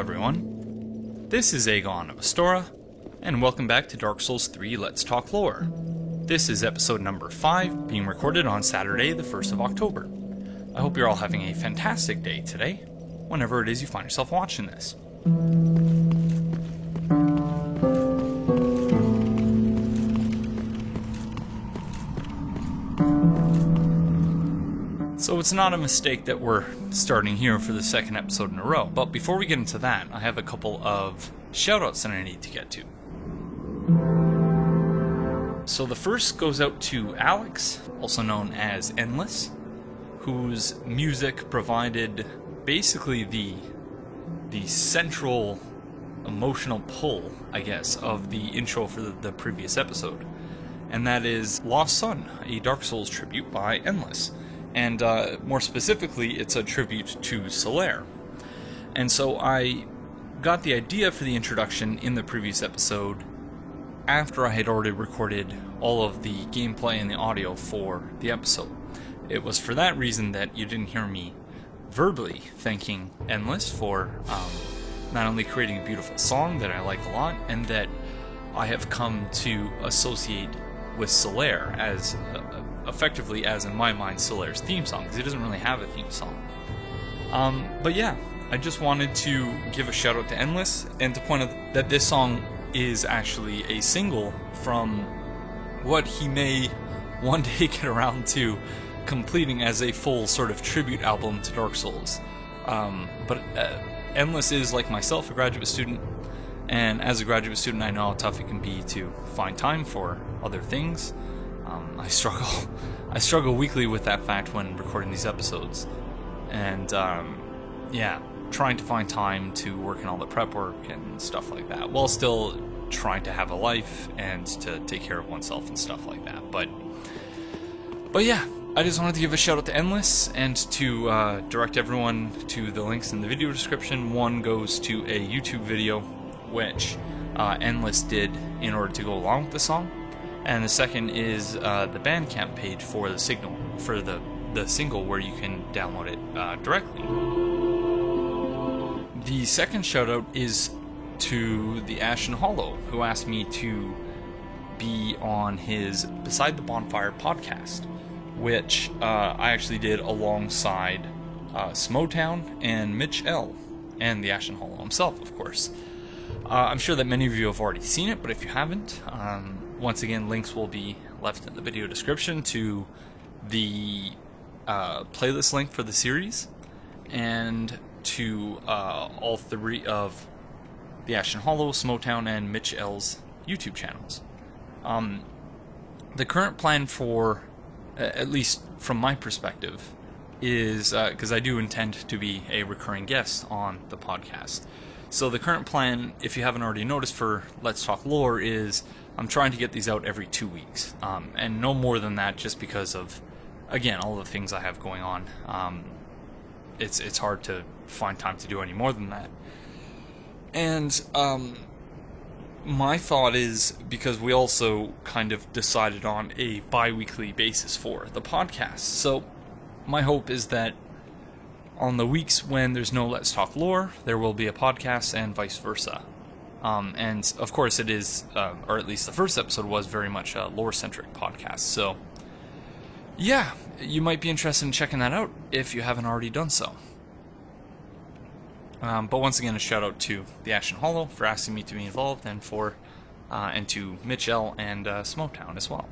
everyone. This is Aegon of Astora, and welcome back to Dark Souls 3 Let's Talk Lore. This is episode number 5, being recorded on Saturday, the 1st of October. I hope you're all having a fantastic day today, whenever it is you find yourself watching this. So it's not a mistake that we're starting here for the second episode in a row, but before we get into that, I have a couple of shoutouts that I need to get to. So the first goes out to Alex, also known as Endless, whose music provided basically the central emotional pull, I guess, of the intro for the previous episode. And that is Lost Sun, a Dark Souls tribute by Endless. And more specifically, it's a tribute to Solaire. And so I got the idea for the introduction in the previous episode after I had already recorded all of the gameplay and the audio for the episode. It was for that reason that you didn't hear me verbally thanking Endless for not only creating a beautiful song that I like a lot, and that I have come to associate with Solaire as effectively as, in my mind, Solaire's theme song, because he doesn't really have a theme song. But yeah, I just wanted to give a shout out to Endless, and to point out that this song is actually a single from what he may one day get around to completing as a full sort of tribute album to Dark Souls. But Endless is, like myself, a graduate student, and as a graduate student I know how tough it can be to find time for other things. I struggle weekly with that fact when recording these episodes, and yeah, trying to find time to work in all the prep work and stuff like that, while still trying to have a life and to take care of oneself and stuff like that. But yeah, I just wanted to give a shout out to Endless, and to direct everyone to the links in the video description. One goes to a YouTube video which Endless did in order to go along with the song, and the second is the Bandcamp page for the single where you can download it directly. The second shout out is to the Ashen Hollow, who asked me to be on his Beside the Bonfire podcast, which I actually did alongside Smotown and Mitch L, and the Ashen Hollow himself, of course. I'm sure that many of you have already seen it, but if you haven't, once again, links will be left in the video description to the playlist link for the series, and to all three of the Ashen Hollow, Smotown, and Mitch L's YouTube channels. The current plan for, at least from my perspective, is, because I do intend to be a recurring guest on the podcast. So the current plan, if you haven't already noticed, for Let's Talk Lore is I'm trying to get these out every 2 weeks. And no more than that, just because of, again, all the things I have going on. It's hard to find time to do any more than that. And my thought is, because we also kind of decided on a bi-weekly basis for the podcast, so my hope is that on the weeks when there's no Let's Talk Lore, there will be a podcast, and vice versa. And of course it is, or at least the first episode was very much a lore-centric podcast, so yeah, you might be interested in checking that out if you haven't already done so. But once again, a shout out to the Ashen Hollow for asking me to be involved, and and to Mitch L and Smotown as well.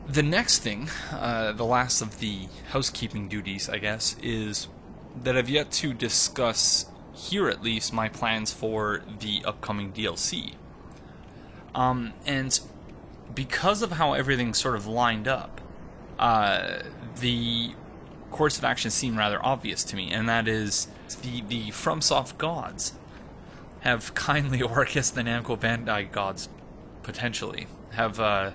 The next thing, the last of the housekeeping duties, I guess, is that I've yet to discuss, here at least, my plans for the upcoming DLC. And because of how everything sort of lined up, the course of action seemed rather obvious to me, and that is the FromSoft gods have kindly, or I guess the Namco Bandai gods, potentially, have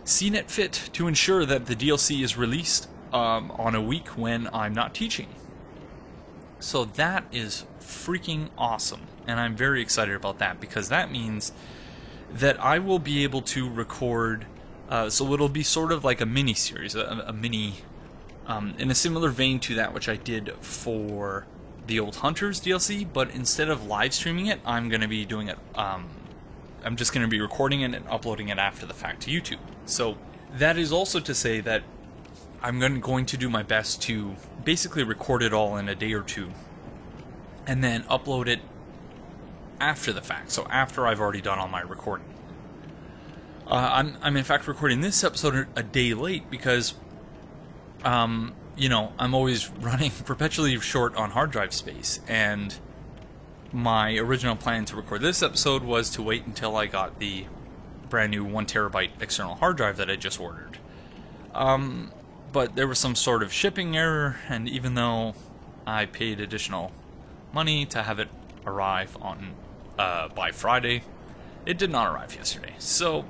seen it fit to ensure that the DLC is released on a week when I'm not teaching. So that is freaking awesome, and I'm very excited about that, because that means that I will be able to record, so it'll be sort of like a mini-series, a mini in a similar vein to that which I did for the Old Hunters DLC, but instead of live streaming it, I'm going to be doing it, I'm just going to be recording it and uploading it after the fact to YouTube. So that is also to say that I'm going to do my best to basically record it all in a day or two, and then upload it after the fact, so after I've already done all my recording. I'm in fact recording this episode a day late because, you know, I'm always running perpetually short on hard drive space, and my original plan to record this episode was to wait until I got the brand new 1 terabyte external hard drive that I just ordered. But there was some sort of shipping error, and even though I paid additional money to have it arrive on by Friday, it did not arrive yesterday. So,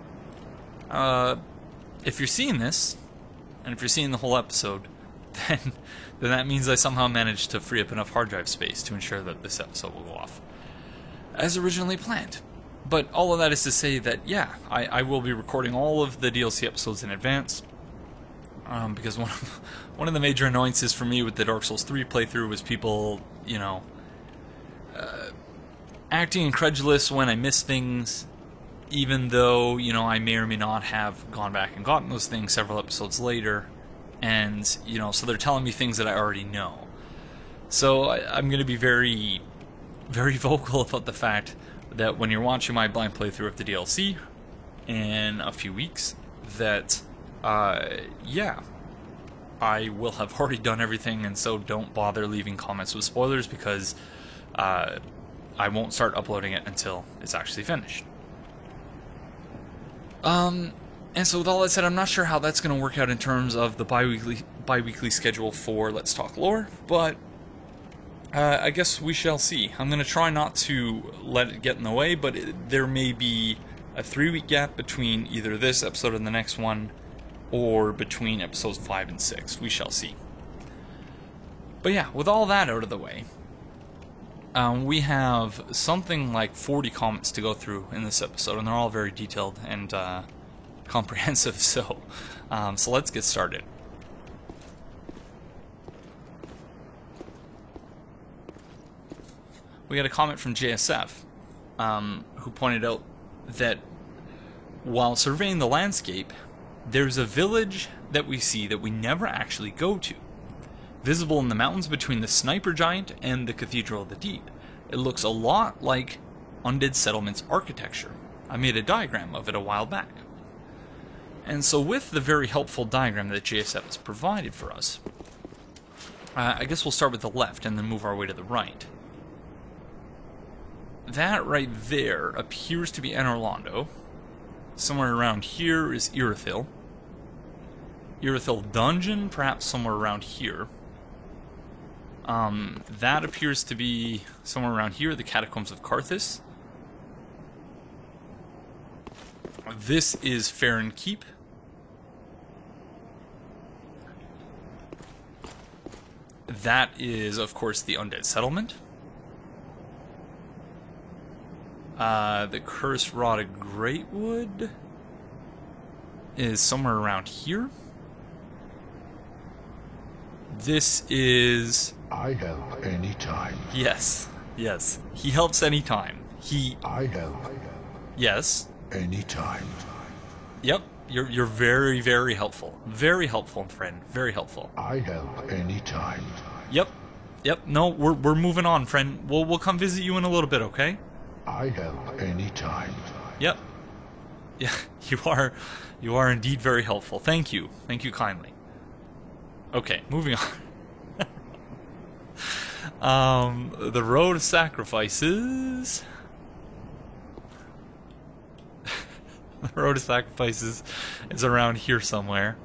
if you're seeing this, and if you're seeing the whole episode, then that means I somehow managed to free up enough hard drive space to ensure that this episode will go off as originally planned. But all of that is to say that, yeah, I will be recording all of the DLC episodes in advance, because one of the major annoyances for me with the Dark Souls 3 playthrough was people, you know, acting incredulous when I miss things, even though, you know, I may or may not have gone back and gotten those things several episodes later, and, you know, so they're telling me things that I already know. So I'm going to be very, very vocal about the fact that when you're watching my blind playthrough of the DLC in a few weeks, that, yeah, I will have already done everything, and so don't bother leaving comments with spoilers, because I won't start uploading it until it's actually finished. And so with all that said, I'm not sure how that's going to work out in terms of the bi-weekly schedule for Let's Talk Lore, but I guess we shall see. I'm going to try not to let it get in the way, but there may be a 3-week gap between either this episode and the next one, or between episodes 5 and 6. We shall see. But yeah, with all that out of the way, we have something like 40 comments to go through in this episode, and they're all very detailed and comprehensive, so let's get started. We got a comment from JSF, who pointed out that while surveying the landscape, there's a village that we see that we never actually go to. Visible in the mountains between the Sniper Giant and the Cathedral of the Deep. It looks a lot like Undead Settlement's architecture. I made a diagram of it a while back. And so with the very helpful diagram that JSF has provided for us, I guess we'll start with the left and then move our way to the right. That right there appears to be Anor Londo. Somewhere around here is Irithyll. Irithyll Dungeon, perhaps somewhere around here. That appears to be somewhere around here, the Catacombs of Karthus. This is Farron Keep. That is, of course, the Undead Settlement. The Cursed Rod of Greatwood is somewhere around here. This is... I help anytime. Yes, yes. He helps anytime. I help. Yes. Anytime. Yep. You're very, very helpful. Very helpful, friend. Very helpful. I help anytime. Yep. Yep. No, we're moving on, friend. We'll come visit you in a little bit, okay? I help anytime. Yep. Yeah, you are indeed very helpful. Thank you. Thank you kindly. Okay, moving on. The Road of Sacrifices. The Road of Sacrifices is around here somewhere.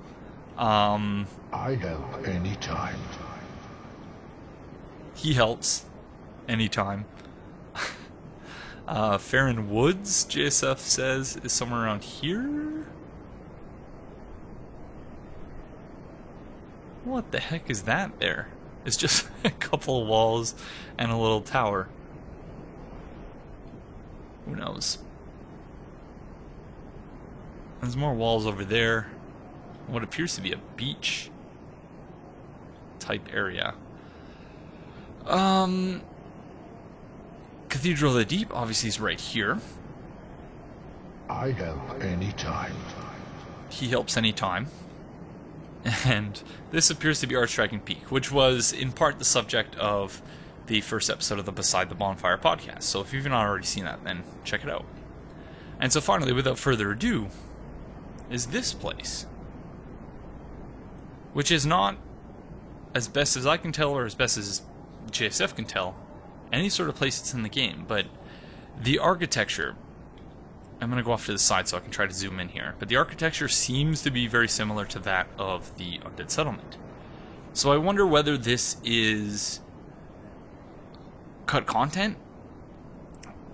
I help anytime. He helps anytime. Farron Woods, JSF says, is somewhere around here? What the heck is that there? It's just a couple of walls and a little tower. Who knows? There's more walls over there. What appears to be a beach. type area. Cathedral of the Deep obviously is right here. I help any time. He helps any time. And this appears to be Archdragon Peak, which was in part the subject of the first episode of the Beside the Bonfire podcast. So if you've not already seen that, then check it out. And so finally, without further ado, is this place. Which is not, as best as I can tell, or as best as JSF can tell, any sort of place that's in the game. But the architecture, I'm going to go off to the side so I can try to zoom in here. But the architecture seems to be very similar to that of the Undead Settlement. So I wonder whether this is cut content,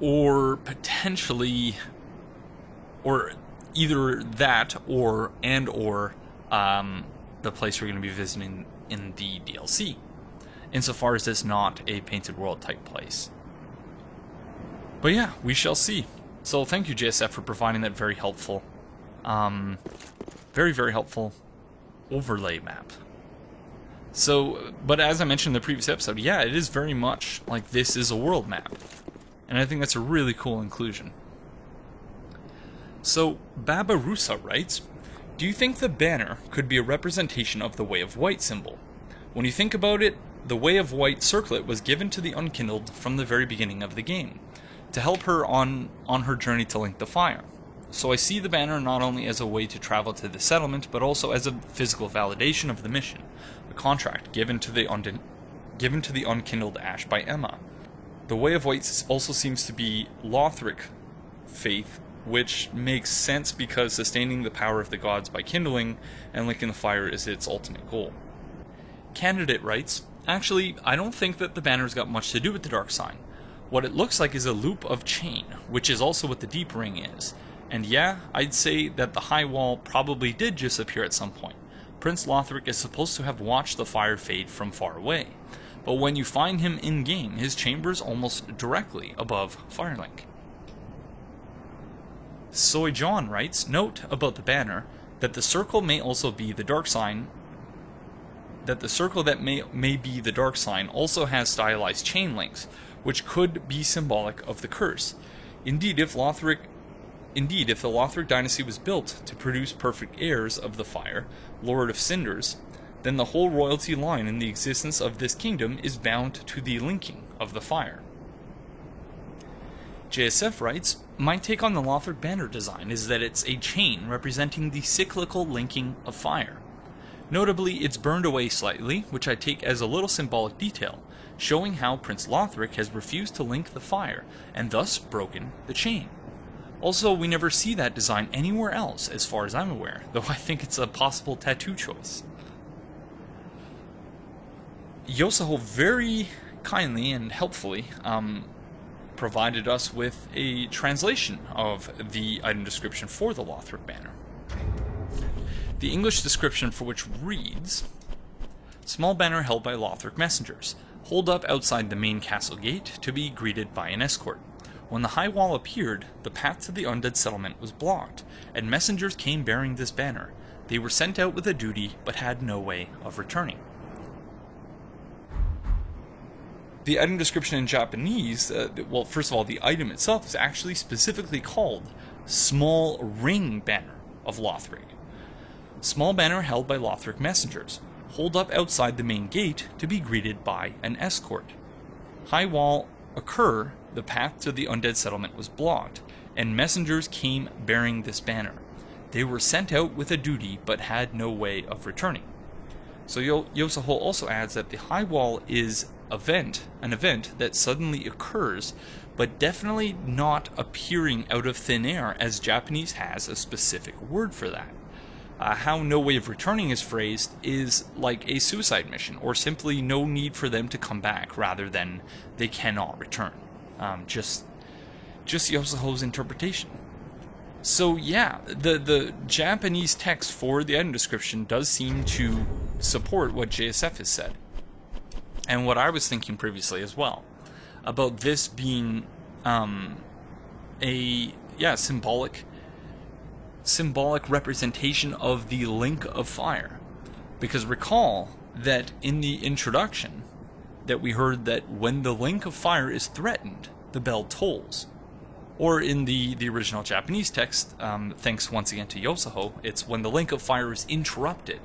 or potentially, or either that, or the place we're going to be visiting in the DLC, insofar as it's not a Painted World type place. But yeah, we shall see. So thank you, JSF, for providing that very helpful, very, very helpful overlay map. So, but as I mentioned in the previous episode, yeah, it is very much like this is a world map. And I think that's a really cool inclusion. So, Baba Rusa writes, do you think the banner could be a representation of the Way of White symbol? When you think about it, the Way of White circlet was given to the Unkindled from the very beginning of the game, to help her on her journey to Link the Fire. So I see the banner not only as a way to travel to the settlement, but also as a physical validation of the mission, a contract given to the Unkindled Ash by Emma. The Way of White also seems to be Lothric faith, which makes sense because sustaining the power of the gods by kindling and linking the fire is its ultimate goal. Candidate writes, actually, I don't think that the banner's got much to do with the Dark Sign. What it looks like is a loop of chain, which is also what the Deep Ring is. And yeah, I'd say that the High Wall probably did just appear at some point. Prince Lothric is supposed to have watched the fire fade from far away, but when you find him in-game, his chamber is almost directly above Firelink. Soy John writes, note about the banner, that the circle may also be the dark sign, that the circle that may be the dark sign also has stylized chain links, which could be symbolic of the curse. Indeed, if the Lothric dynasty was built to produce perfect heirs of the fire, Lord of Cinders, then the whole royalty line in the existence of this kingdom is bound to the linking of the fire. JSF writes, my take on the Lothric banner design is that it's a chain representing the cyclical linking of fire. Notably, it's burned away slightly, which I take as a little symbolic detail, showing how Prince Lothric has refused to link the fire, and thus broken the chain. Also, we never see that design anywhere else, as far as I'm aware, though I think it's a possible tattoo choice. Yosaho very kindly and helpfully provided us with a translation of the item description for the Lothric banner. The English description for which reads, small banner held by Lothric messengers, hold up outside the main castle gate to be greeted by an escort. When the high wall appeared, the path to the undead settlement was blocked, and messengers came bearing this banner. They were sent out with a duty, but had no way of returning. The item description in Japanese, well, first of all, the item itself is actually specifically called Small Ring Banner of Lothric. Small banner held by Lothric messengers, hold up outside the main gate to be greeted by an escort. High wall occur, the path to the undead settlement was blocked, and messengers came bearing this banner. They were sent out with a duty, but had no way of returning. So Yosaho also adds that the high wall is an event that suddenly occurs, but definitely not appearing out of thin air, as Japanese has a specific word for that. How no way of returning is phrased is like a suicide mission, or simply no need for them to come back, rather than they cannot return. Just Yosaho's interpretation. So yeah, the Japanese text for the item description does seem to support what JSF has said, and what I was thinking previously as well, about this being symbolic representation of the link of fire. Because recall, that in the introduction that we heard that when the link of fire is threatened, the bell tolls. Or in the original Japanese text, thanks once again to Yosaho, it's when the link of fire is interrupted,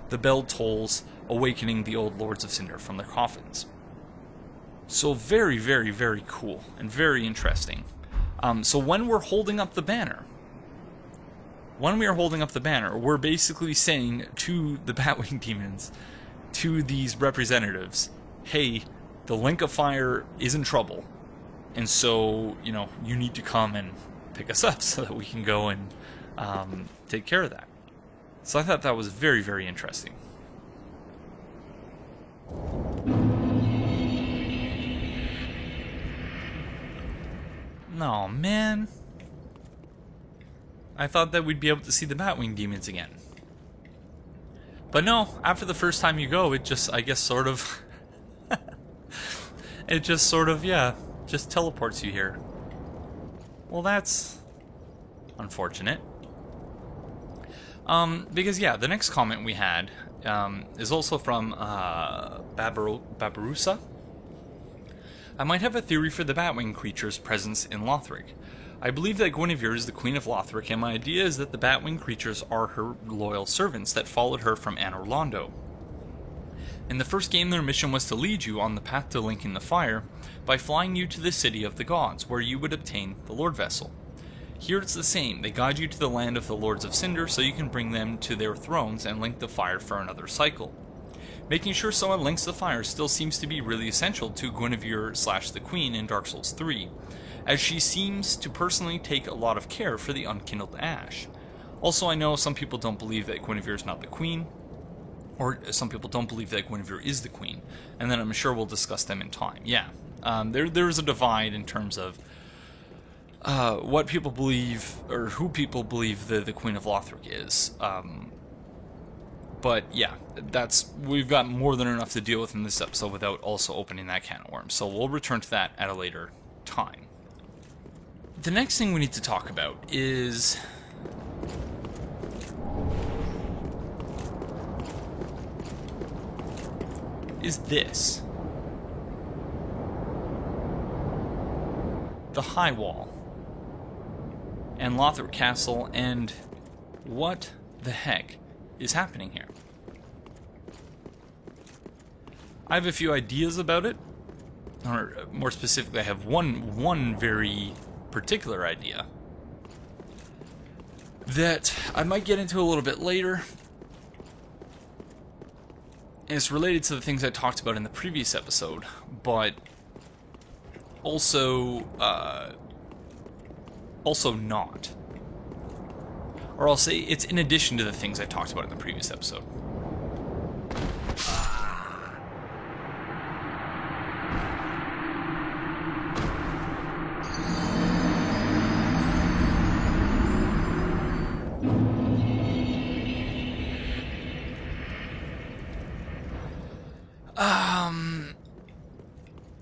the bell tolls, awakening the old Lords of Cinder from their coffins. So very, very, very cool and very interesting. So when we're holding up the banner, we're basically saying to the Batwing demons, to these representatives, hey, the link of fire is in trouble. And so, you need to come and pick us up so that we can go and take care of that. So I thought that was very, very interesting. No, man. I thought that we'd be able to see the Batwing demons again. But no, after the first time you go, it just, I guess, sort of... it just sort of, just teleports you here. Well, that's unfortunate. Because, the next comment we had is also from Babarusa. I might have a theory for the Batwing creature's presence in Lothric. I believe that Guinevere is the Queen of Lothric, and my idea is that the Batwing creatures are her loyal servants that followed her from Anor Londo. In the first game, their mission was to lead you on the path to linking the fire by flying you to the city of the gods, where you would obtain the Lord Vessel. Here it's the same. They guide you to the land of the Lords of Cinder so you can bring them to their thrones and link the fire for another cycle. Making sure someone links the fire still seems to be really essential to Guinevere / the Queen in Dark Souls 3, as she seems to personally take a lot of care for the unkindled ash. Also, I know some people don't believe that Guinevere is not the Queen, or some people don't believe that Guinevere is the Queen, and then I'm sure we'll discuss them in time. There's a divide in terms of what people believe, or who people believe the Queen of Lothric is. But we've got more than enough to deal with in this episode without also opening that can of worms, so we'll return to that at a later time. The next thing we need to talk about is this. The High Wall and Lothric Castle, and what the heck is happening here? I have a few ideas about it, or more specifically, I have one very particular idea that I might get into a little bit later. And it's related to the things I talked about in the previous episode, but also not. Or I'll say it's in addition to the things I talked about in the previous episode.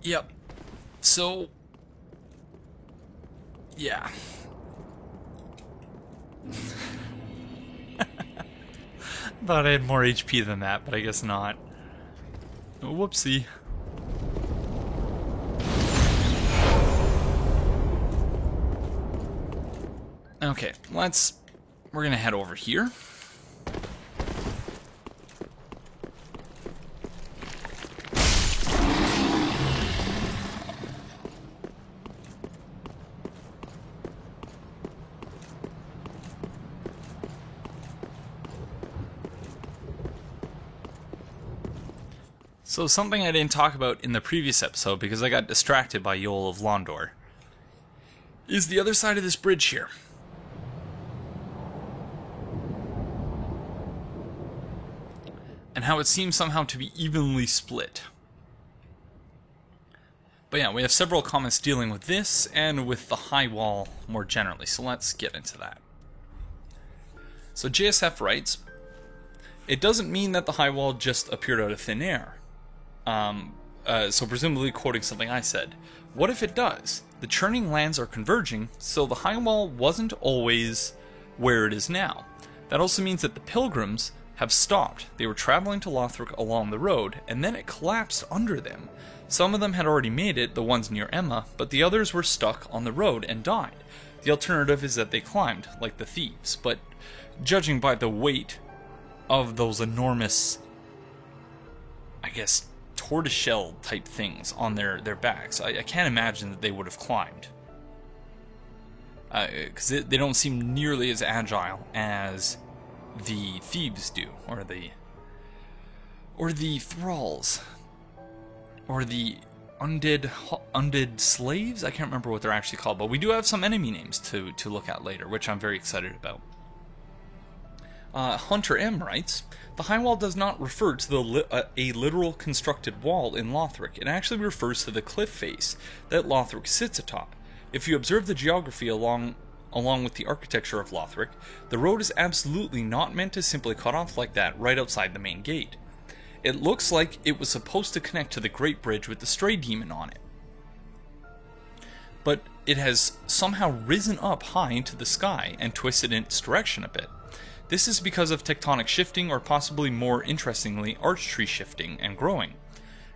Yep. So, yeah. Thought I had more HP than that, but I guess not. Whoopsie. Okay, we're gonna head over here. So something I didn't talk about in the previous episode because I got distracted by Yoel of Londor is the other side of this bridge here. And how it seems somehow to be evenly split. But yeah, we have several comments dealing with this and with the High Wall more generally, so let's get into that. So JSF writes, it doesn't mean that the High Wall just appeared out of thin air. So presumably quoting something I said. What if it does? The churning lands are converging, so the High Wall wasn't always where it is now. That also means that the pilgrims have stopped. They were traveling to Lothric along the road, and then it collapsed under them. Some of them had already made it, the ones near Emma, but the others were stuck on the road and died. The alternative is that they climbed, like the thieves, but judging by the weight of those enormous, I guess, tortoiseshell type things on their backs, I can't imagine that they would have climbed. Because they don't seem nearly as agile as the thieves do, or the thralls, or the undead slaves. I can't remember what they're actually called, but we do have some enemy names to look at later, which I'm very excited about. Hunter M writes, the high wall does not refer to a literal constructed wall in Lothric. It actually refers to the cliff face that Lothric sits atop. If you observe the geography along with the architecture of Lothric, the road is absolutely not meant to simply cut off like that right outside the main gate. It looks like it was supposed to connect to the Great Bridge with the Stray Demon on it. But it has somehow risen up high into the sky and twisted in its direction a bit. This is because of tectonic shifting, or possibly more interestingly, archtree shifting and growing.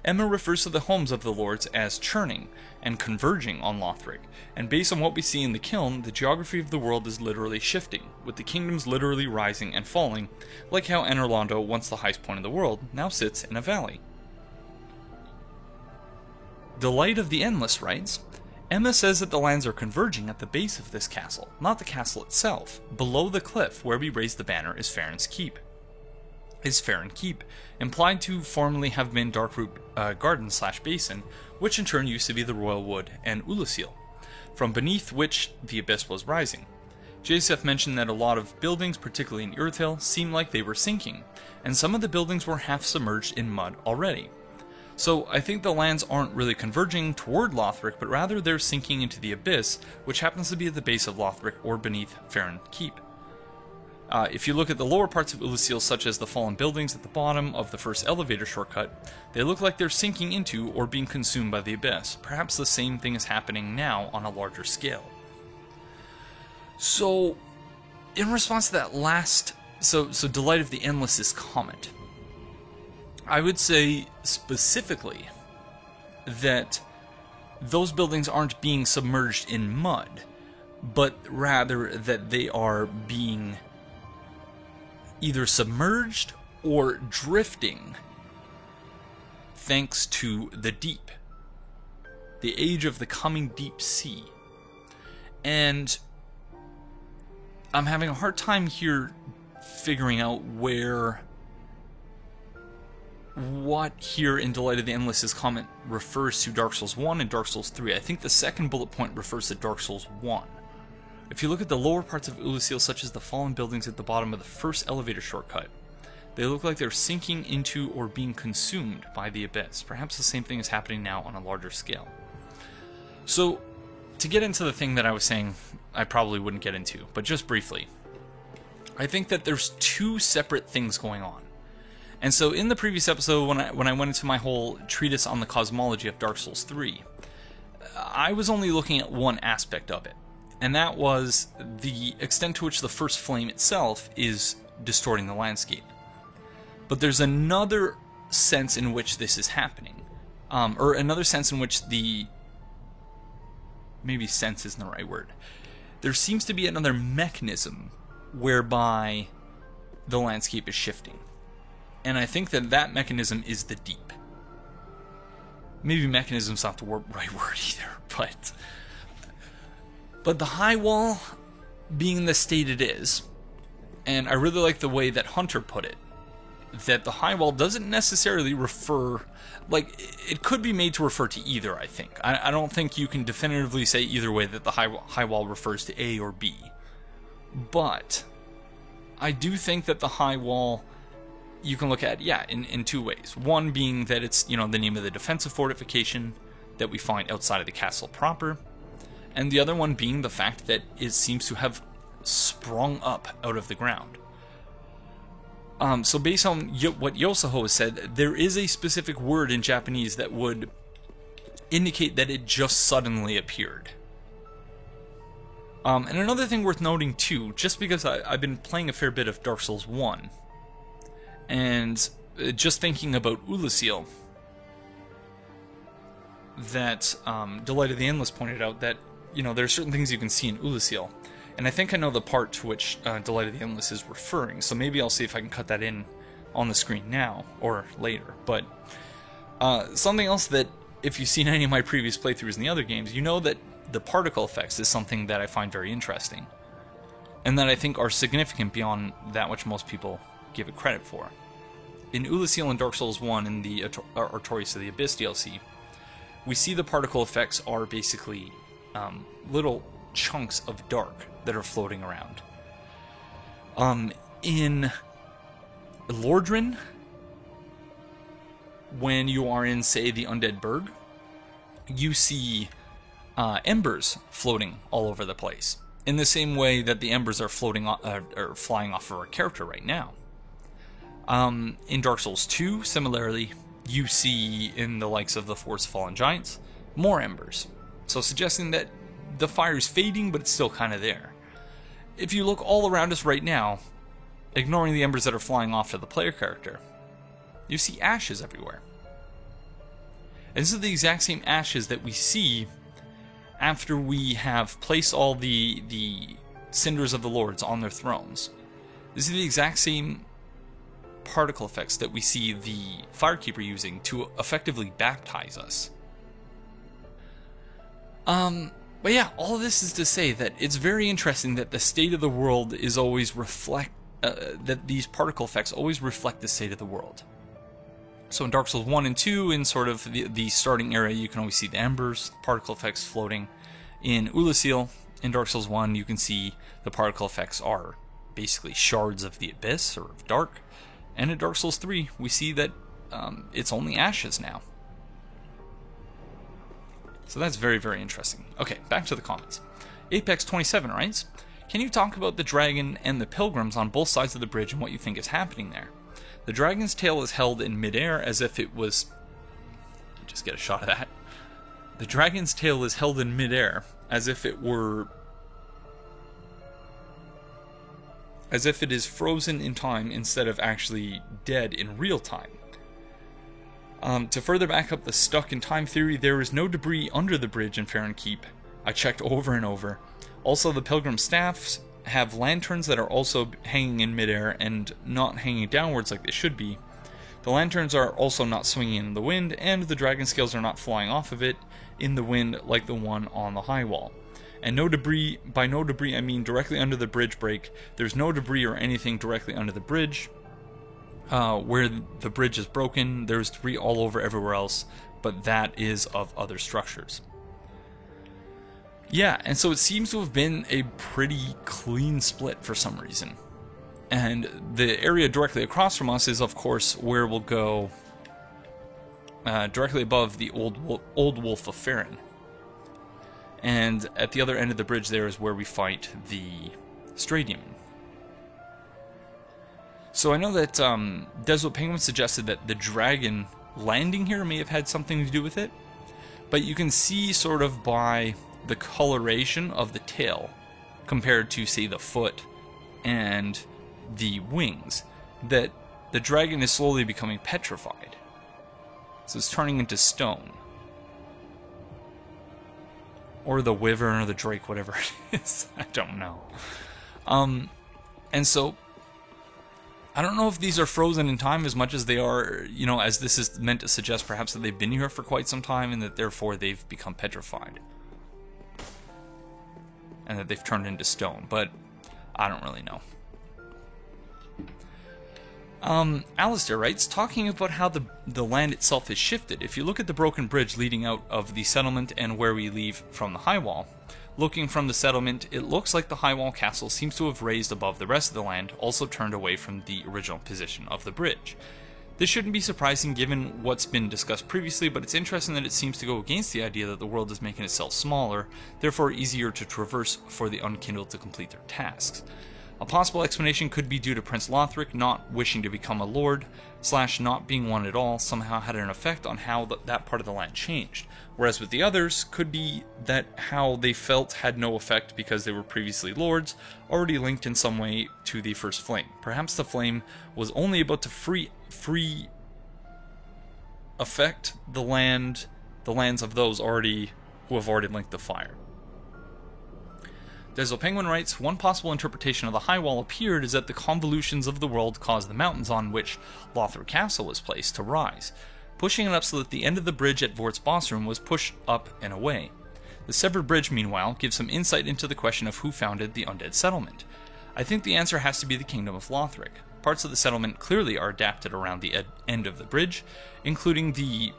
Emma refers to the homes of the lords as churning and converging on Lothric, and based on what we see in the kiln, the geography of the world is literally shifting, with the kingdoms literally rising and falling, like how Anorlando, once the highest point of the world, now sits in a valley. The Light of the Endless writes, Emma says that the lands are converging at the base of this castle, not the castle itself. Below the cliff where we raise the banner is Farron Keep, implied to formerly have been Darkroot Garden/Basin, which in turn used to be the Royal Wood and Ulasil, from beneath which the abyss was rising. JSF mentioned that a lot of buildings, particularly in Earthhill, seemed like they were sinking, and some of the buildings were half submerged in mud already. So I think the lands aren't really converging toward Lothric, but rather they're sinking into the abyss, which happens to be at the base of Lothric or beneath Farron Keep. If you look at the lower parts of Ulasil, such as the fallen buildings at the bottom of the first elevator shortcut, they look like they're sinking into or being consumed by the abyss. Perhaps the same thing is happening now on a larger scale. So, in response to that last, so Delight of the Endless's comment, I would say specifically that those buildings aren't being submerged in mud, but rather that they are being either submerged or drifting thanks to the deep, the age of the coming deep sea. And I'm having a hard time here figuring out what here in Delight of the Endless's comment refers to Dark Souls 1 and Dark Souls 3. I think the second bullet point refers to Dark Souls 1. If you look at the lower parts of Ulasil, such as the fallen buildings at the bottom of the first elevator shortcut, they look like they're sinking into or being consumed by the abyss. Perhaps the same thing is happening now on a larger scale. So, to get into the thing that I was saying I probably wouldn't get into, but just briefly, I think that there's two separate things going on. And so in the previous episode, when I went into my whole treatise on the cosmology of Dark Souls 3, I was only looking at one aspect of it, and that was the extent to which the first flame itself is distorting the landscape. But there's another sense in which this is happening, or another sense in which maybe sense isn't the right word. There seems to be another mechanism whereby the landscape is shifting. And I think that mechanism is the deep. Maybe mechanism's not the right word either, but the high wall being the state it is, and I really like the way that Hunter put it, that the high wall doesn't necessarily refer, like, it could be made to refer to either, I think. I don't think you can definitively say either way that the high wall refers to A or B. But I do think that the high wall you can look at, in two ways. One being that it's, the name of the defensive fortification that we find outside of the castle proper, and the other one being the fact that it seems to have sprung up out of the ground. So based on what Yosaho has said, there is a specific word in Japanese that would indicate that it just suddenly appeared. And another thing worth noting too, just because I've been playing a fair bit of Dark Souls 1, And just thinking about Ulasil, that Delight of the Endless pointed out that, there are certain things you can see in Ulasil. And I think I know the part to which Delight of the Endless is referring, so maybe I'll see if I can cut that in on the screen now, or later. But something else that, if you've seen any of my previous playthroughs in the other games, you know that the particle effects is something that I find very interesting, and that I think are significant beyond that which most people give it credit for. In Ulasil and Dark Souls 1 in the Artorias of the Abyss DLC, we see the particle effects are basically little chunks of dark that are floating around. In Lordran, when you are in, say, the Undead Burg, you see embers floating all over the place, in the same way that the embers are floating or flying off of our character right now. In Dark Souls 2, similarly, you see in the likes of the Forest of Fallen Giants more embers, so suggesting that the fire is fading, but it's still kind of there. If you look all around us right now, ignoring the embers that are flying off to the player character, you see ashes everywhere. And this is the exact same ashes that we see after we have placed all the cinders of the lords on their thrones. This is the exact same particle effects that we see the Firekeeper using to effectively baptize us. But yeah, all of this is to say that it's very interesting that the state of the world is always that these particle effects always reflect the state of the world. So in Dark Souls 1 and 2, in sort of the starting area, you can always see the embers, particle effects floating. In Ulasil, in Dark Souls 1, you can see the particle effects are basically shards of the abyss, or of dark. And in Dark Souls 3, we see that it's only ashes now. So that's very, very interesting. Okay, back to the comments. Apex27 writes, "Can you talk about the dragon and the pilgrims on both sides of the bridge and what you think is happening there? The dragon's tail is held in midair as if it was..." Just get a shot of that. The dragon's tail is held in midair as if it were... as if it is frozen in time instead of actually dead in real time. To further back up the stuck in time theory, there is no debris under the bridge in Farron Keep. I checked over and over. Also, the pilgrim staffs have lanterns that are also hanging in midair and not hanging downwards like they should be. The lanterns are also not swinging in the wind, and the dragon scales are not flying off of it in the wind like the one on the high wall. And no debris, by no debris I mean directly under the bridge break. There's no debris or anything directly under the bridge. Where the bridge is broken, there's debris all over everywhere else, but that is of other structures. Yeah, and so it seems to have been a pretty clean split for some reason. And the area directly across from us is, of course, where we'll go directly above the Old Wolf of Farron. And at the other end of the bridge there is where we fight the Stray Demon. So I know that Desert Penguin suggested that the dragon landing here may have had something to do with it, but you can see sort of by the coloration of the tail compared to, say, the foot and the wings, that the dragon is slowly becoming petrified. So it's turning into stone. Or the wyvern or the drake, whatever it is. I don't know. And so I don't know if these are frozen in time as much as they are, as this is meant to suggest perhaps that they've been here for quite some time and that therefore they've become petrified. And that they've turned into stone, but I don't really know. Alistair writes, talking about how the land itself is shifted. If you look at the broken bridge leading out of the settlement and where we leave from the high wall, looking from the settlement, it looks like the high wall castle seems to have raised above the rest of the land, also turned away from the original position of the bridge. This shouldn't be surprising given what's been discussed previously, but it's interesting that it seems to go against the idea that the world is making itself smaller, therefore easier to traverse for the Unkindled to complete their tasks. A possible explanation could be due to Prince Lothric not wishing to become a lord, / not being one at all somehow had an effect on how that part of the land changed, whereas with the others, could be that how they felt had no effect because they were previously lords, already linked in some way to the first flame. Perhaps the flame was only about to free affect the lands of those who have already linked the fire. Deso Penguin writes, one possible interpretation of the high wall appeared is that the convolutions of the world caused the mountains on which Lothric Castle was placed to rise, pushing it up so that the end of the bridge at Vort's boss room was pushed up and away. The severed bridge, meanwhile, gives some insight into the question of who founded the undead settlement. I think the answer has to be the Kingdom of Lothric. Parts of the settlement clearly are adapted around the end of the bridge, including the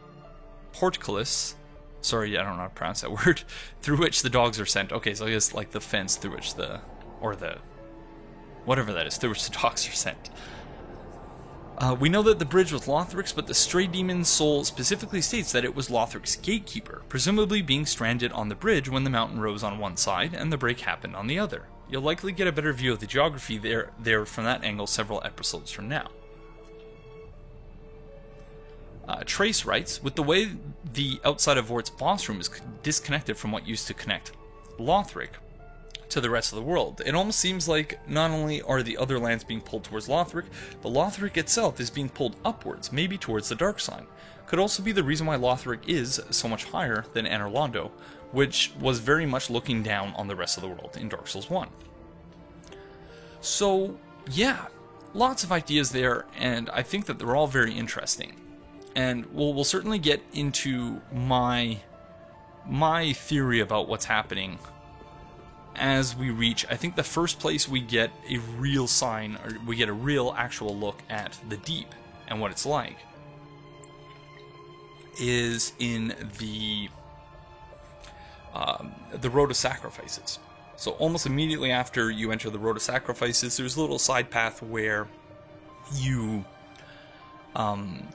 portcullis, sorry, I don't know how to pronounce that word, through which the dogs are sent. Okay, so I guess like the fence through which whatever that is, through which the dogs are sent. We know that the bridge was Lothric's, but the Stray Demon's soul specifically states that it was Lothric's gatekeeper, presumably being stranded on the bridge when the mountain rose on one side and the break happened on the other. You'll likely get a better view of the geography there from that angle several episodes from now. Trace writes, with the way the outside of Vort's boss room is disconnected from what used to connect Lothric to the rest of the world, it almost seems like not only are the other lands being pulled towards Lothric, but Lothric itself is being pulled upwards, maybe towards the dark side. Could also be the reason why Lothric is so much higher than Anor Londo, which was very much looking down on the rest of the world in Dark Souls 1. So, yeah, lots of ideas there, and I think that they're all very interesting. And we'll certainly get into my theory about what's happening as we reach, I think the first place we get a real sign, or we get a real actual look at the Deep and what it's like, is in the Road of Sacrifices. So almost immediately after you enter the Road of Sacrifices, there's a little side path where you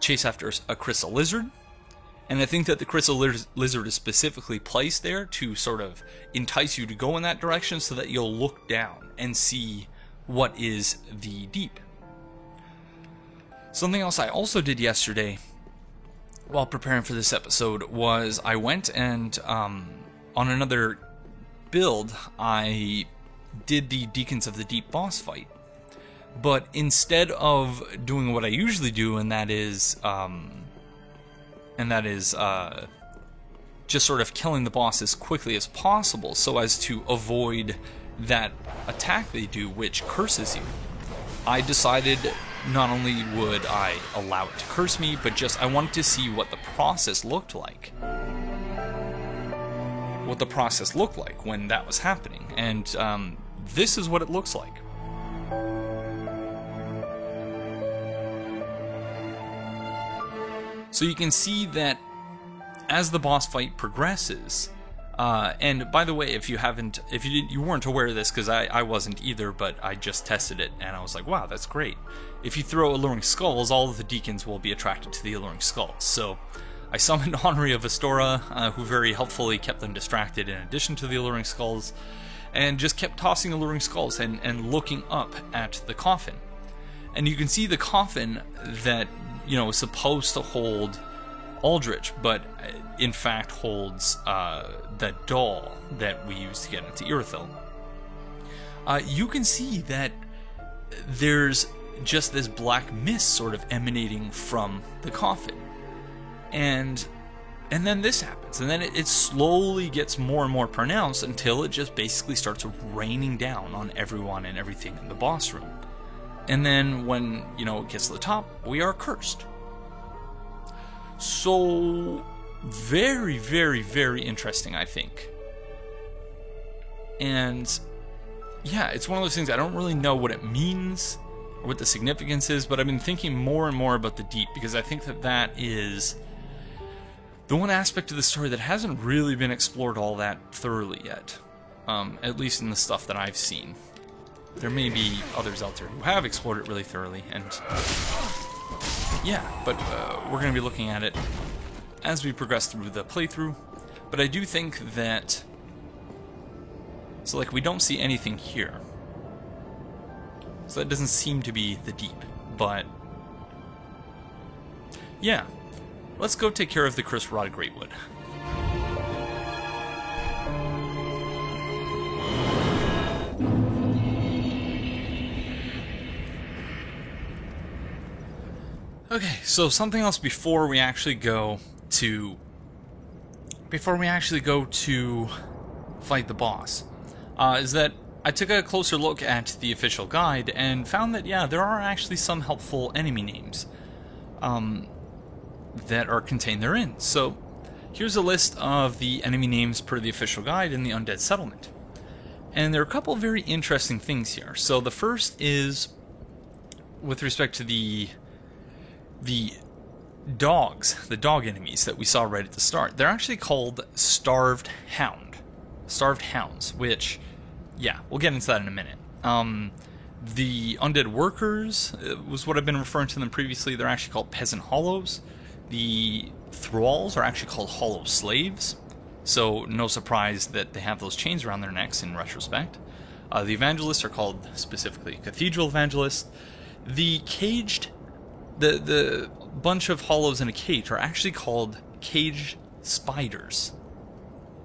chase after a crystal lizard, and I think that the crystal lizard is specifically placed there to sort of entice you to go in that direction so that you'll look down and see what is the Deep. Something else I also did yesterday while preparing for this episode was I went and on another build I did the Deacons of the Deep boss fight. But instead of doing what I usually do, and that is just sort of killing the boss as quickly as possible so as to avoid that attack they do, which curses you, I decided not only would I allow it to curse me, but just I wanted to see what the process looked like. What the process looked like when that was happening. And this is what it looks like. So you can see that as the boss fight progresses, and by the way, if you weren't aware of this, because I wasn't either, but I just tested it and I was like, wow, that's great. If you throw Alluring Skulls, all of the deacons will be attracted to the Alluring Skulls. So I summoned Honorary of Astora, who very helpfully kept them distracted in addition to the Alluring Skulls, and just kept tossing Alluring Skulls and looking up at the coffin. And you can see the coffin that, is supposed to hold Aldrich, but in fact holds the doll that we used to get into Irithyll. You can see that there's just this black mist sort of emanating from the coffin. And then this happens, and then it slowly gets more and more pronounced until it just basically starts raining down on everyone and everything in the boss room. And then when, it gets to the top, we are cursed. So, very, very, very interesting, I think. And, yeah, it's one of those things I don't really know what it means or what the significance is, but I've been thinking more and more about the Deep, because I think that is the one aspect of the story that hasn't really been explored all that thoroughly yet. At least in the stuff that I've seen. There may be others out there who have explored it really thoroughly, and yeah, but we're going to be looking at it as we progress through the playthrough. But I do think that, so like, we don't see anything here. So that doesn't seem to be the deep. But yeah, let's go take care of the Curse Rod Greatwood. Okay, so something else before we actually go to fight the boss is that I took a closer look at the official guide and found that, yeah, there are actually some helpful enemy names that are contained therein. So here's a list of the enemy names per the official guide in the Undead Settlement. And there are a couple of very interesting things here. So the first is with respect to the dogs, the dog enemies that we saw right at the start. They're actually called Starved Hounds, which, yeah, we'll get into that in a minute. The Undead Workers was what I've been referring to them previously. They're actually called Peasant Hollows. The Thralls are actually called Hollow Slaves, so no surprise that they have those chains around their necks in retrospect. The Evangelists are called specifically Cathedral Evangelists. The caged, the bunch of hollows in a cage are actually called Caged Spiders.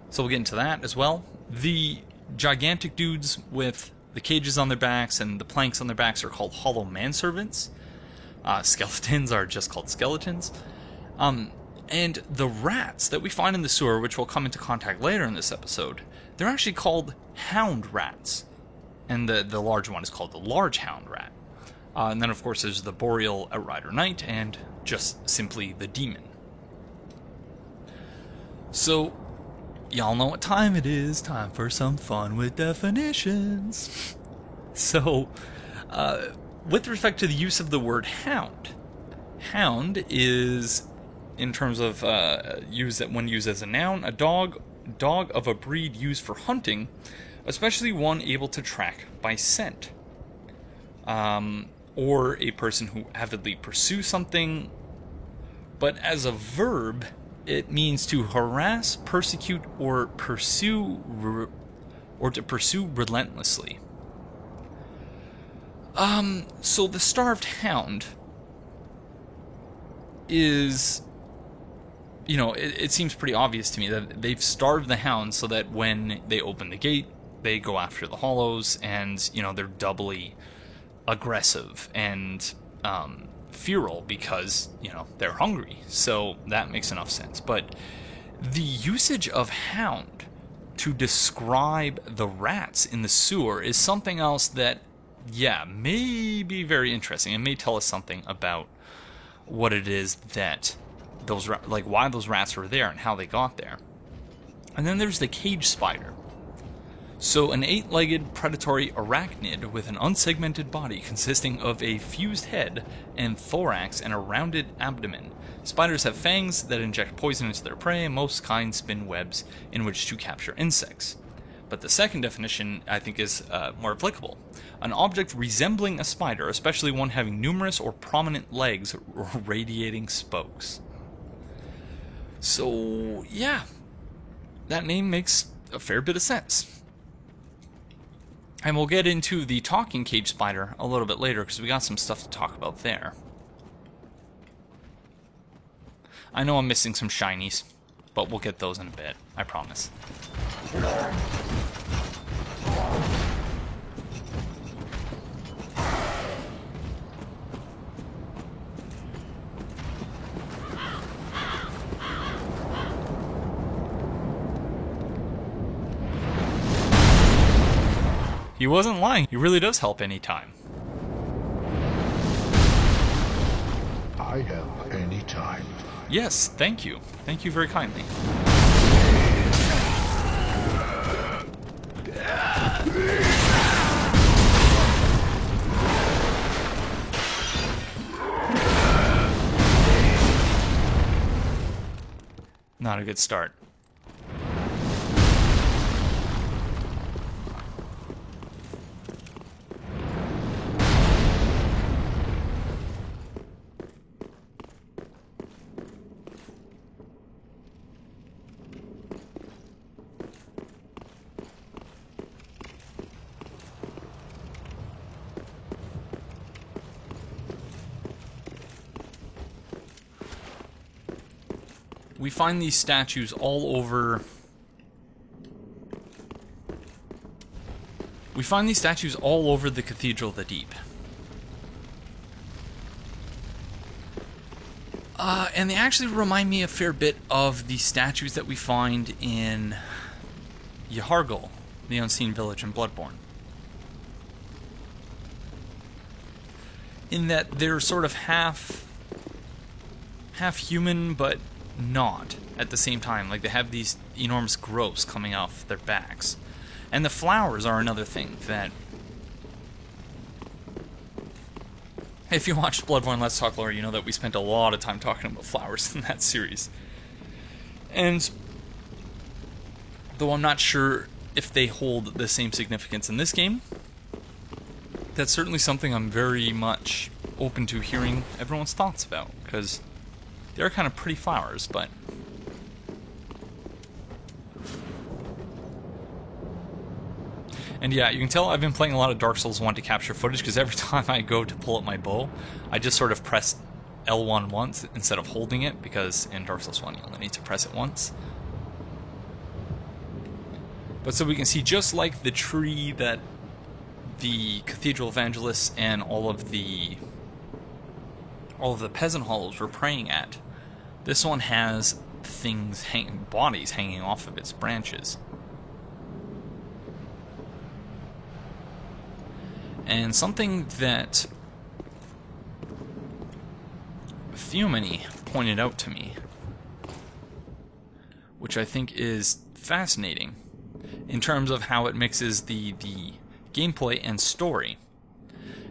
So we'll get into that as well. The gigantic dudes with the cages on their backs and the planks on their backs are called Hollow Manservants. Skeletons are just called Skeletons. And the rats that we find in the sewer, which will come into contact later in this episode, they're actually called Hound Rats. And the large one is called the Large Hound Rat. And then, of course, there's the Boreal Outrider Knight and just simply the Demon. So, y'all know what time it is. Time for some fun with definitions. So, with respect to the use of the word hound, hound is, in terms of when used as a noun, a dog of a breed used for hunting, especially one able to track by scent. Or a person who avidly pursues something. But as a verb, it means to harass, persecute, or to pursue relentlessly. So the Starved Hound is, it seems pretty obvious to me that they've starved the hounds so that when they open the gate, they go after the hollows, and, they're doubly aggressive and feral because, they're hungry. So that makes enough sense. But the usage of hound to describe the rats in the sewer is something else that, yeah, may be very interesting. It may tell us something about what it is that why those rats are there and how they got there. And then there's the cage spider. So an 8-legged predatory arachnid with an unsegmented body consisting of a fused head and thorax and a rounded abdomen. Spiders have fangs that inject poison into their prey, and most kinds spin webs in which to capture insects. But the second definition, I think, is more applicable. An object resembling a spider, especially one having numerous or prominent legs or radiating spokes. So, yeah, that name makes a fair bit of sense. And we'll get into the talking cage spider a little bit later because we got some stuff to talk about there. I know I'm missing some shinies, but we'll get those in a bit, I promise. He wasn't lying. He really does help anytime. I help anytime. Yes, thank you. Thank you very kindly. Not a good start. we find these statues all over... We find these statues all over the Cathedral of the Deep. And they actually remind me a fair bit of the statues that we find in Yahar'gul, the Unseen Village in Bloodborne. In that they're sort of half human, but not at the same time. Like, they have these enormous growths coming off their backs. And the flowers are another thing that... If you watched Bloodborne Let's Talk Lore, you know that we spent a lot of time talking about flowers in that series. And though I'm not sure if they hold the same significance in this game, that's certainly something I'm very much open to hearing everyone's thoughts about, because they're kind of pretty flowers, but... And yeah, you can tell I've been playing a lot of Dark Souls 1 to capture footage, because every time I go to pull up my bow, I just sort of press L1 once instead of holding it, because in Dark Souls 1 you only need to press it once. But so we can see, just like the tree that the Cathedral Evangelists and all of the peasant hollows were praying at, this one has things, bodies hanging off of its branches. And something that Theomany pointed out to me, which I think is fascinating in terms of how it mixes the gameplay and story,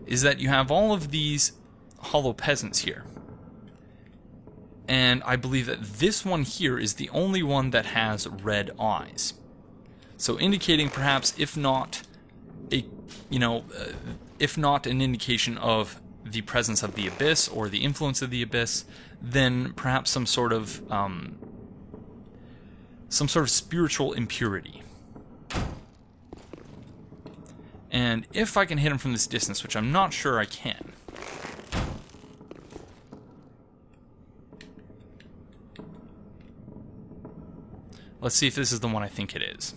is that you have all of these hollow peasants here. And I believe that this one here is the only one that has red eyes. So indicating perhaps, if not a, if not an indication of the presence of the Abyss or the influence of the Abyss, then perhaps some sort of spiritual impurity. And if I can hit him from this distance, which I'm not sure I can, let's see if this is the one I think it is.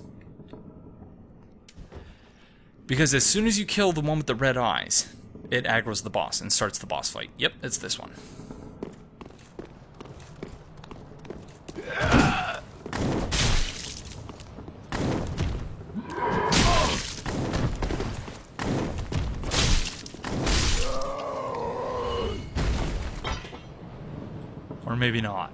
Because as soon as you kill the one with the red eyes, it aggroes the boss and starts the boss fight. Yep, it's this one. Or maybe not.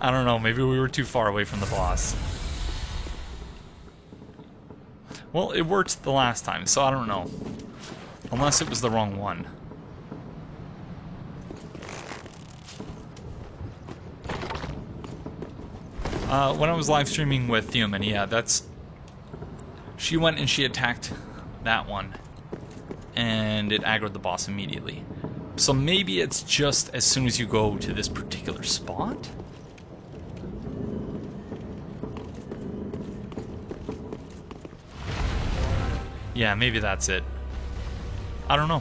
I don't know, maybe we were too far away from the boss. Well, it worked the last time, so I don't know. Unless it was the wrong one. When I was live streaming with Theomany, yeah, that's... She went and she attacked that one, and it aggroed the boss immediately. So maybe it's just as soon as you go to this particular spot? Yeah, maybe that's it. I don't know.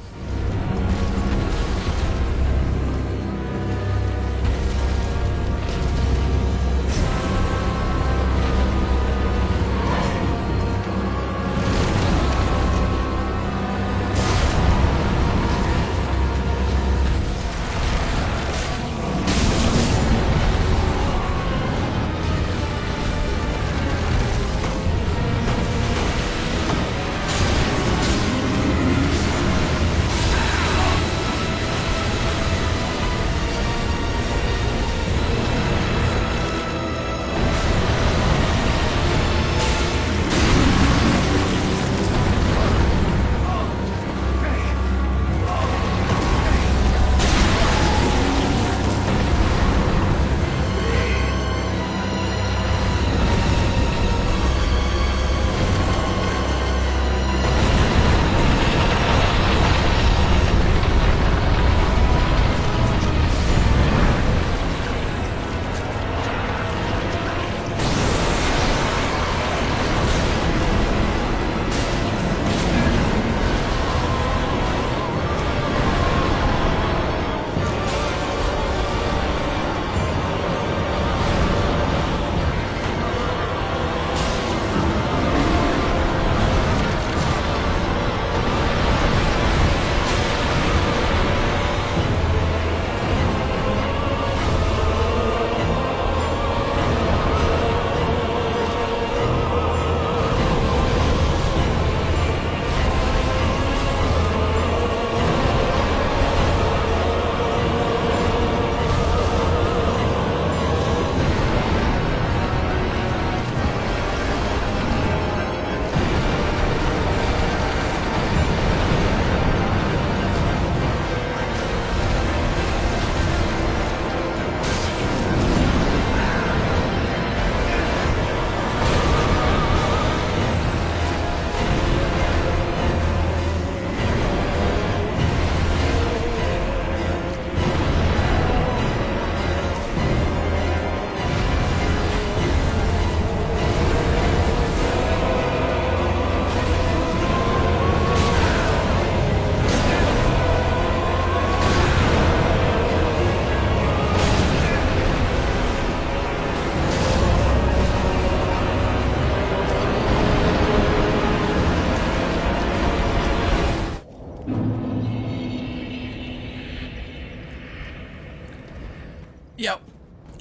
Yep.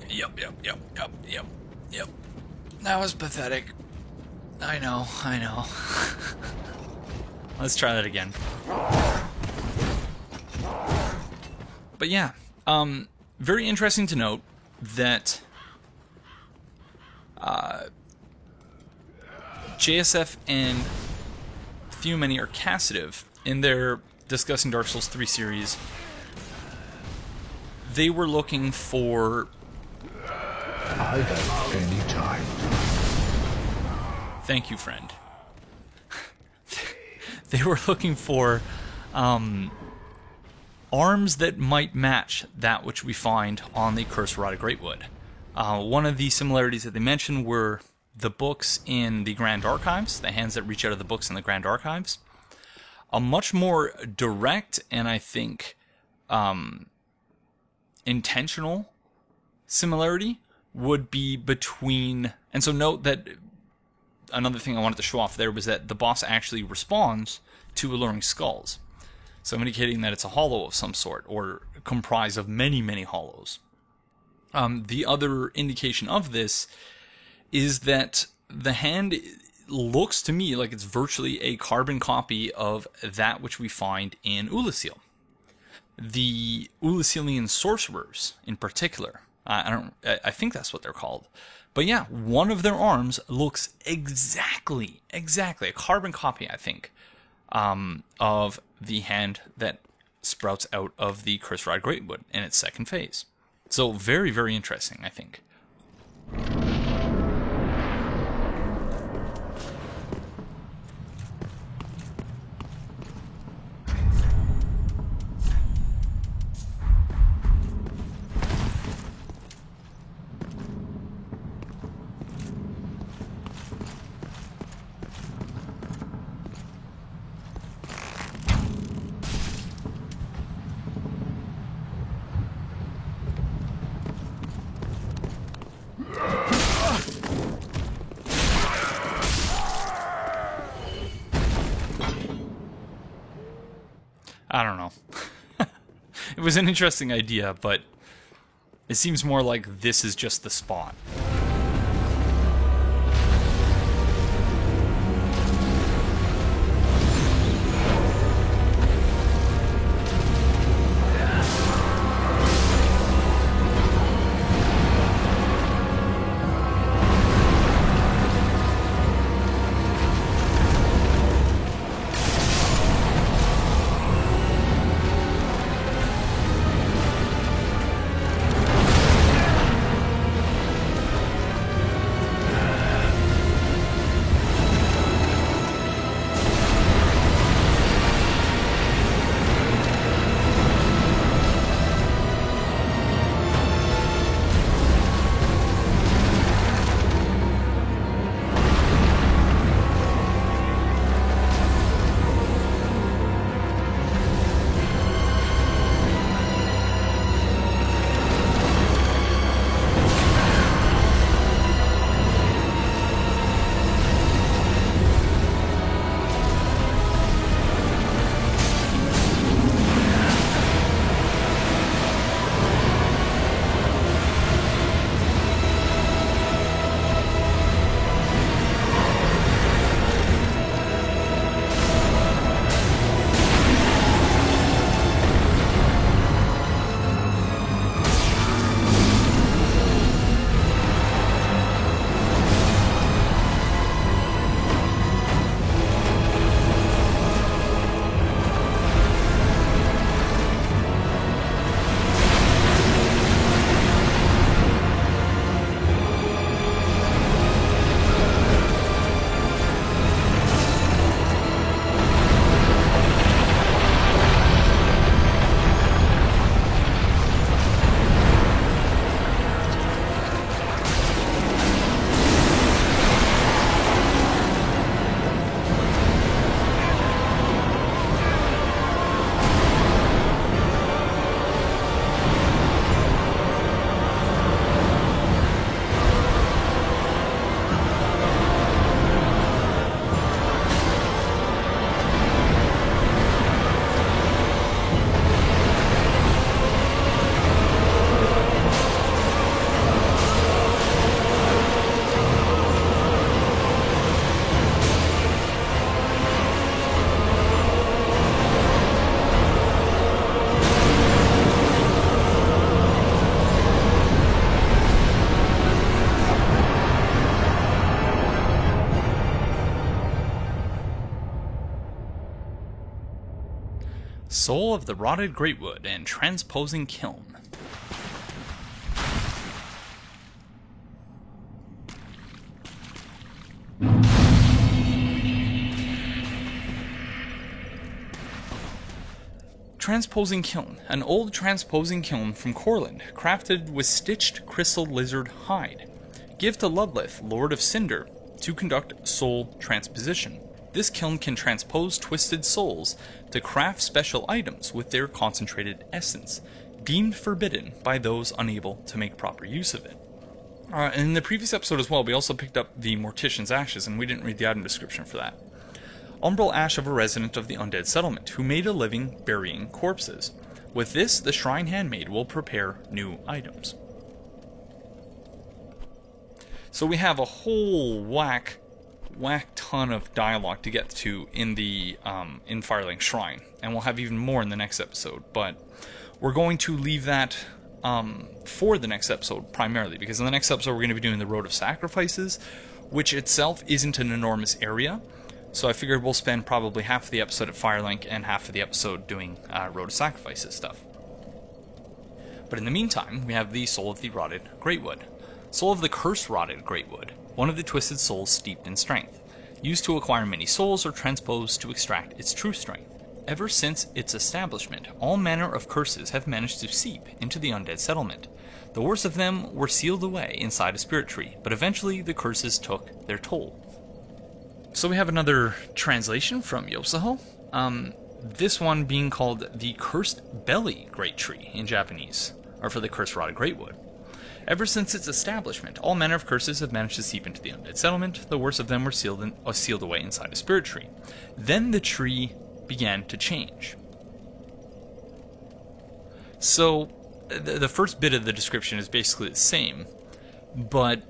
Yep. That was pathetic. I know. Let's try that again. But yeah, very interesting to note that JSF and Theomany are Cassidiv in their discussing Dark Souls 3 series. They were looking for... I have any time. Thank you, friend. They were looking for arms that might match that which we find on the Curse of Rotted Greatwood. One of the similarities that they mentioned were the books in the Grand Archives, the hands that reach out of the books in the Grand Archives. A much more direct and, I think, intentional similarity would be between... And so note that another thing I wanted to show off there was that the boss actually responds to Alluring Skulls. So I'm indicating that it's a hollow of some sort, or comprised of many, many hollows. The other indication of this is that the hand looks to me like it's virtually a carbon copy of that which we find in Oolacile. The Oolacilian sorcerers, in particular, I think that's what they're called. But yeah, one of their arms looks exactly a carbon copy, I think, of the hand that sprouts out of the Curse of Rotted Greatwood in its second phase. So very, very interesting, I think. I don't know. It was an interesting idea, but it seems more like this is just the spot. Soul of the Rotted Greatwood and Transposing Kiln. Transposing Kiln, an old transposing kiln from Corland, crafted with stitched crystal lizard hide. Give to Ludleth, Lord of Cinder, to conduct soul transposition. This kiln can transpose twisted souls to craft special items with their concentrated essence, deemed forbidden by those unable to make proper use of it. In the previous episode as well, we also picked up the Mortician's Ashes, and we didn't read the item description for that. Umbral ash of a resident of the undead settlement, who made a living burying corpses. With this, the shrine handmaid will prepare new items. So we have a whole whack ton of dialogue to get to in the in Firelink Shrine, and we'll have even more in the next episode. But we're going to leave that for the next episode primarily, because in the next episode we're going to be doing the Road of Sacrifices, which itself isn't an enormous area. So I figured we'll spend probably half of the episode at Firelink and half of the episode doing Road of Sacrifices stuff. But in the meantime, we have the Soul of the Rotted Greatwood. Soul of the Cursed Rotted Greatwood, one of the twisted souls steeped in strength, used to acquire many souls or transposed to extract its true strength. Ever since its establishment, all manner of curses have managed to seep into the undead settlement. The worst of them were sealed away inside a spirit tree, but eventually the curses took their toll. So we have another translation from Yosaho, this one being called the Cursed Belly Great Tree in Japanese, or for the Cursed Rotted Greatwood. Ever since its establishment, all manner of curses have managed to seep into the undead settlement. The worst of them were sealed away inside a spirit tree. Then the tree began to change. So the first bit of the description is basically the same, but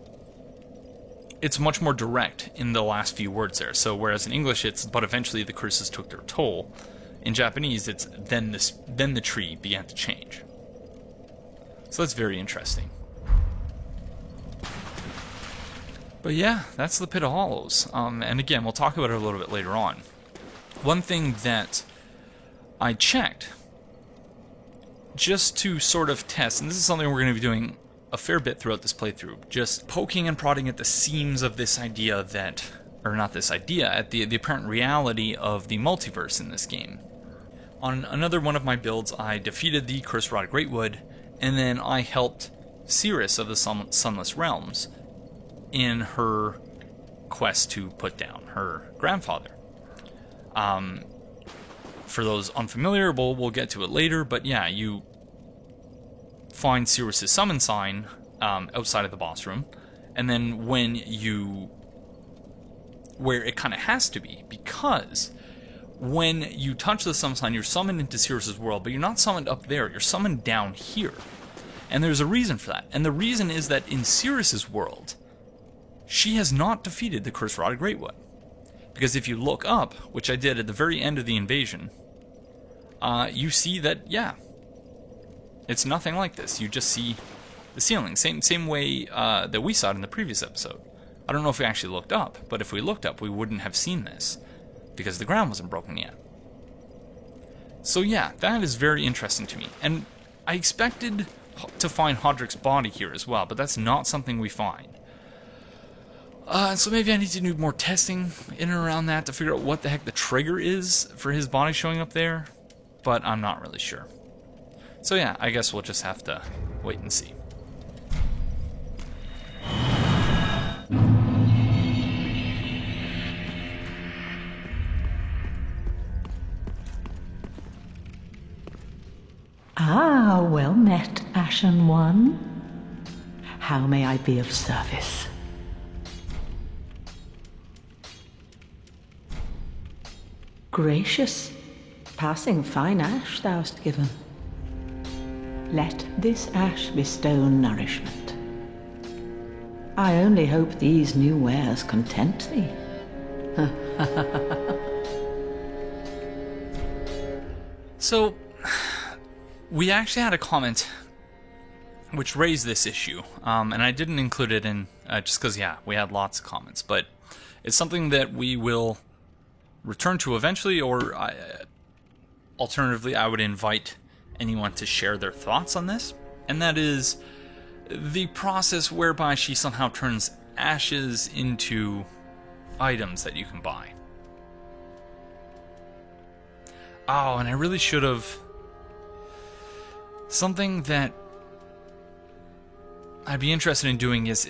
it's much more direct in the last few words there. So whereas in English it's, but eventually the curses took their toll, in Japanese it's, then the tree began to change. So that's very interesting. But yeah, that's the Pit of Hollows. And again, we'll talk about it a little bit later on. One thing that I checked, just to sort of test, and this is something we're going to be doing a fair bit throughout this playthrough, just poking and prodding at the seams of this idea that, or not this idea, at the apparent reality of the multiverse in this game. On another one of my builds, I defeated the Cursed Rotted Greatwood, and then I helped Cirrus of the Sunless Realms in her quest to put down her grandfather. For those unfamiliar, we'll get to it later, but yeah, you find Cirrus's summon sign outside of the boss room, and then when you... where it kind of has to be, because when you touch the summon sign, you're summoned into Cirrus's world, but you're not summoned up there, you're summoned down here. And there's a reason for that, and the reason is that in Cirrus's world, she has not defeated the Cursed Rotted Greatwood. Because if you look up, which I did at the very end of the invasion, you see that, yeah, it's nothing like this. You just see the ceiling. Same way that we saw it in the previous episode. I don't know if we actually looked up, but if we looked up, we wouldn't have seen this, because the ground wasn't broken yet. So yeah, that is very interesting to me. And I expected to find Hodrick's body here as well, but that's not something we find. So maybe I need to do more testing in and around that to figure out what the heck the trigger is for his body showing up there, but I'm not really sure. So yeah, I guess we'll just have to wait and see. Ah, well met, Ashen One. How may I be of service? Gracious, passing fine ash thou'st given. Let this ash bestow nourishment. I only hope these new wares content thee. So, we actually had a comment which raised this issue, and I didn't include it in, just because, yeah, we had lots of comments, but it's something that we will return to eventually, or alternatively, I would invite anyone to share their thoughts on this, and that is the process whereby she somehow turns ashes into items that you can buy. Oh, and I really should have... Something that I'd be interested in doing is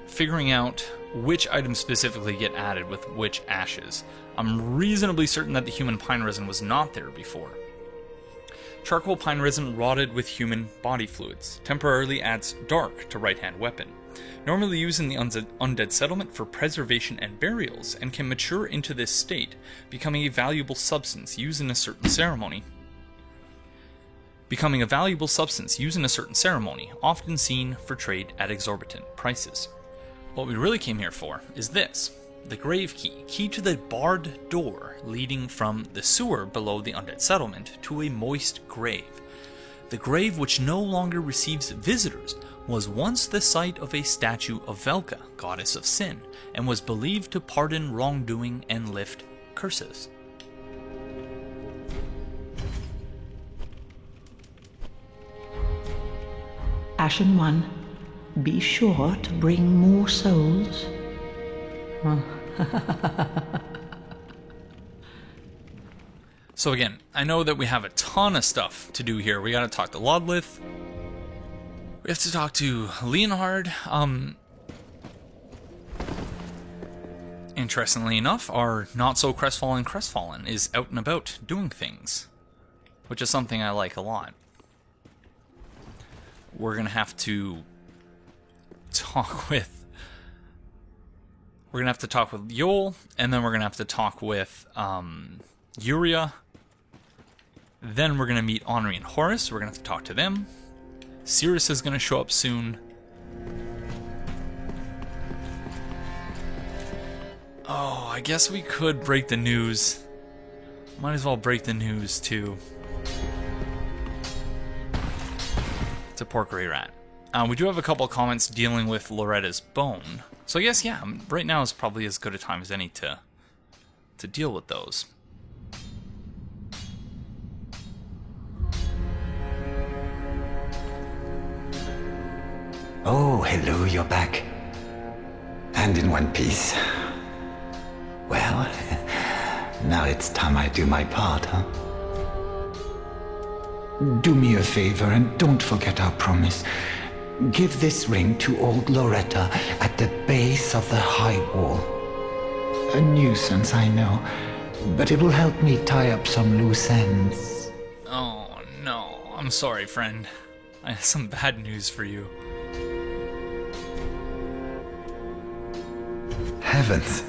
figuring out which items specifically get added with which ashes. I'm reasonably certain that the human pine resin was not there before. Charcoal pine resin rotted with human body fluids. Temporarily adds dark to right-hand weapon. Normally used in the undead settlement for preservation and burials, and can mature into this state, becoming a valuable substance used in a certain ceremony. Often seen for trade at exorbitant prices. What we really came here for is this. The grave key to the barred door leading from the sewer below the undead settlement to a moist grave. The grave, which no longer receives visitors, was once the site of a statue of Velka, goddess of sin, and was believed to pardon wrongdoing and lift curses. Ashen One, be sure to bring more souls. So again, I know that we have a ton of stuff to do here. We gotta talk to Lodlith. We have to talk to Leonhard. Interestingly enough, our not-so-crestfallen is out and about doing things, which is something I like a lot. We're gonna have to talk with... We're gonna have to talk with Yol, and then we're gonna have to talk with Yuria. Then we're gonna meet Henri and Horace. We're gonna have to talk to them. Sirius is gonna show up soon. Oh, I guess we could break the news. Might as well break the news too. To poor Grey Rat. We do have a couple of comments dealing with Loretta's bone. So I guess, yeah, right now is probably as good a time as any to deal with those. Oh, hello, you're back. And in one piece. Well, now it's time I do my part, huh? Do me a favor and don't forget our promise. Give this ring to old Loretta at the base of the high wall. A nuisance, I know, but it will help me tie up some loose ends. Oh, no. I'm sorry, friend. I have some bad news for you. Heavens,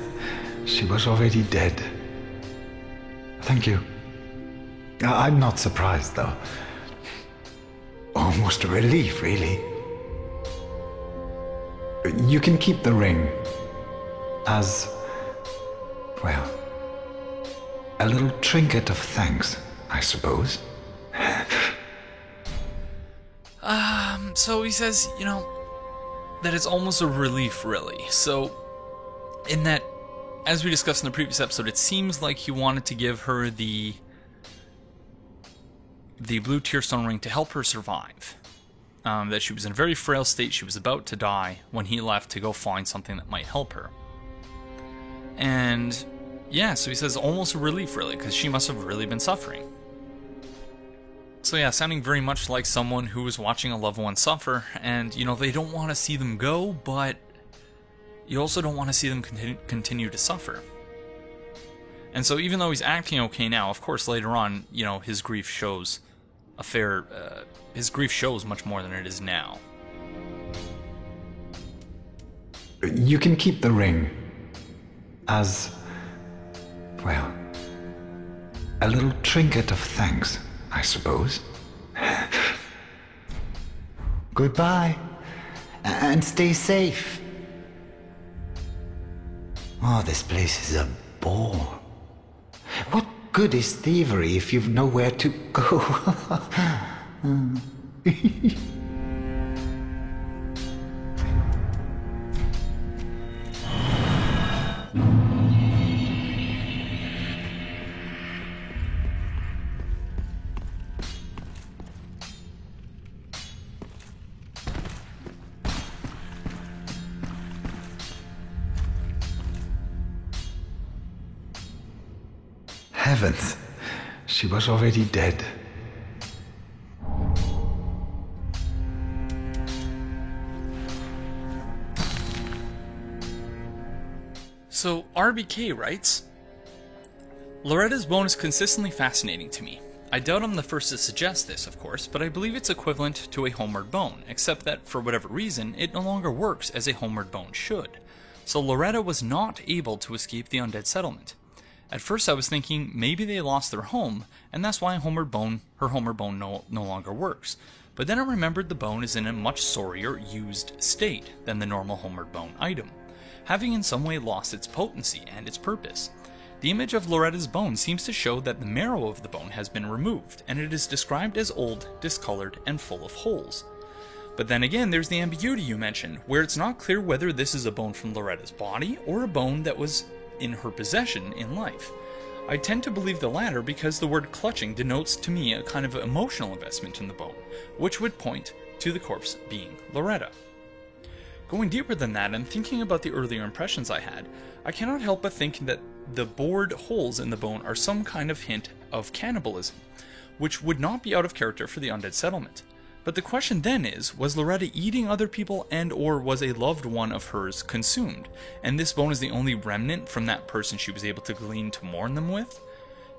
she was already dead. Thank you. I'm not surprised, though. Almost a relief, really. You can keep the ring as, well, a little trinket of thanks, I suppose. So he says, you know, that it's almost a relief, really. So, in that, as we discussed in the previous episode, it seems like he wanted to give her the blue tearstone ring to help her survive. That she was in a very frail state, she was about to die when he left to go find something that might help her. And, yeah, so he says almost a relief, really, because she must have really been suffering. So yeah, sounding very much like someone who was watching a loved one suffer, and, you know, they don't want to see them go, but you also don't want to see them continue to suffer. And so even though he's acting okay now, of course later on, you know, his grief shows his grief shows much more than it is now. You can keep the ring as, well, a little trinket of thanks, I suppose. Goodbye, and stay safe. Oh, this place is a bore. What good is thievery if you've nowhere to go? heavens. She was already dead. So, RBK writes, Loretta's bone is consistently fascinating to me. I doubt I'm the first to suggest this, of course, but I believe it's equivalent to a homeward bone, except that, for whatever reason, it no longer works as a homeward bone should. So Loretta was not able to escape the undead settlement. At first I was thinking maybe they lost their home, and that's why her homeward bone no longer works. But then I remembered the bone is in a much sorrier, used state than the normal homeward bone item, having in some way lost its potency and its purpose. The image of Loretta's bone seems to show that the marrow of the bone has been removed, and it is described as old, discolored, and full of holes. But then again, there's the ambiguity you mentioned, where it's not clear whether this is a bone from Loretta's body or a bone that was in her possession in life. I tend to believe the latter because the word clutching denotes to me a kind of emotional investment in the bone, which would point to the corpse being Loretta. Going deeper than that and thinking about the earlier impressions I had, I cannot help but think that the bored holes in the bone are some kind of hint of cannibalism, which would not be out of character for the undead settlement. But the question then is, was Loretta eating other people and or was a loved one of hers consumed, and this bone is the only remnant from that person she was able to glean to mourn them with?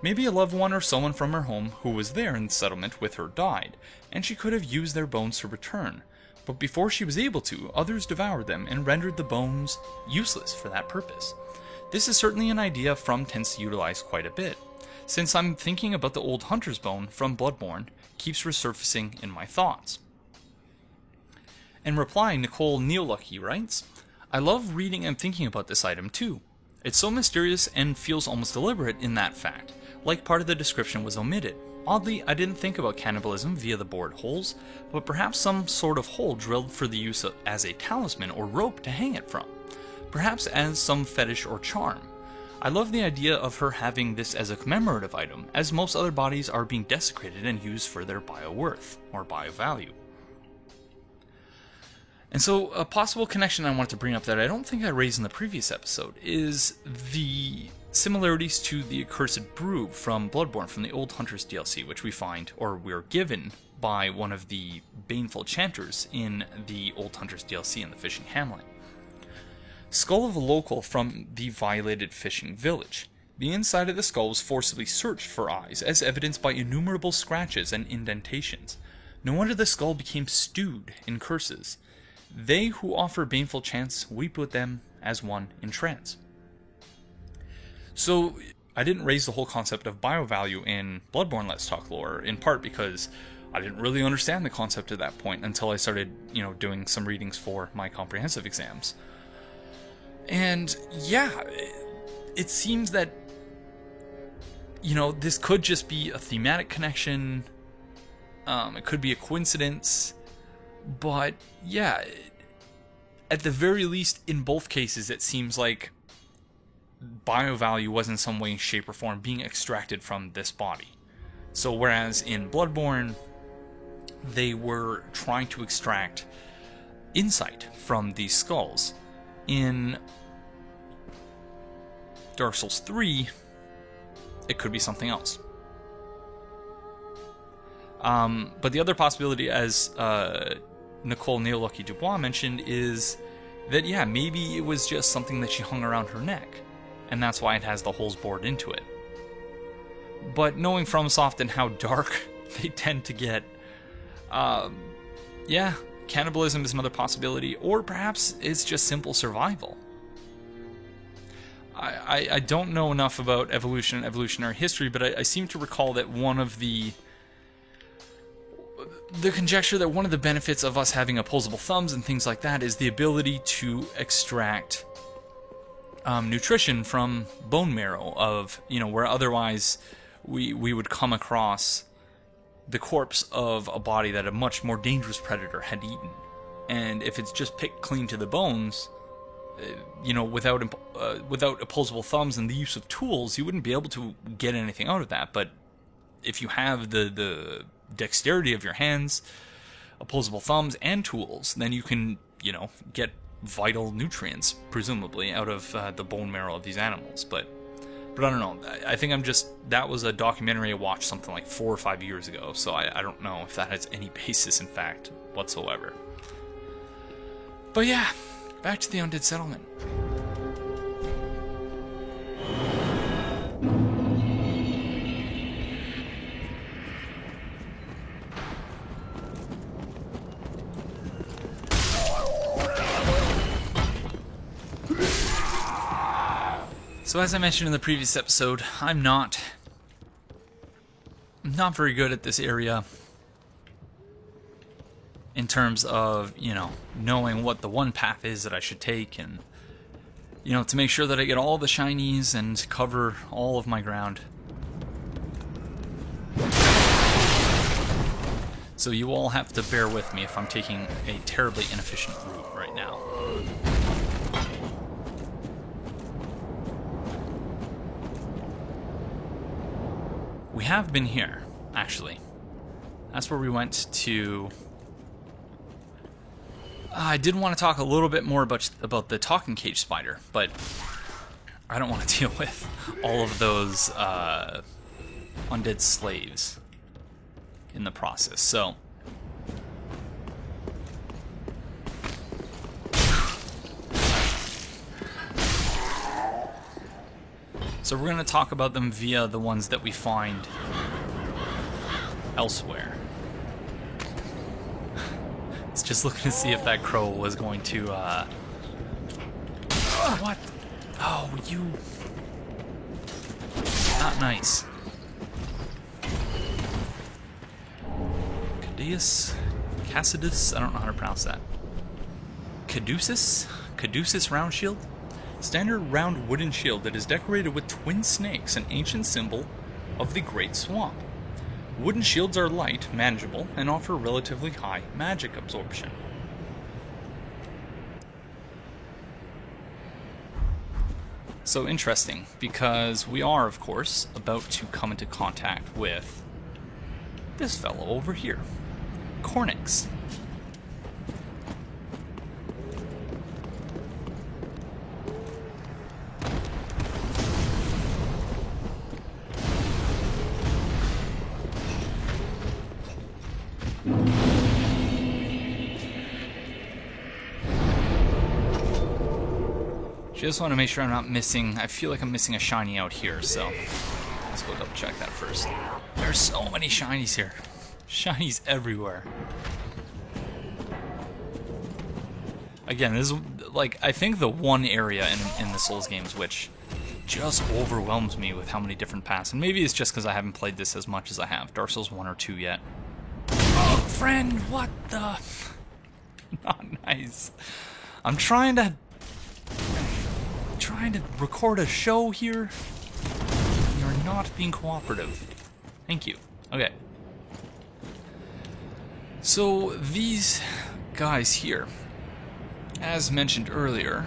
Maybe a loved one or someone from her home who was there in the settlement with her died, and she could have used their bones to return. But before she was able to, others devoured them and rendered the bones useless for that purpose. This is certainly an idea From tends to utilize quite a bit, since I'm thinking about the old hunter's bone from Bloodborne keeps resurfacing in my thoughts. In reply, Nicole Neolucky writes, I love reading and thinking about this item too. It's so mysterious and feels almost deliberate in that fact, like part of the description was omitted. Oddly, I didn't think about cannibalism via the bored holes, but perhaps some sort of hole drilled for the use as a talisman or rope to hang it from. Perhaps as some fetish or charm. I love the idea of her having this as a commemorative item, as most other bodies are being desecrated and used for their bio-worth, or bio-value. And so, a possible connection I want to bring up that I don't think I raised in the previous episode is the similarities to the Accursed Brew from Bloodborne from the Old Hunters DLC, which we find, or we're given, by one of the Baneful Chanters in the Old Hunters DLC in the Fishing Hamlet. Skull of a local from the violated fishing village. The inside of the skull was forcibly searched for eyes, as evidenced by innumerable scratches and indentations. No wonder the skull became stewed in curses. They who offer baneful chants weep with them as one in trance. So, I didn't raise the whole concept of bio-value in Bloodborne Let's Talk lore, in part because I didn't really understand the concept at that point until I started, doing some readings for my comprehensive exams. And yeah, it seems that, this could just be a thematic connection. It could be a coincidence. But yeah, at the very least, in both cases, it seems like bio-value was in some way, shape, or form being extracted from this body. So whereas in Bloodborne, they were trying to extract insight from these skulls, in Dark Souls 3, it could be something else. But the other possibility, as Nicole Neolucky Dubois mentioned, is that, yeah, maybe it was just something that she hung around her neck, and that's why it has the holes bored into it. But knowing FromSoft and how dark they tend to get, yeah, cannibalism is another possibility, or perhaps it's just simple survival. I don't know enough about evolution and evolutionary history, but I seem to recall that one of the conjecture that one of the benefits of us having opposable thumbs and things like that is the ability to extract nutrition from bone marrow of, where otherwise we would come across the corpse of a body that a much more dangerous predator had eaten. And if it's just picked clean to the bones, without opposable thumbs and the use of tools, you wouldn't be able to get anything out of that. But if you have the dexterity of your hands, opposable thumbs, and tools, then you can, get vital nutrients, presumably, out of the bone marrow of these animals. But But I don't know. I think that was a documentary I watched something like 4 or 5 years ago, so I don't know if that has any basis in fact whatsoever. But yeah, back to the Undead Settlement. So as I mentioned in the previous episode, I'm not very good at this area in terms of, you know, knowing what the one path is that I should take, and, you know, to make sure that I get all the shinies and cover all of my ground. So you all have to bear with me if I'm taking a terribly inefficient route right now. We have been here, actually. That's where we went to... I did want to talk a little bit more about the talking cage spider, but I don't want to deal with all of those undead slaves in the process, so... So we're going to talk about them via the ones that we find elsewhere. It's just looking to see if that crow was going to, What? Oh, you... Not nice. Cassidus? I don't know how to pronounce that. Caduceus round shield? Standard round wooden shield that is decorated with twin snakes, an ancient symbol of the Great Swamp. Wooden shields are light, manageable, and offer relatively high magic absorption. So interesting, because we are, of course, about to come into contact with this fellow over here, Cornyx. Just want to make sure I'm not missing... I feel like I'm missing a shiny out here, so... Let's go double check that first. There's so many shinies here. Shinies everywhere. Again, this is, like, I think the one area in the Souls games which just overwhelms me with how many different paths. And maybe it's just because I haven't played this as much as I have. Dark Souls 1 or 2 yet. Oh, friend, what the... Not nice. I'm trying to record a show here. You're not being cooperative. Thank you. Okay. So these guys here, as mentioned earlier,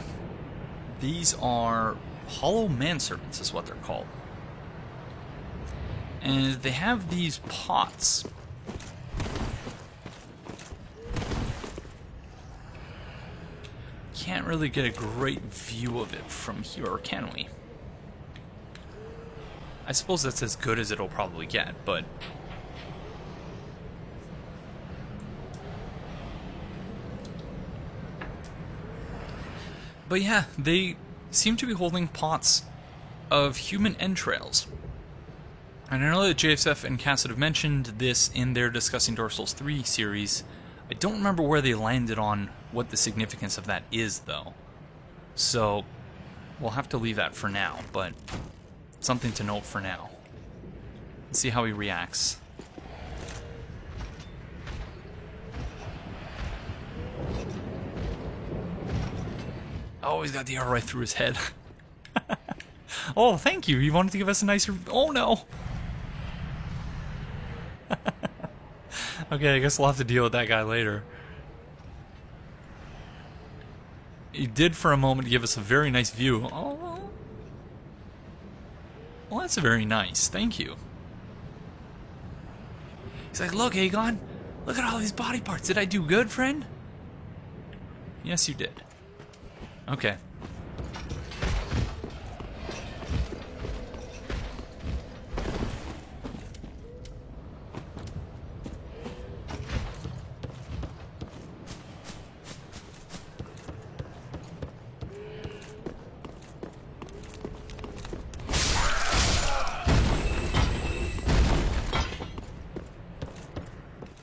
these are hollow manservants is what they're called. And they have these pots. Can't really get a great view of it from here, or can we? I suppose that's as good as it'll probably get, but... But yeah, they seem to be holding pots of human entrails. And I know that JSF and Cassid have mentioned this in their Discussing Dark Souls 3 series. I don't remember where they landed on what the significance of that is, though. So, we'll have to leave that for now, but something to note for now. Let's see how he reacts. Oh, he's got the arrow right through his head. Oh, thank you. You wanted to give us a nicer... Oh, no. Okay, I guess we'll have to deal with that guy later. He did for a moment give us a very nice view. Oh, well, that's very nice. Thank you. He's like, look, Aegon, look at all these body parts. Did I do good, friend? Yes, you did. Okay.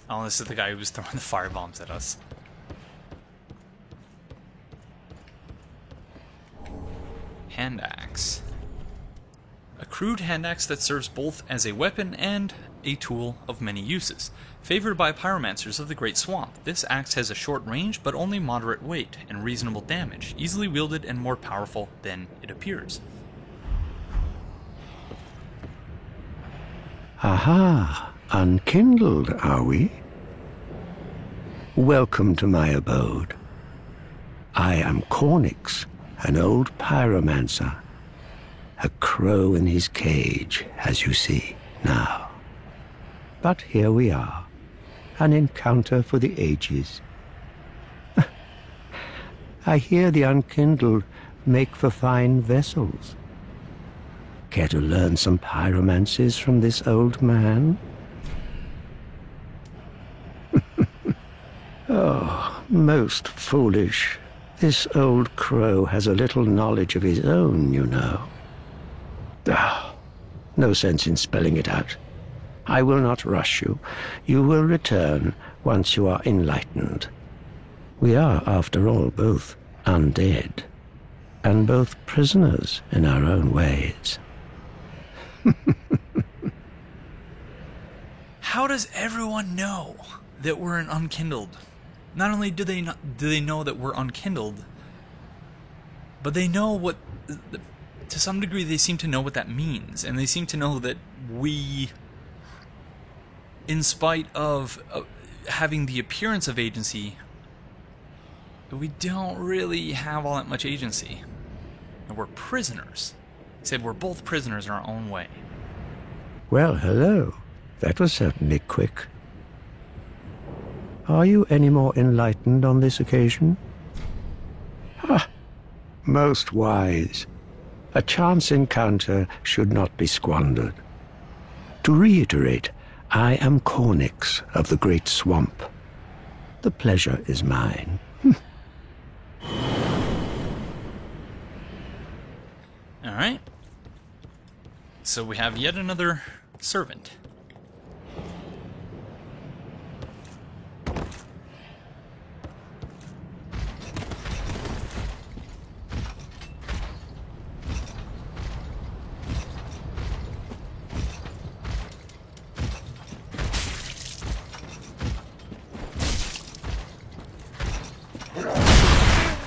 Oh, this is the guy who was throwing the firebombs at us. Hand axe. A crude hand axe that serves both as a weapon and a tool of many uses. Favored by pyromancers of the Great Swamp, this axe has a short range but only moderate weight and reasonable damage, easily wielded and more powerful than it appears. Aha! Unkindled, are we? Welcome to my abode. I am Cornyx, an old pyromancer. A crow in his cage, as you see now. But here we are, an encounter for the ages. I hear the unkindled make for fine vessels. Care to learn some pyromancies from this old man? Oh, most foolish. This old crow has a little knowledge of his own, you know. Ah, no sense in spelling it out. I will not rush you. You will return once you are enlightened. We are, after all, both undead, and both prisoners in our own ways. How does everyone know that we're an unkindled? Not only do they know that we're unkindled, but they know what, to some degree, they seem to know what that means, and they seem to know that we, in spite of having the appearance of agency, we don't really have all that much agency. And we're prisoners. They said we're both prisoners in our own way. Well, hello. That was certainly quick. Are you any more enlightened on this occasion? Ah, most wise. A chance encounter should not be squandered. To reiterate, I am Cornyx of the Great Swamp. The pleasure is mine. Alright. So we have yet another servant.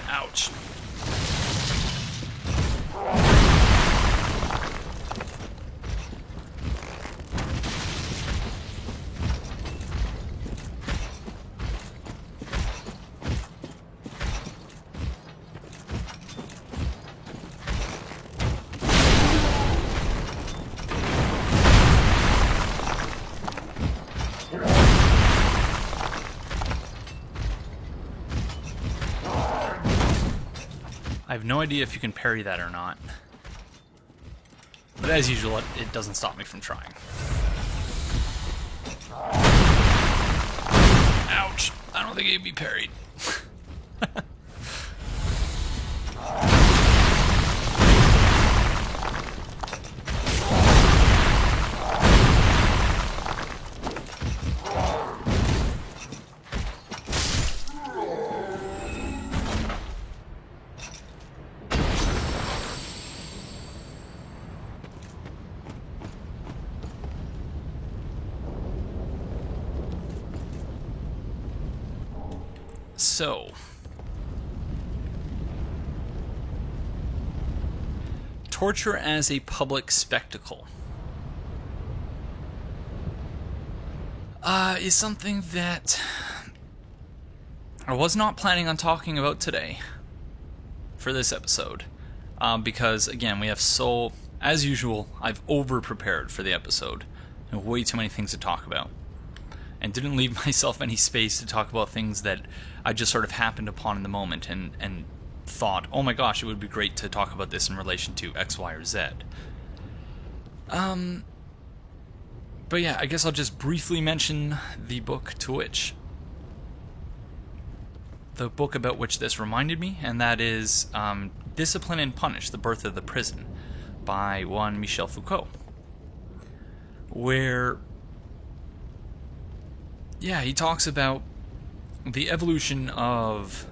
Ouch. I have no idea if you can parry that or not. But as usual, it doesn't stop me from trying. Ouch! I don't think it can be parried. So, torture as a public spectacle is something that I was not planning on talking about today for this episode, because again, we have as usual, I've over-prepared for the episode and way too many things to talk about, and didn't leave myself any space to talk about things that I just sort of happened upon in the moment and thought, oh my gosh, it would be great to talk about this in relation to X, Y, or Z. But yeah, I guess I'll just briefly mention the book about which this reminded me, and that is Discipline and Punish, The Birth of the Prison, by one Michel Foucault, where yeah, he talks about the evolution of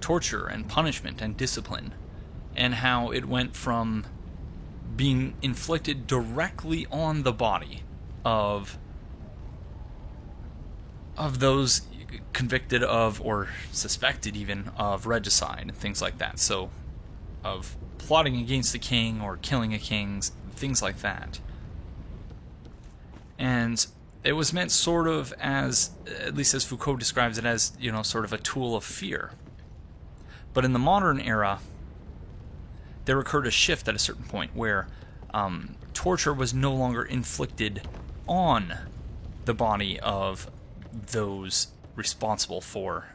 torture and punishment and discipline, and how it went from being inflicted directly on the body of those convicted of, or suspected even, of regicide and things like that. So, of plotting against the king or killing a king, things like that. And it was meant sort of as, at least as Foucault describes it, as, you know, sort of a tool of fear. But in the modern era, there occurred a shift at a certain point where torture was no longer inflicted on the body of those responsible for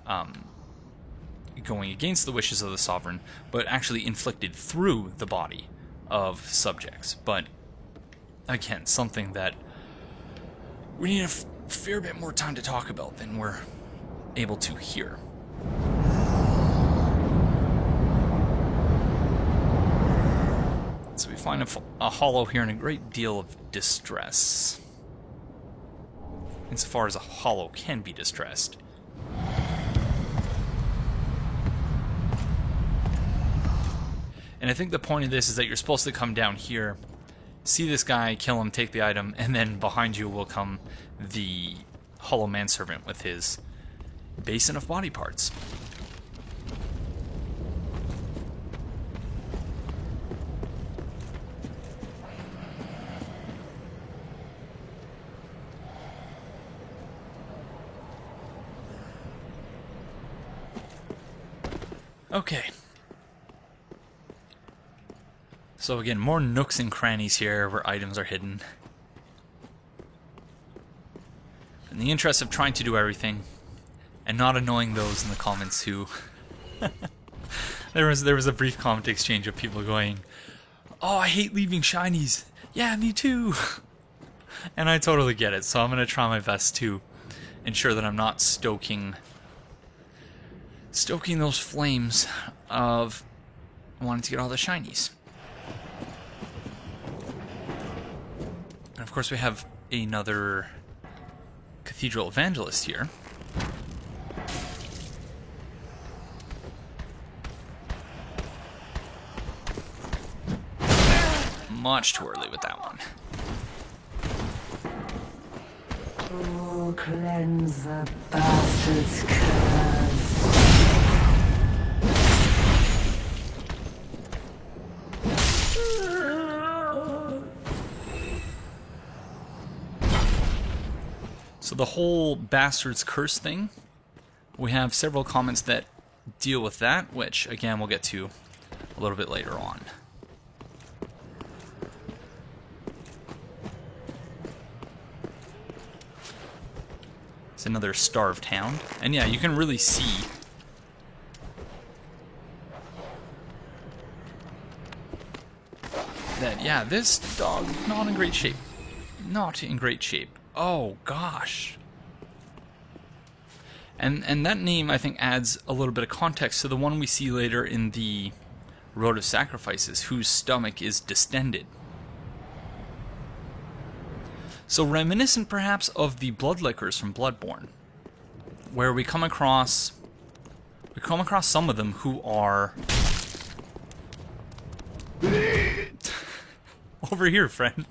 going against the wishes of the sovereign, but actually inflicted through the body of subjects. But again, something that we need a fair bit more time to talk about than we're able to here. So we find a hollow here in a great deal of distress, insofar as a hollow can be distressed. And I think the point of this is that you're supposed to come down here, see this guy, kill him, take the item, and then behind you will come the hollow manservant with his basin of body parts. Okay. So again, more nooks and crannies here where items are hidden. In the interest of trying to do everything, and not annoying those in the comments who... there was a brief comment exchange of people going, "Oh, I hate leaving shinies. Yeah, me too." And I totally get it, so I'm going to try my best to ensure that I'm not stoking those flames of wanting to get all the shinies. And of course we have another cathedral evangelist here. Much too early with that one. Oh, cleanse the bastard's curse. So the whole bastard's curse thing, we have several comments that deal with that, which again we'll get to a little bit later on. It's another starved hound, and yeah, you can really see that, yeah, this dog is not in great shape. Not in great shape. Oh, gosh. And that name, I think, adds a little bit of context to the one we see later in the Road of Sacrifices, whose stomach is distended. So reminiscent, perhaps, of the Bloodlickers from Bloodborne, where we come across some of them who are... Over here, friend.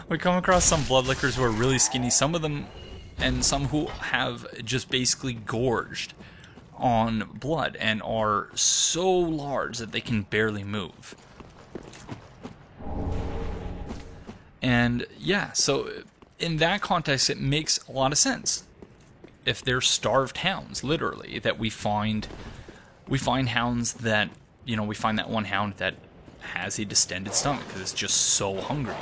We come across some Bloodlickers who are really skinny, some of them, and some who have just basically gorged on blood and are so large that they can barely move. And yeah, so in that context, it makes a lot of sense. If they're starved hounds, literally, that we find hounds that, you know, we find that one hound that has a distended stomach because it's just so hungry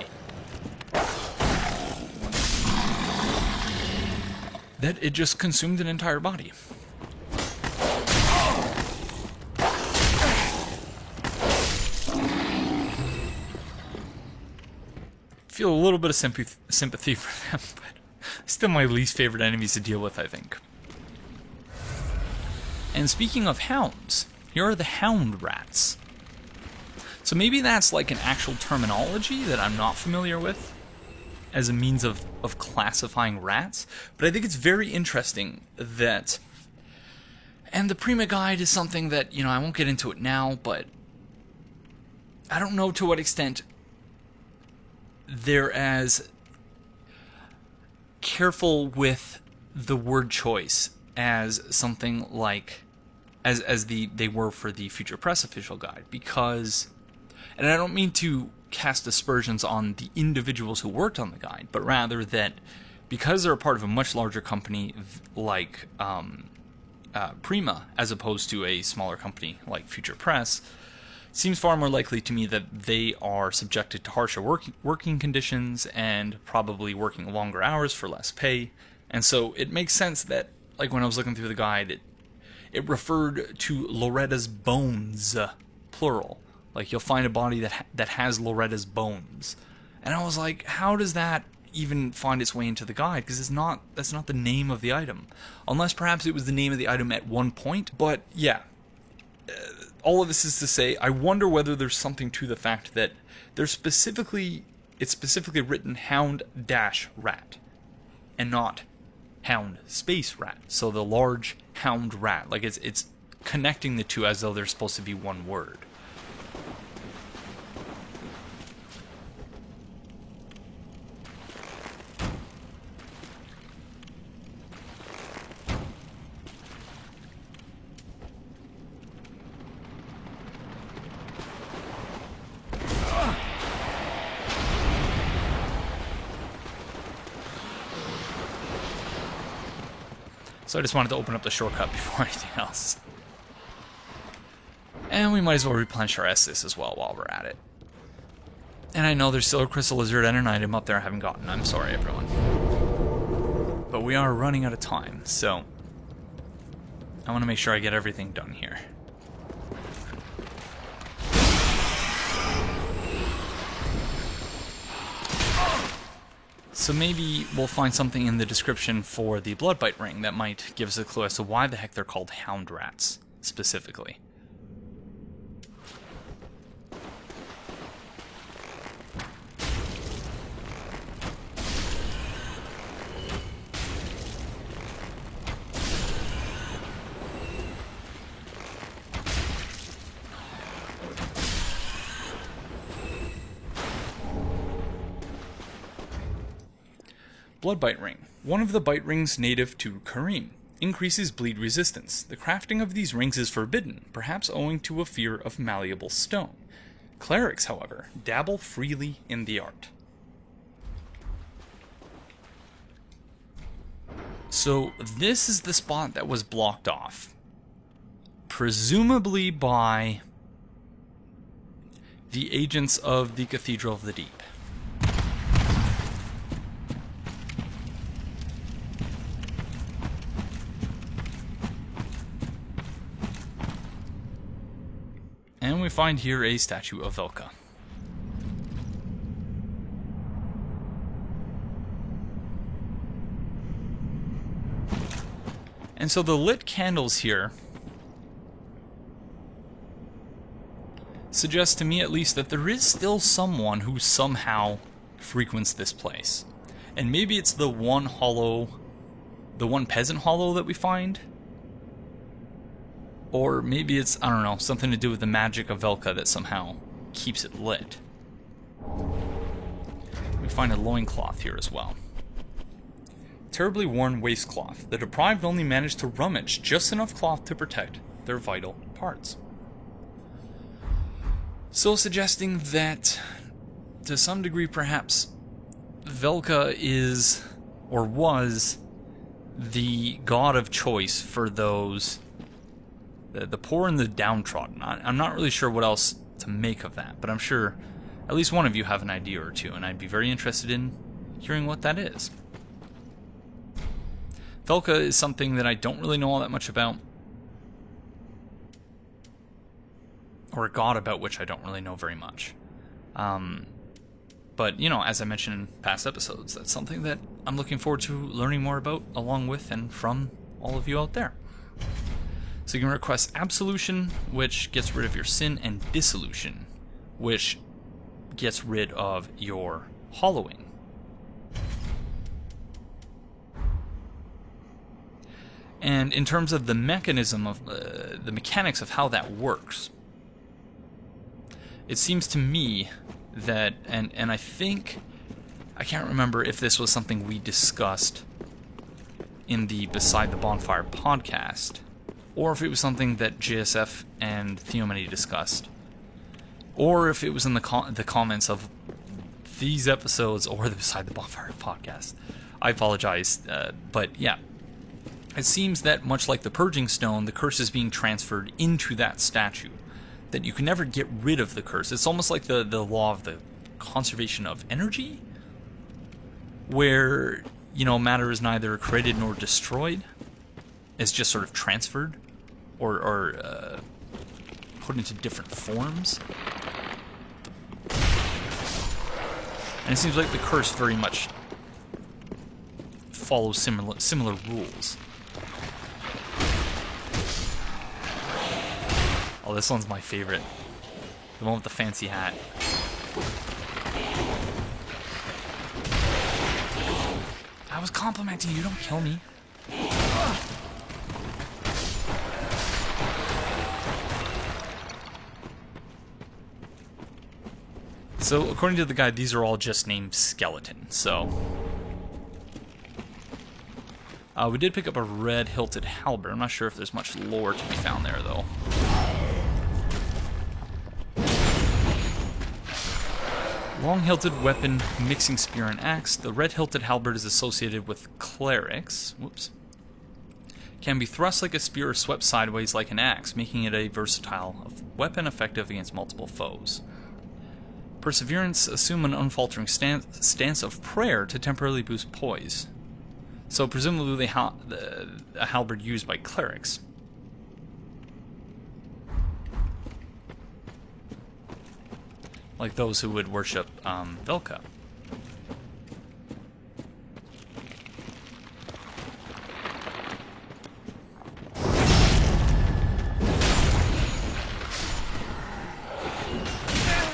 that it just consumed an entire body. Feel a little bit of sympathy for them, but still my least favorite enemies to deal with, I think. And speaking of hounds, here are the hound rats. So maybe that's like an actual terminology that I'm not familiar with, as a means of classifying rats, but I think it's very interesting that... And the Prima Guide is something that, you know, I won't get into it now, but I don't know to what extent they're as careful with the word choice as something like as they were for the Future Press official guide, because, and I don't mean to cast aspersions on the individuals who worked on the guide, but rather that because they're a part of a much larger company like Prima, as opposed to a smaller company like Future Press, seems far more likely to me that they are subjected to harsher working conditions and probably working longer hours for less pay. And so it makes sense that, like, when I was looking through the guide, it referred to Loretta's bones, plural. Like, you'll find a body that has Loretta's bones. And I was like, how does that even find its way into the guide? Because that's not the name of the item. Unless perhaps it was the name of the item at one point. But yeah, all of this is to say, I wonder whether there's something to the fact that it's specifically written hound-rat and not hound space rat. So the large hound rat, like it's connecting the two as though they're supposed to be one word. So I just wanted to open up the shortcut before anything else. And we might as well replenish our Estus as well while we're at it. And I know there's still a Crystal Lizard and an item up there I haven't gotten. I'm sorry, everyone. But we are running out of time, so I want to make sure I get everything done here. So maybe we'll find something in the description for the Bloodbite ring that might give us a clue as to why the heck they're called hound rats, specifically. Bloodbite ring. One of the bite rings native to Karim. Increases bleed resistance. The crafting of these rings is forbidden, perhaps owing to a fear of malleable stone. Clerics, however, dabble freely in the art. So this is the spot that was blocked off. Presumably by the agents of the Cathedral of the Deep. And we find here a statue of Velka. And so the lit candles here suggest to me at least that there is still someone who somehow frequents this place. And maybe it's the one peasant hollow that we find. Or maybe it's, I don't know, something to do with the magic of Velka that somehow keeps it lit. We find a loincloth here as well. Terribly worn waistcloth. The deprived only manage to rummage just enough cloth to protect their vital parts. So suggesting that, to some degree perhaps, Velka is, or was, the god of choice for those... the poor and the downtrodden. I'm not really sure what else to make of that, but I'm sure at least one of you have an idea or two, and I'd be very interested in hearing what that is. Velka is something that I don't really know all that much about, or a god about which I don't really know very much. But, you know, as I mentioned in past episodes, that's something that I'm looking forward to learning more about, along with and from all of you out there. So you can request absolution, which gets rid of your sin, and dissolution, which gets rid of your hollowing. And in terms of the mechanism of the mechanics of how that works, it seems to me that, and I think, I can't remember if this was something we discussed in the Beside the Bonfire podcast, or if it was something that JSF and Theomany discussed, or if it was in the comments of these episodes or the Beside the Bonfire podcast. I apologize, but yeah. It seems that, much like the Purging Stone, the curse is being transferred into that statue. That you can never get rid of the curse. It's almost like the law of the conservation of energy, where, you know, matter is neither created nor destroyed. It's just sort of transferred or put into different forms. And it seems like the curse very much follows similar rules. Oh, this one's my favorite. The one with the fancy hat. I was complimenting you, don't kill me. So, according to the guide, these are all just named Skeleton, so... we did pick up a red-hilted halberd. I'm not sure if there's much lore to be found there, though. Long-hilted weapon, mixing spear and axe. The red-hilted halberd is associated with clerics. Whoops. Can be thrust like a spear or swept sideways like an axe, making it a versatile weapon effective against multiple foes. Perseverance, assume an unfaltering stance of prayer to temporarily boost poise. So presumably a halberd used by clerics. Like those who would worship Velka.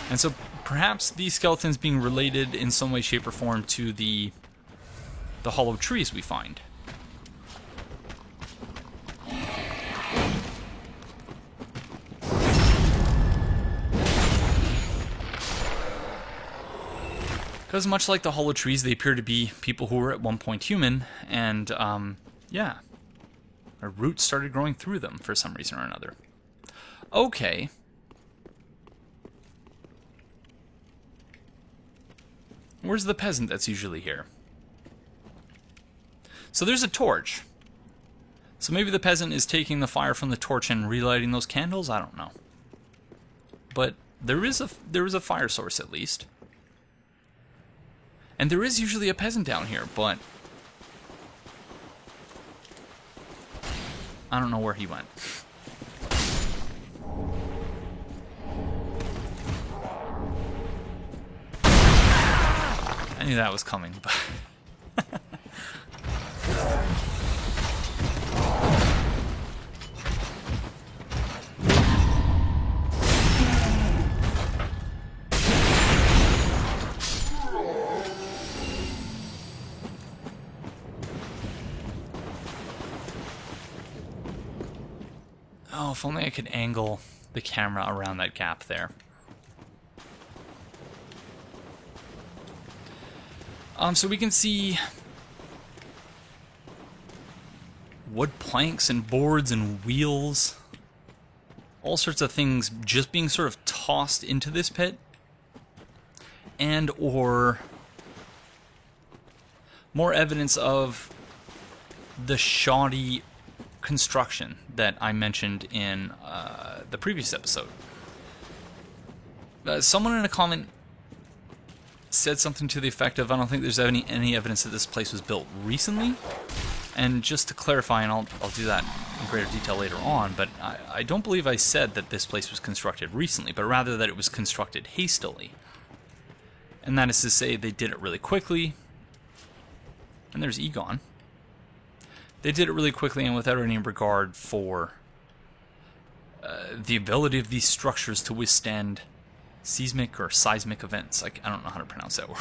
And so perhaps these skeletons being related in some way, shape, or form to the hollow trees we find. Because much like the hollow trees, they appear to be people who were at one point human, and, yeah. Their roots started growing through them for some reason or another. Okay. Where's the peasant that's usually here? So there's a torch. So maybe the peasant is taking the fire from the torch and relighting those candles? I don't know. But there is a fire source at least. And there is usually a peasant down here, but I don't know where he went. I knew that was coming, but... Oh, if only I could angle the camera around that gap there. So we can see wood planks and boards and wheels, all sorts of things just being sort of tossed into this pit, and or more evidence of the shoddy construction that I mentioned in the previous episode. Someone in a comment said something to the effect of, I don't think there's any evidence that this place was built recently. And just to clarify, and I'll do that in greater detail later on, but I don't believe I said that this place was constructed recently, but rather that it was constructed hastily. And that is to say, they did it really quickly. And there's Egon. They did it really quickly and without any regard for the ability of these structures to withstand seismic or seismic events. I don't know how to pronounce that word.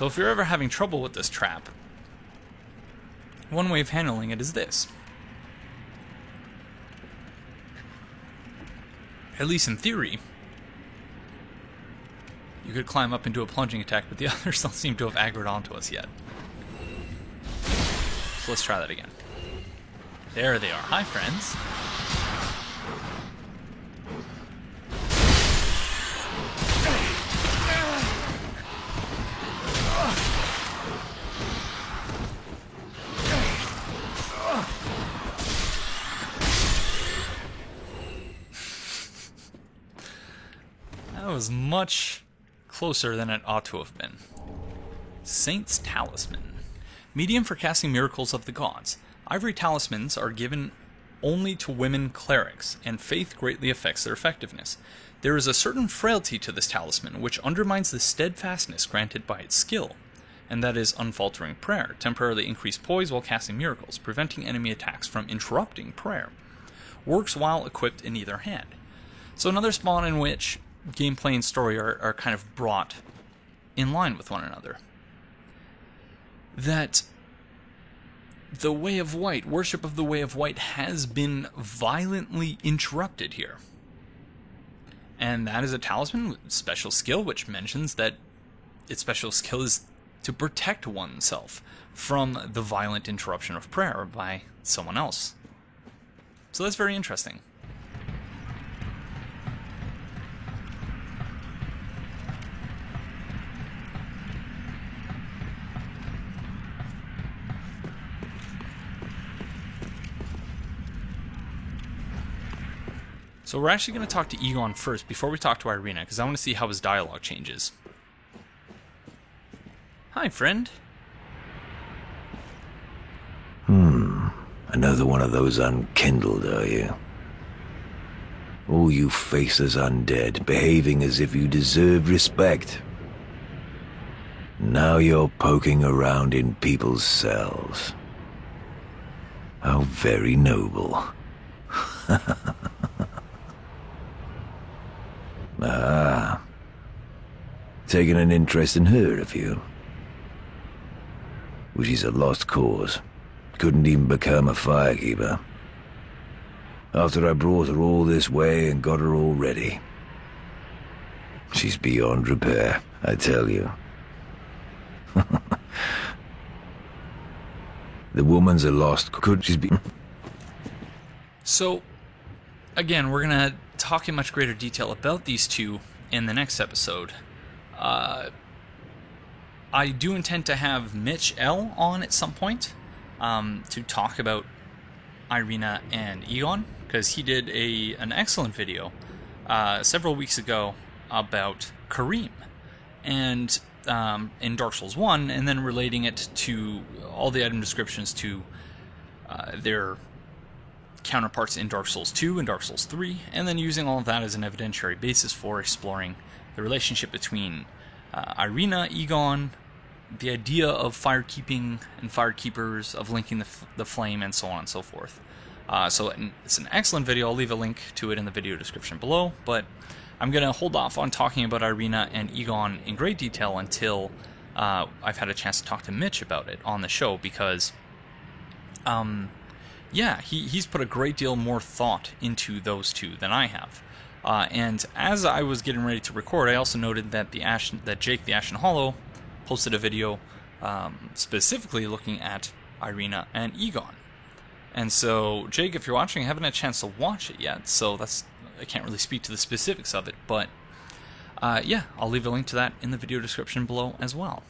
So if you're ever having trouble with this trap, one way of handling it is this. At least in theory, you could climb up into a plunging attack, but the others don't seem to have aggroed onto us yet. So let's try that again. There they are. Hi, friends. That was much closer than it ought to have been. Saint's Talisman. Medium for casting miracles of the gods. Ivory talismans are given only to women clerics, and faith greatly affects their effectiveness. There is a certain frailty to this talisman, which undermines the steadfastness granted by its skill, and that is unfaltering prayer, temporarily increased poise while casting miracles, preventing enemy attacks from interrupting prayer. Works while equipped in either hand. So another spawn in which gameplay and story are kind of brought in line with one another. That the Way of White, worship of the Way of White, has been violently interrupted here. And that is a talisman with special skill, which mentions that its special skill is to protect oneself from the violent interruption of prayer by someone else. So that's very interesting. So we're actually going to talk to Egon first before we talk to Irina, because I want to see how his dialogue changes. Hi, friend. Another one of those unkindled, are you? All you faceless undead, behaving as if you deserved respect. Now you're poking around in people's cells. How very noble. Ah. Taken an interest in her, have you? Well, she's a lost cause. Couldn't even become a firekeeper. After I brought her all this way and got her all ready. She's beyond repair, I tell you. The woman's a lost... Could she be... So, again, we're going to talk in much greater detail about these two in the next episode. I do intend to have Mitch L. on at some point to talk about Irina and Egon, because he did an excellent video several weeks ago about Karim and in Dark Souls 1, and then relating it to all the item descriptions to their counterparts in Dark Souls 2 and Dark Souls 3, and then using all of that as an evidentiary basis for exploring the relationship between Irina, Egon, the idea of firekeeping and firekeepers, of linking the flame, and so on and so forth. So it's an excellent video. I'll leave a link to it in the video description below, but I'm going to hold off on talking about Irina and Egon in great detail until I've had a chance to talk to Mitch about it on the show, because yeah, he's put a great deal more thought into those two than I have. And as I was getting ready to record, I also noted that Jake the Ashen Hollow posted a video specifically looking at Irina and Egon. And so, Jake, if you're watching, I haven't had a chance to watch it yet, so I can't really speak to the specifics of it, but yeah, I'll leave a link to that in the video description below as well.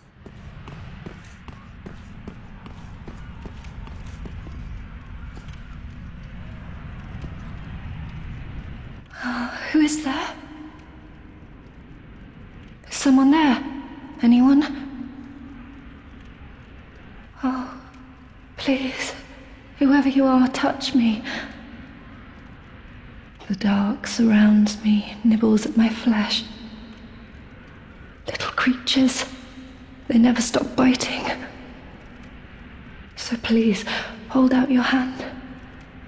Who is there? Is someone there? Anyone? Oh, please, whoever you are, touch me. The dark surrounds me, nibbles at my flesh. Little creatures, they never stop biting. So please, hold out your hand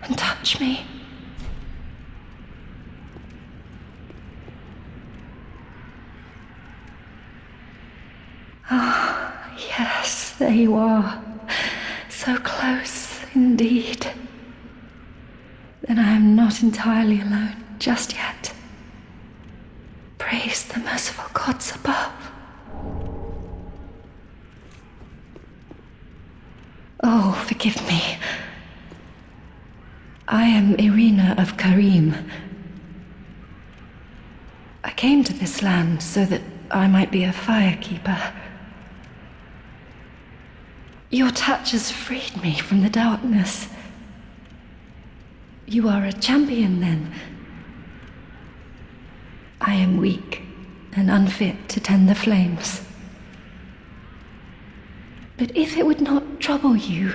and touch me. there you are. So close, indeed. Then I am not entirely alone just yet. Praise the merciful gods above. Oh, forgive me. I am Irina of Carim. I came to this land so that I might be a firekeeper. Your touch has freed me from the darkness. You are a champion, then? I am weak and unfit to tend the flames. But if it would not trouble you,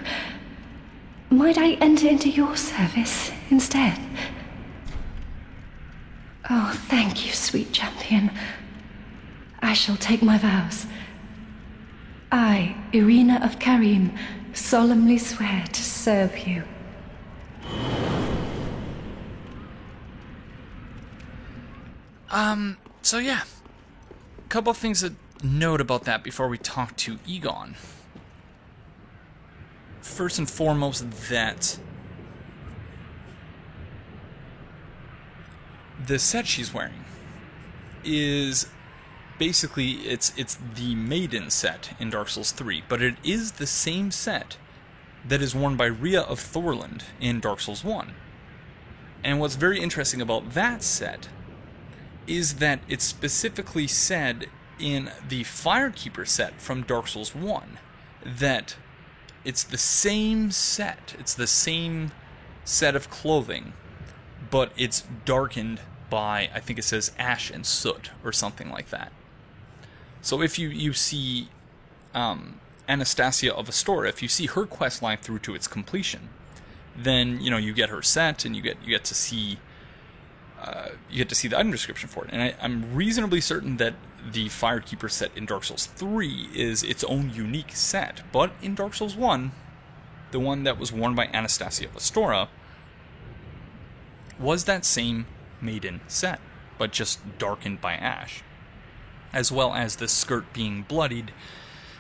might I enter into your service instead? Oh, thank you, sweet champion. I shall take my vows. I, Irina of Carim, solemnly swear to serve you. So yeah. A couple of things to note about that before we talk to Egon. First and foremost, that the set she's wearing is basically, it's the Maiden set in Dark Souls 3, but it is the same set that is worn by Rhea of Thorland in Dark Souls 1. And what's very interesting about that set is that it's specifically said in the Firekeeper set from Dark Souls 1 that it's the same set, it's the same set of clothing, but it's darkened by, I think it says ash and soot or something like that. So if you see Anastasia of Astora, if you see her quest line through to its completion, then you get her set and you get to see the item description for it. And I'm reasonably certain that the Firekeeper set in Dark Souls 3 is its own unique set, but in Dark Souls 1, the one that was worn by Anastasia of Astora was that same Maiden set, but just darkened by ash, as well as the skirt being bloodied,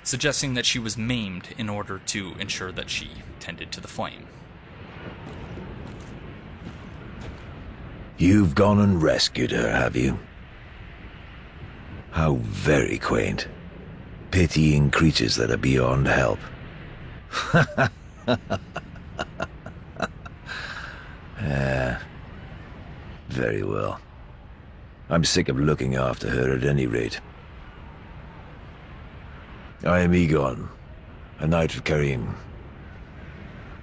suggesting that she was maimed in order to ensure that she tended to the flame. You've gone and rescued her, have you? How very quaint. Pitying creatures that are beyond help. Very well. I'm sick of looking after her at any rate. I am Egon, a knight of Carim.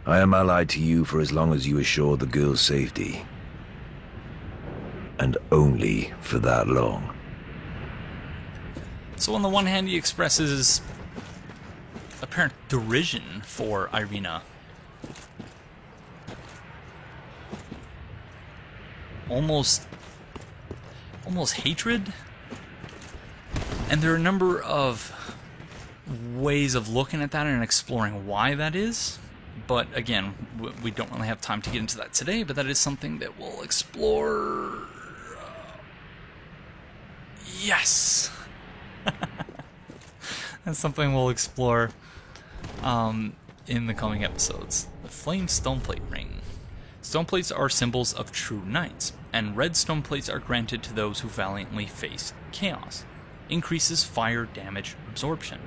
I am allied to you for as long as you assure the girl's safety. And only for that long. So on the one hand, he expresses apparent derision for Irina. Almost hatred. And there are a number of ways of looking at that and exploring why that is. But again, we don't really have time to get into that today, but that is something that we'll explore. Yes! That's something we'll explore in the coming episodes. The Flame Stoneplate Ring. Stoneplates are symbols of true knights, and red stoneplates are granted to those who valiantly face chaos. Increases fire damage absorption.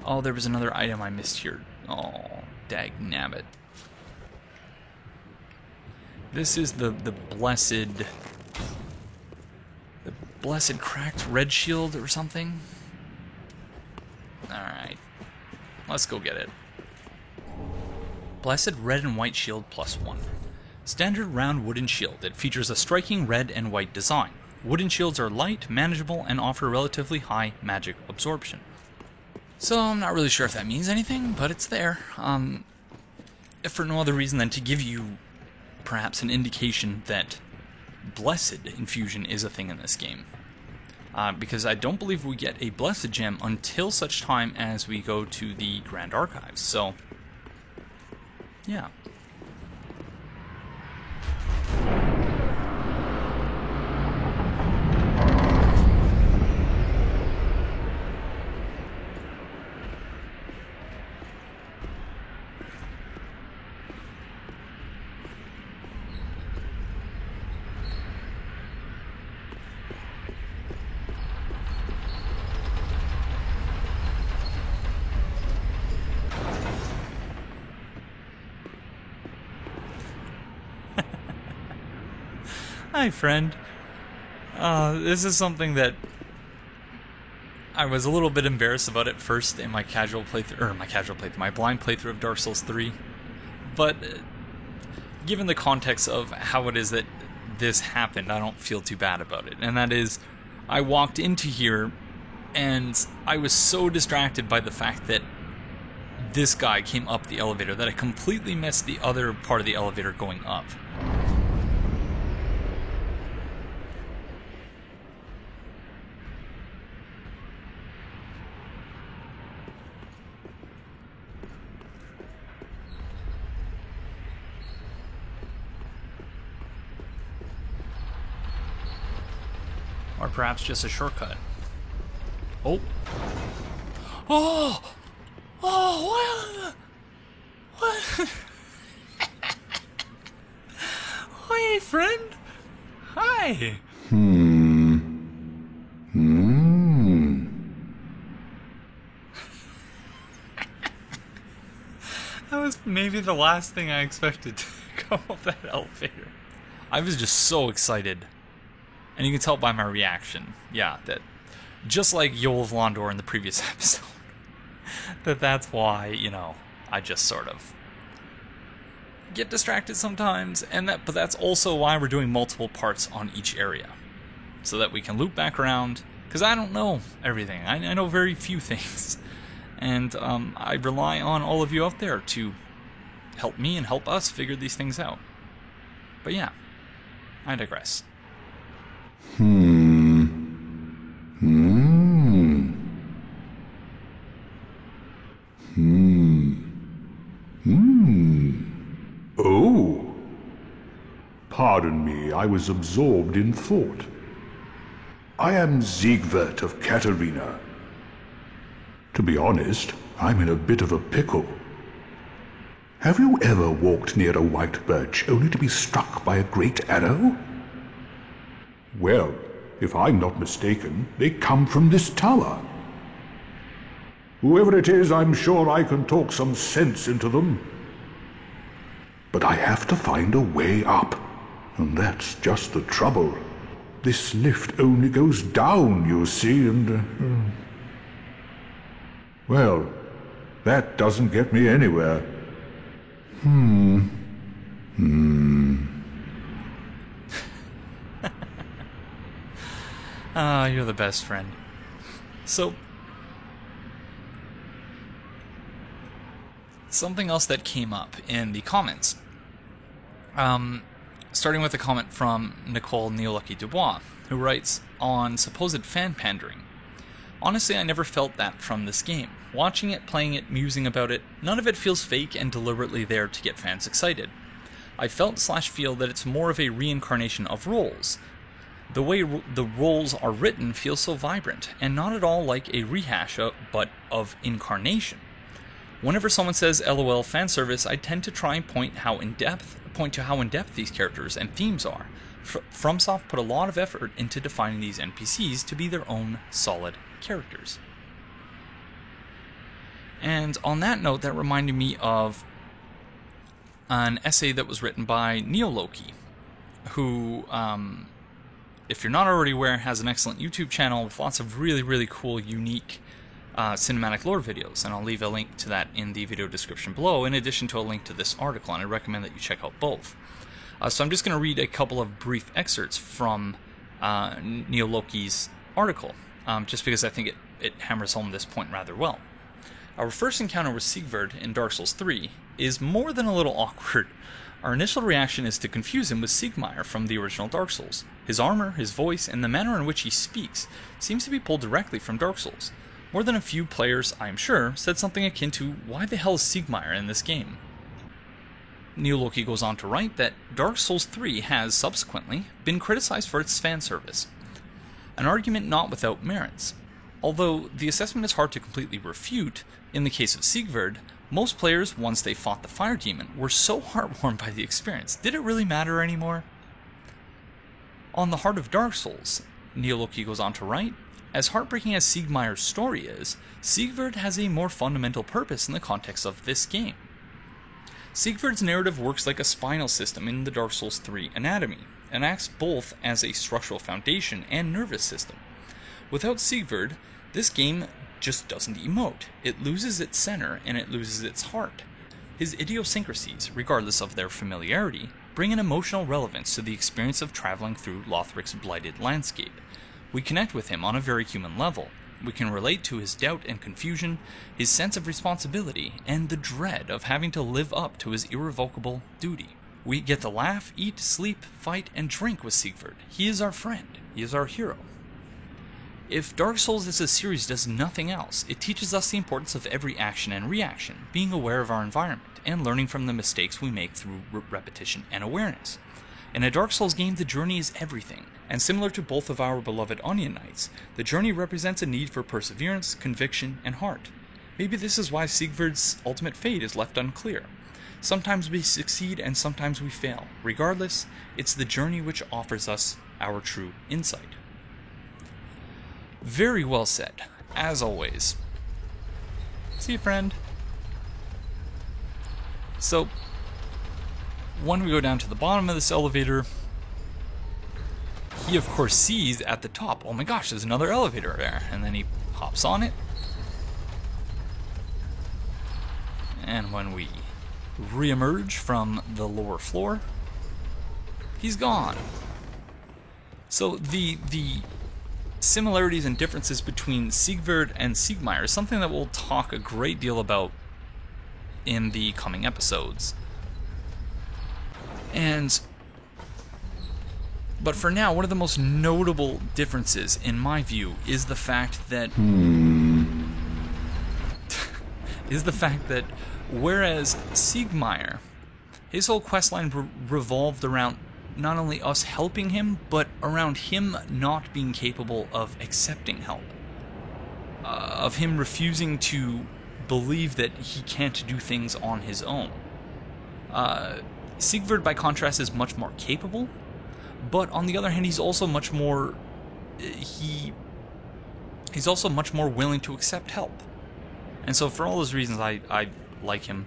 Oh, there was another item I missed here. Oh, dagnabbit. This is the blessed cracked red shield or something. Alright. Let's go get it. Blessed red and white shield +1. Standard round wooden shield. It features a striking red and white design. Wooden shields are light, manageable, and offer relatively high magic absorption. So I'm not really sure if that means anything, but it's there. If for no other reason than to give you perhaps an indication that Blessed Infusion is a thing in this game. Because I don't believe we get a Blessed Gem until such time as we go to the Grand Archives, so yeah. Hi, friend. This is something that I was a little bit embarrassed about at first in my my blind playthrough of Dark Souls 3. But given the context of how it is that this happened, I don't feel too bad about it. And that is, I walked into here and I was so distracted by the fact that this guy came up the elevator that I completely missed the other part of the elevator going up. Or perhaps just a shortcut. Oh! Oh! Oh, what? Hey, friend. Hi. That was maybe the last thing I expected to come up that elevator. I was just so excited. And you can tell by my reaction. Yeah, that just like Yoel of Londor in the previous episode. That's why, you know, I just sort of get distracted sometimes, but that's also why we're doing multiple parts on each area, so that we can loop back around, because I don't know everything. I know very few things, and I rely on all of you out there to help me and help us figure these things out. But yeah, I digress. Oh. Pardon me, I was absorbed in thought. I am Siegward of Catarina. To be honest, I'm in a bit of a pickle. Have you ever walked near a white birch only to be struck by a great arrow? Well, if I'm not mistaken, they come from this tower. Whoever it is, I'm sure I can talk some sense into them. But I have to find a way up, and that's just the trouble. This lift only goes down, you see, and... Well, that doesn't get me anywhere. Ah, you're the best friend. So, something else that came up in the comments. Starting with a comment from Nicole Neolucky Dubois, who writes, on supposed fan pandering. Honestly, I never felt that from this game. Watching it, playing it, musing about it, none of it feels fake and deliberately there to get fans excited. I felt/feel that it's more of a reincarnation of roles. The way the roles are written feels so vibrant, and not at all like a rehash but of incarnation. Whenever someone says LOL fanservice, I tend to try and point to how in-depth these characters and themes are. FromSoft put a lot of effort into defining these NPCs to be their own solid characters. And on that note, that reminded me of an essay that was written by Neoloki, who, if you're not already aware, has an excellent YouTube channel with lots of really, really cool, unique cinematic lore videos, and I'll leave a link to that in the video description below, in addition to a link to this article, and I recommend that you check out both. So I'm just going to read a couple of brief excerpts from Neoloki's article, just because I think it hammers home this point rather well. Our first encounter with Siegward in Dark Souls 3 is more than a little awkward. Our initial reaction is to confuse him with Siegmeyer from the original Dark Souls. His armor, his voice, and the manner in which he speaks seems to be pulled directly from Dark Souls. More than a few players, I am sure, said something akin to, why the hell is Siegmeyer in this game? Neoloki goes on to write that Dark Souls 3 has, subsequently, been criticized for its fan service. An argument not without merits. Although the assessment is hard to completely refute, in the case of Siegward, most players, once they fought the Fire Demon, were so heartwarmed by the experience. Did it really matter anymore? On the heart of Dark Souls, Neoloki goes on to write, as heartbreaking as Siegmeyer's story is, Siegward has a more fundamental purpose in the context of this game. Siegward's narrative works like a spinal system in the Dark Souls 3 anatomy. and acts both as a structural foundation and nervous system. Without Siegward, this game just doesn't emote. It loses its center and it loses its heart. His idiosyncrasies, regardless of their familiarity, bring an emotional relevance to the experience of traveling through Lothric's blighted landscape. We connect with him on a very human level. We can relate to his doubt and confusion, his sense of responsibility, and the dread of having to live up to his irrevocable duty. We get to laugh, eat, sleep, fight, and drink with Siegward. He is our friend. He is our hero. If Dark Souls as a series does nothing else, it teaches us the importance of every action and reaction, being aware of our environment, and learning from the mistakes we make through repetition and awareness. In a Dark Souls game, the journey is everything, and similar to both of our beloved Onion Knights, the journey represents a need for perseverance, conviction, and heart. Maybe this is why Siegward's ultimate fate is left unclear. Sometimes we succeed and sometimes we fail. Regardless, it's the journey which offers us our true insight. Very well said, as always. See you, friend. So, when we go down to the bottom of this elevator, he of course sees at the top, oh my gosh, there's another elevator there, and then he hops on it. And when we re-emerge from the lower floor, he's gone. So the similarities and differences between Siegward and Siegmeyer is something that we'll talk a great deal about in the coming episodes. But for now, one of the most notable differences, in my view, is the fact that whereas Siegmeyer, his whole questline revolved around not only us helping him, but around him not being capable of accepting help. Of him refusing to believe that he can't do things on his own. Siegward, by contrast, is much more capable, but on the other hand, he's also much more... He's also much more willing to accept help. And so for all those reasons, I like him.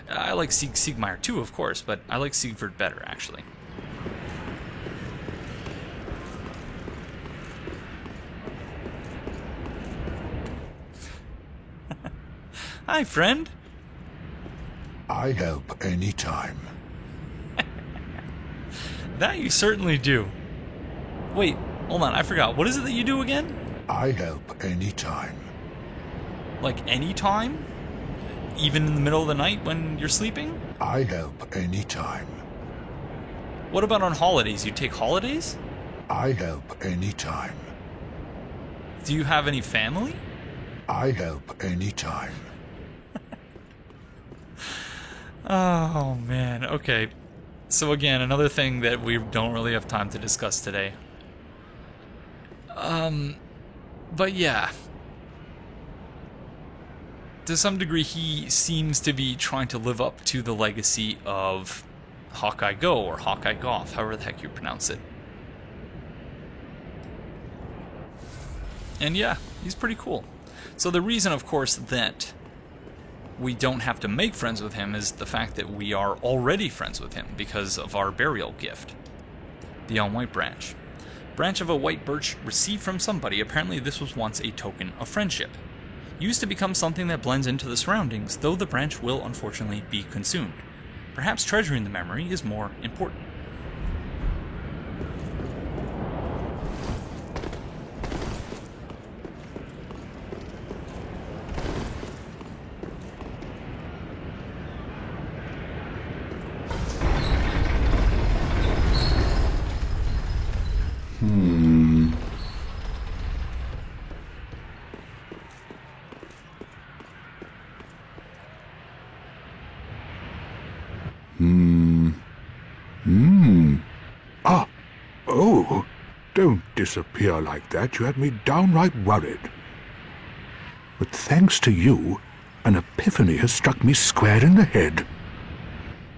I like Siegmeyer too, of course, but I like Siegward better, actually. Hi, friend. I help any time. That you certainly do. Wait, hold on, I forgot. What is it that you do again? I help any time. Like any time? Even in the middle of the night when you're sleeping? I help any time. What about on holidays? You take holidays? I help any time. Do you have any family? I help any time. Oh, man. Okay. So again, another thing that we don't really have time to discuss today. But yeah. To some degree, he seems to be trying to live up to the legacy of Hawkeye Go, or Hawkeye Goth, however the heck you pronounce it. And yeah, he's pretty cool. So the reason, of course, that we don't have to make friends with him is the fact that we are already friends with him because of our burial gift. The All-White Branch. Branch of a white birch received from somebody. Apparently this was once a token of friendship. Used to become something that blends into the surroundings, though the branch will unfortunately be consumed. Perhaps treasuring the memory is more important. Ah! Oh! Don't disappear like that. You had me downright worried. But thanks to you, an epiphany has struck me square in the head.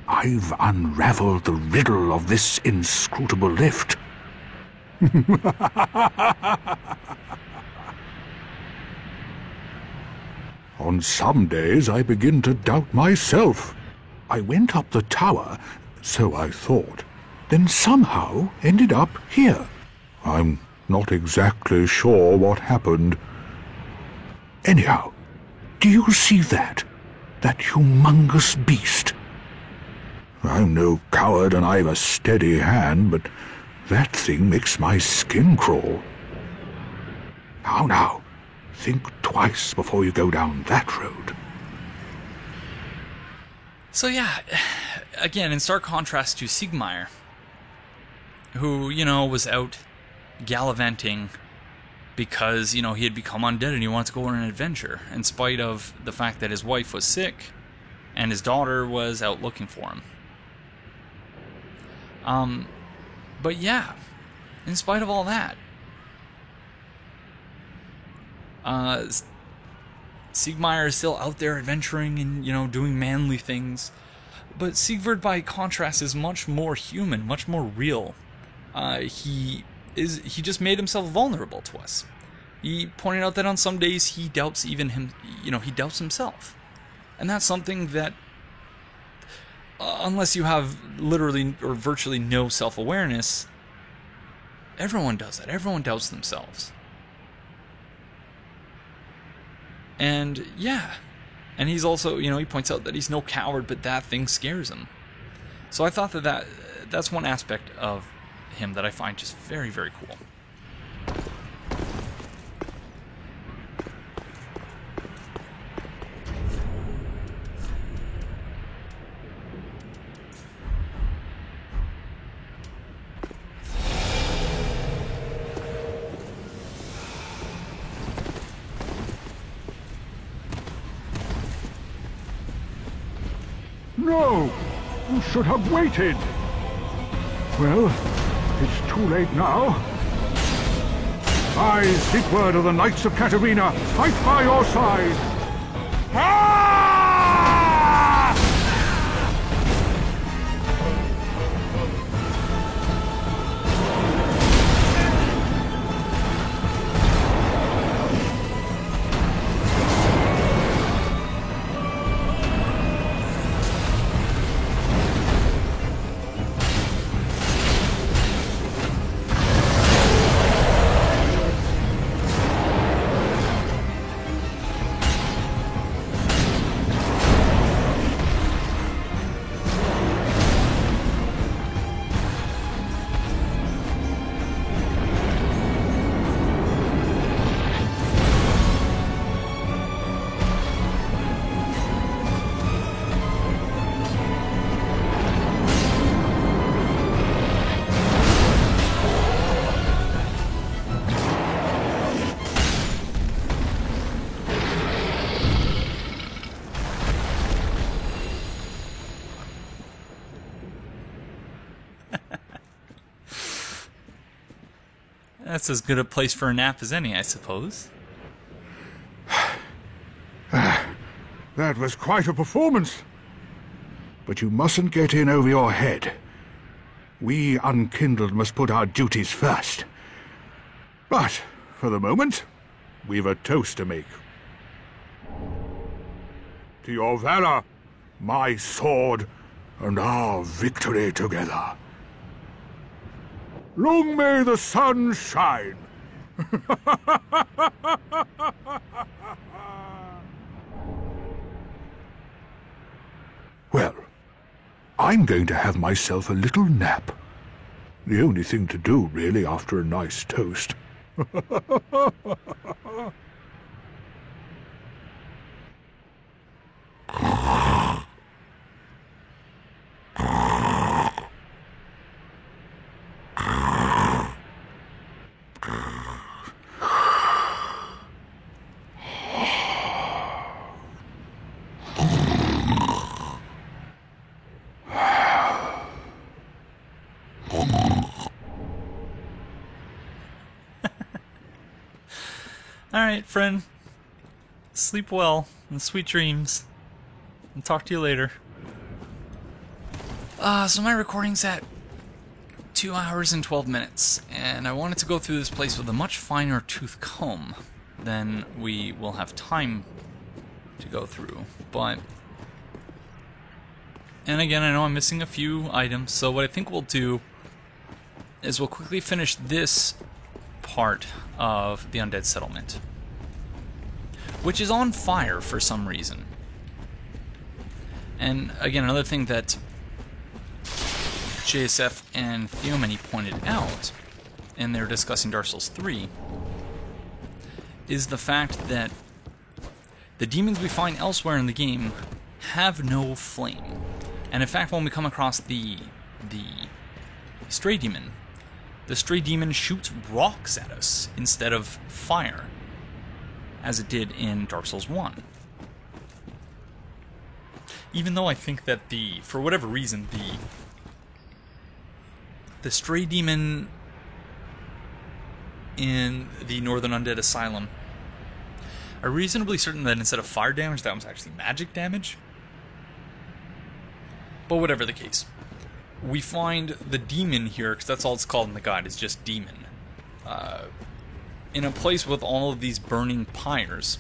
I've unraveled the riddle of this inscrutable lift. On some days I begin to doubt myself. I went up the tower, so I thought, then somehow ended up here. I'm not exactly sure what happened. Anyhow, do you see that? That humongous beast? I'm no coward and I've a steady hand, but that thing makes my skin crawl. Now, think twice before you go down that road. So yeah, again, in stark contrast to Siegmeyer, who, was out gallivanting because, he had become undead and he wanted to go on an adventure, in spite of the fact that his wife was sick and his daughter was out looking for him. But yeah, in spite of all that, Siegmeyer is still out there adventuring and, doing manly things. But Siegvard, by contrast, is much more human, much more real. He just made himself vulnerable to us. He pointed out that on some days he doubts even him, he doubts himself. And that's something that, unless you have literally or virtually no self-awareness, everyone does that. Everyone doubts themselves. And yeah, and he's also, he points out that he's no coward, but that thing scares him. So I thought that's one aspect of him that I find just very, very cool. No! You should have waited! Well, it's too late now. I, Siegward of the Knights of Catarina, fight by your side! Ah! That's as good a place for a nap as any, I suppose. That was quite a performance. But you mustn't get in over your head. We unkindled must put our duties first. But, for the moment, we've a toast to make. To your valor, my sword, and our victory together. Long may the sun shine! Well, I'm going to have myself a little nap. The only thing to do, really, after a nice toast. Alright, friend. Sleep well, and sweet dreams. And talk to you later. So my recording's at 2 hours and 12 minutes, and I wanted to go through this place with a much finer tooth comb than we will have time to go through, but... And again, I know I'm missing a few items, so what I think we'll do is we'll quickly finish this part of the Undead Settlement, which is on fire for some reason. And again, another thing that JSF and Theomany pointed out, and they're discussing Dark Souls 3, is the fact that the demons we find elsewhere in the game have no flame. And in fact, when we come across the Stray Demon, the Stray Demon shoots rocks at us instead of fire, as it did in Dark Souls 1. Even though I think that for whatever reason, the Stray Demon in the Northern Undead Asylum, I'm reasonably certain that instead of fire damage, that was actually magic damage. But whatever the case, we find the demon here, because that's all it's called in the guide, is just demon, in a place with all of these burning pyres.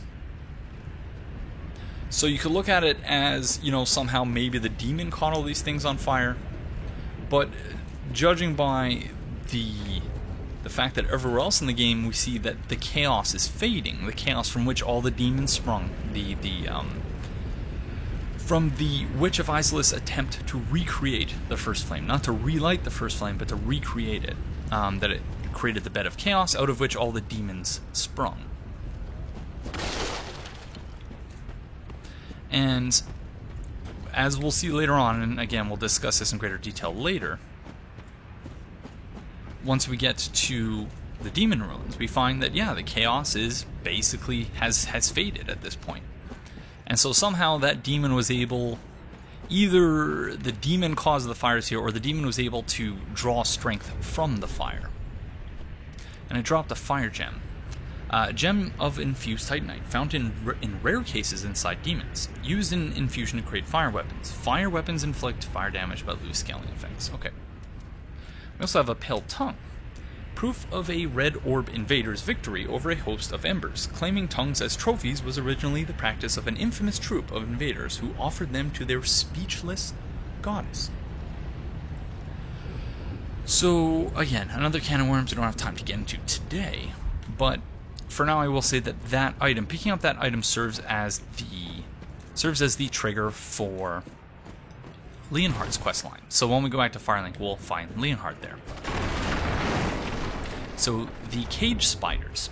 So you could look at it as, you know, somehow maybe the demon caught all these things on fire, but judging by the fact that everywhere else in the game we see that the chaos is fading, the chaos from which all the demons sprung, from the Witch of Izalith attempt to recreate the first flame, not to relight the first flame, but to recreate it, that it created the bed of chaos out of which all the demons sprung. And as we'll see later on, and again we'll discuss this in greater detail later, once we get to the demon ruins, we find that, yeah, the chaos is basically has faded at this point. And so somehow that demon was able, either the demon caused the fires here, or the demon was able to draw strength from the fire. And I dropped a fire gem. Gem of Infused Titanite, found in rare cases inside demons. Used in infusion to create fire weapons. Fire weapons inflict fire damage but lose scaling effects. Okay. We also have a Pale Tongue. Proof of a Red Orb invader's victory over a host of embers. Claiming tongues as trophies was originally the practice of an infamous troop of invaders who offered them to their speechless goddess. So, again, another can of worms we don't have time to get into today, but for now I will say that that item, picking up that item, serves as the trigger for Leonhardt's questline. So when we go back to Firelink, we'll find Leonhardt there. So, the cage spiders.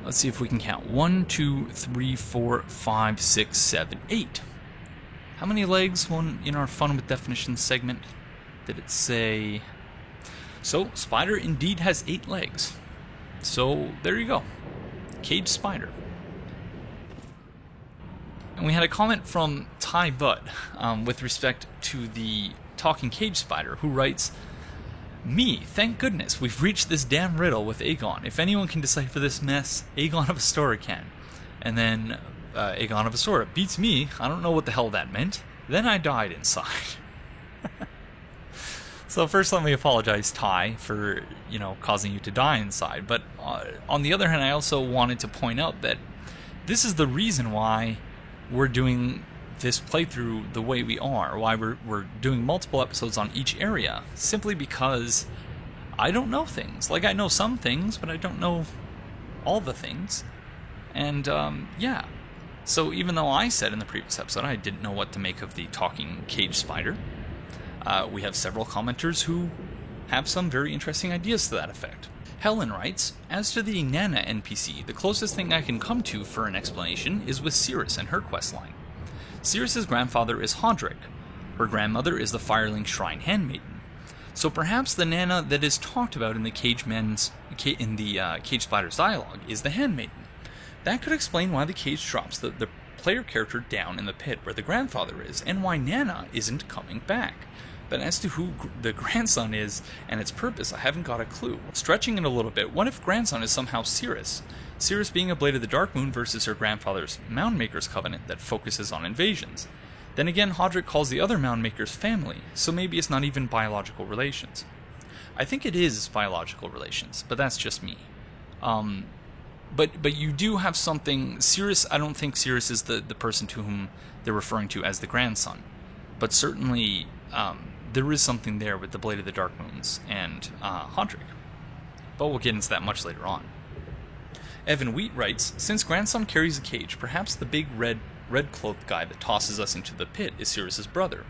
Let's see if we can count. 1, 2, 3, 4, 5, 6, 7, 8. How many legs in our Fun with Definitions segment did it say? So, spider indeed has 8 legs. So, there you go. Cage spider. And we had a comment from Ty Budd with respect to the talking cage spider, who writes, "Me, thank goodness, we've reached this damn riddle with Aegon. If anyone can decipher this mess, Aegon of Astora can." And then Aegon of Astora beats me. I don't know what the hell that meant. Then I died inside. So first, let me apologize, Ty, for causing you to die inside. But on the other hand, I also wanted to point out that this is the reason why we're doing this playthrough the way we are, why we're doing multiple episodes on each area, simply because I don't know things. Like, I know some things, but I don't know all the things. And, yeah. So even though I said in the previous episode I didn't know what to make of the talking cage spider, we have several commenters who have some very interesting ideas to that effect. Helen writes, "As to the Nana NPC, the closest thing I can come to for an explanation is with Cirrus and her questline. Cirrus's grandfather is Hodrick. Her grandmother is the Firelink Shrine Handmaiden. So perhaps the Nana that is talked about in the Cage Spider's dialogue is the Handmaiden. That could explain why the cage drops the player character down in the pit where the grandfather is, and why Nana isn't coming back. But as to who the grandson is and its purpose, I haven't got a clue. Stretching it a little bit, what if grandson is somehow Cirrus? Cirrus being a Blade of the Dark Moon versus her grandfather's Moundmaker's Covenant that focuses on invasions. Then again, Hodrick calls the other Moundmakers family, so maybe it's not even biological relations. I think it is biological relations, but that's just me. But you do have something. Cirrus, I don't think Cirrus is the person to whom they're referring to as the grandson. but certainly there is something there with the Blade of the Dark Moons and Hodrick. But we'll get into that much later on. Evan Wheat writes, since Grandson carries a cage, perhaps the big red-cloaked guy that tosses us into the pit is Cirrus's brother.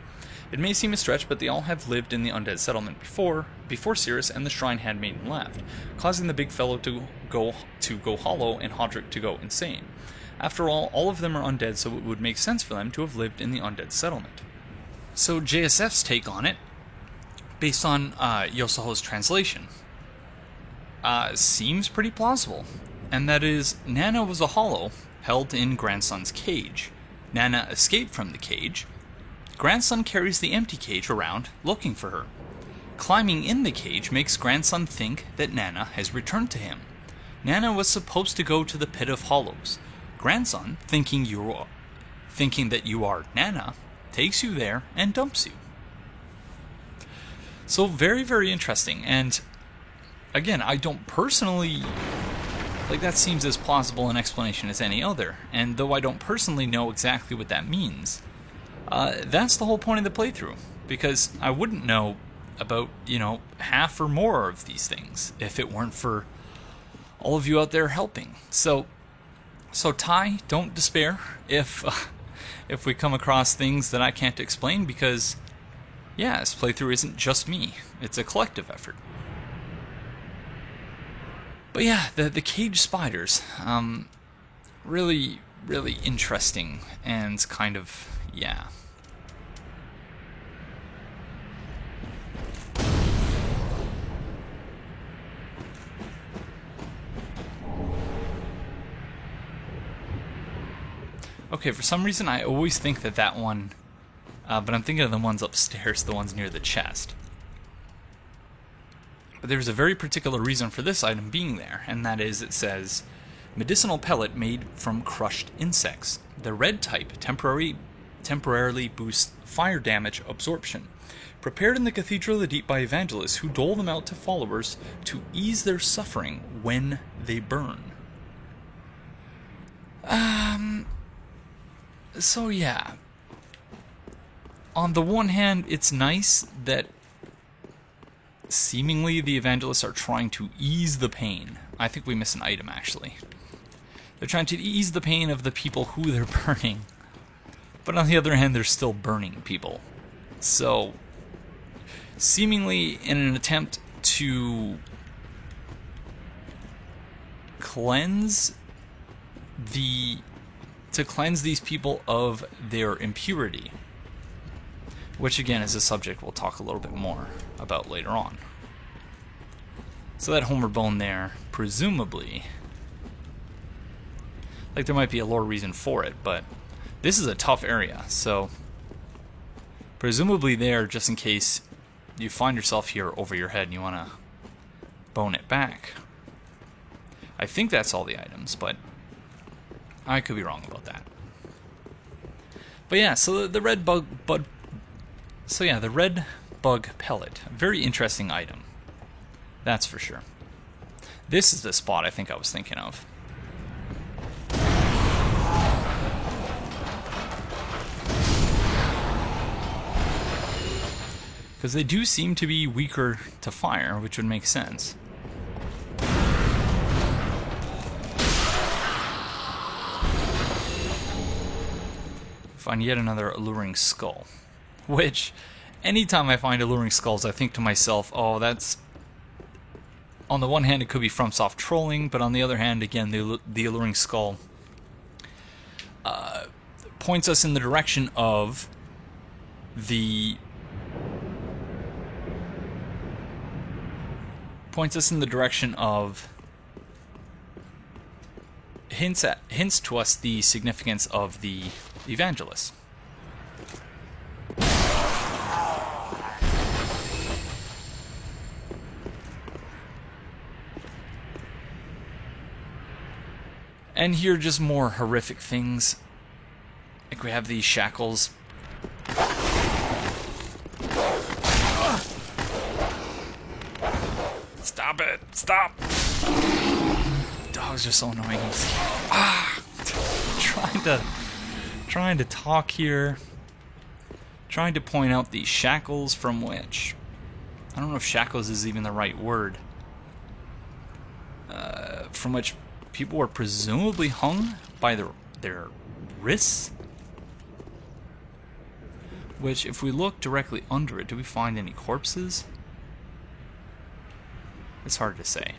It may seem a stretch, but they all have lived in the undead settlement before Cirrus and the Shrine Handmaiden left, causing the big fellow to go hollow and Hodrick to go insane. After all of them are undead, so it would make sense for them to have lived in the undead settlement. So JSF's take on it, based on Yosaho's translation, seems pretty plausible. And that is, Nana was a hollow held in Grandson's cage. Nana escaped from the cage. Grandson carries the empty cage around, looking for her. Climbing in the cage makes Grandson think that Nana has returned to him. Nana was supposed to go to the Pit of Hollows. Grandson, thinking that you are Nana, takes you there and dumps you. So very, very interesting. And again, I don't personally... that seems as plausible an explanation as any other, and though I don't personally know exactly what that means, that's the whole point of the playthrough, because I wouldn't know about, half or more of these things if it weren't for all of you out there helping. So Ty, don't despair if we come across things that I can't explain, because, yeah, this playthrough isn't just me, it's a collective effort. But yeah, the cage spiders, really, really interesting, and kind of, yeah. Okay, for some reason I always think that one, but I'm thinking of the ones upstairs, the ones near the chest. But there's a very particular reason for this item being there, and that is, it says, medicinal pellet made from crushed insects. The red type temporarily boosts fire damage absorption. Prepared in the Cathedral of the Deep by evangelists who dole them out to followers to ease their suffering when they burn. So yeah. On the one hand, it's nice that seemingly the evangelists are trying to ease the pain. I think we miss an item, actually. They're trying to ease the pain of the people who they're burning. But on the other hand, they're still burning people. So, seemingly in an attempt to cleanse these people of their impurity, which again is a subject we'll talk a little bit more about later on. So that Homer bone there, presumably, there might be a lore reason for it, but this is a tough area, so presumably there, just in case you find yourself here over your head and you want to bone it back. I think that's all the items, but I could be wrong about that. But yeah, so the red bug pellet, a very interesting item. That's for sure. This is the spot I think I was thinking of. Because they do seem to be weaker to fire, which would make sense. Find yet another alluring skull. Which, anytime I find alluring skulls, I think to myself, oh, that's... On the one hand, it could be FromSoft trolling, but on the other hand, again, the alluring skull points us in the direction of the... hints to us the significance of the evangelists. And here, just more horrific things. Like we have these shackles. Stop it! Stop! Dogs are so annoying. Trying to talk here. trying to point out the shackles from which... I don't know if shackles is even the right word. From which people were presumably hung by their wrists. Which, if we look directly under it, do we find any corpses? It's hard to say.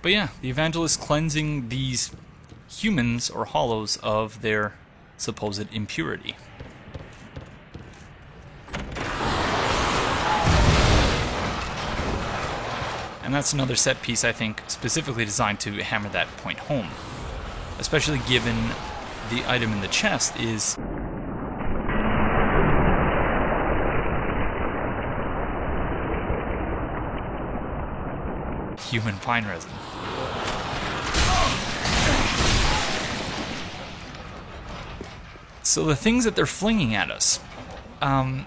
But yeah, the evangelist cleansing these humans or hollows of their supposed impurity. And that's another set piece, I think, specifically designed to hammer that point home. Especially given the item in the chest is... human pine resin. So the things that they're flinging at us, dung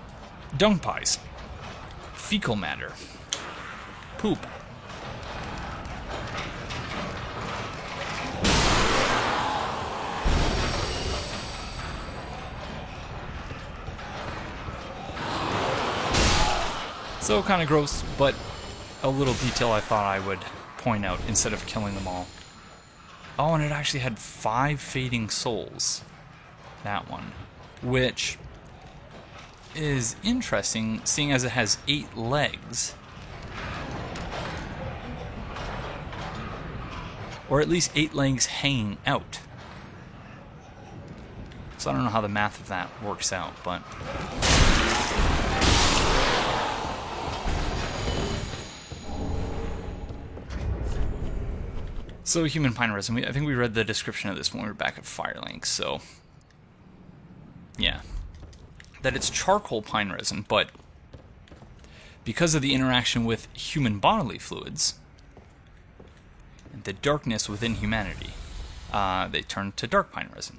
pies, fecal matter, poop. So kind of gross, but a little detail I thought I would point out instead of killing them all. Oh, and it actually had 5 fading souls. That one. Which is interesting, seeing as it has 8 legs. Or at least 8 legs hanging out. So I don't know how the math of that works out, but... So, human pine resin. I think we read the description of this when we were back at Firelink, so... yeah. That it's charcoal pine resin, but... because of the interaction with human bodily fluids... and the darkness within humanity, they turn to dark pine resin.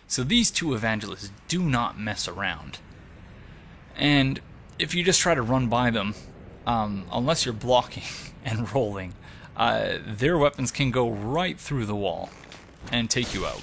So these two evangelists do not mess around. And if you just try to run by them, unless you're blocking and rolling... their weapons can go right through the wall and take you out.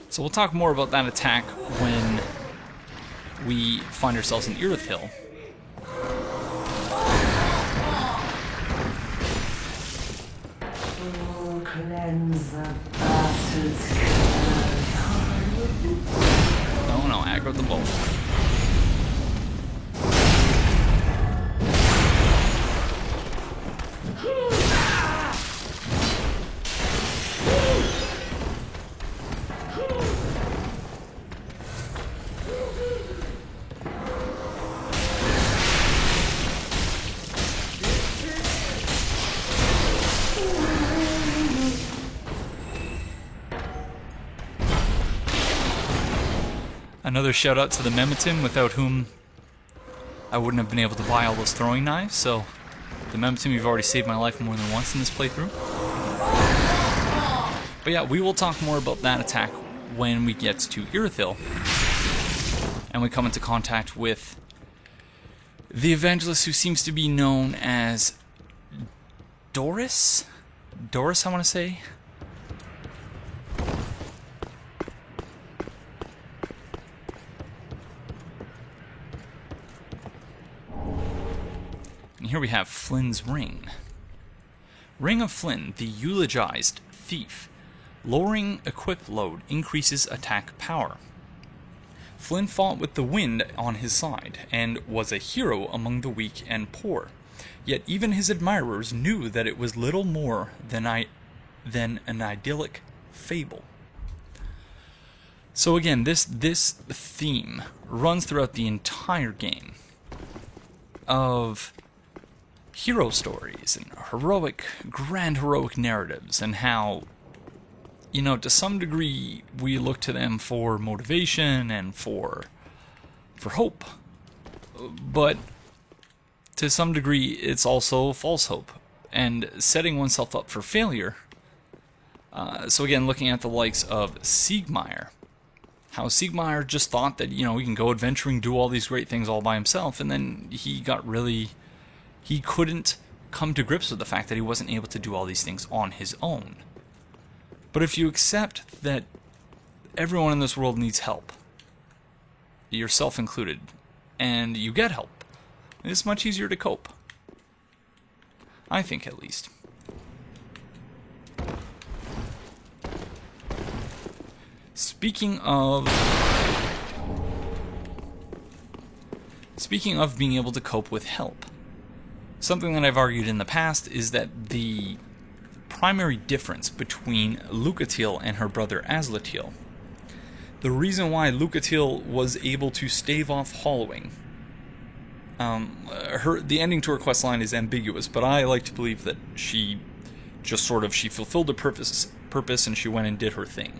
So we'll talk more about that attack when we find ourselves in Irithyll. Oh, cleanse the bastard's curse. No, aggro them both. Another shout out to the Memetim, without whom I wouldn't have been able to buy all those throwing knives. So, the Memetim, you've already saved my life more than once in this playthrough. But yeah, we will talk more about that attack when we get to Irithyll, and we come into contact with the evangelist who seems to be known as Doris? Doris, I want to say? And here we have Flynn's Ring. Ring of Flynn, the eulogized thief. Lowering equip load increases attack power. Flynn fought with the wind on his side, and was a hero among the weak and poor. Yet even his admirers knew that it was little more than an idyllic fable. So again, this theme runs throughout the entire game of hero stories and grand heroic narratives, and how, to some degree we look to them for motivation and for hope. But to some degree, it's also false hope and setting oneself up for failure. So again, looking at the likes of Siegmeyer, how Siegmeyer just thought that, you know, he can go adventuring, do all these great things all by himself, and then he couldn't come to grips with the fact that he wasn't able to do all these things on his own. But if you accept that everyone in this world needs help, yourself included, and you get help, it's much easier to cope. I think, at least. Speaking of being able to cope with help, something that I've argued in the past is that the primary difference between Lucatiel and her brother Azlatiel, the reason why Lucatiel was able to stave off hollowing, the ending to her quest line is ambiguous, but I like to believe that she just she fulfilled a purpose and she went and did her thing.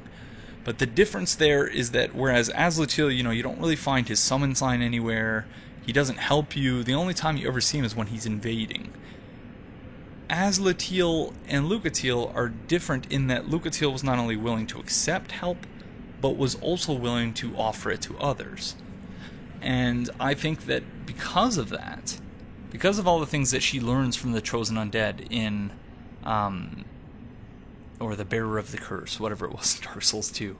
But the difference there is that whereas Azlatiel, you know, you don't really find his summon sign anywhere, he doesn't help you, the only time you ever see him is when he's invading. Azlatiel and Lucatiel are different in that Lucatiel was not only willing to accept help, but was also willing to offer it to others. And I think that because of that, because of all the things that she learns from the Chosen Undead in, or the Bearer of the Curse, whatever it was in Dark Souls 2,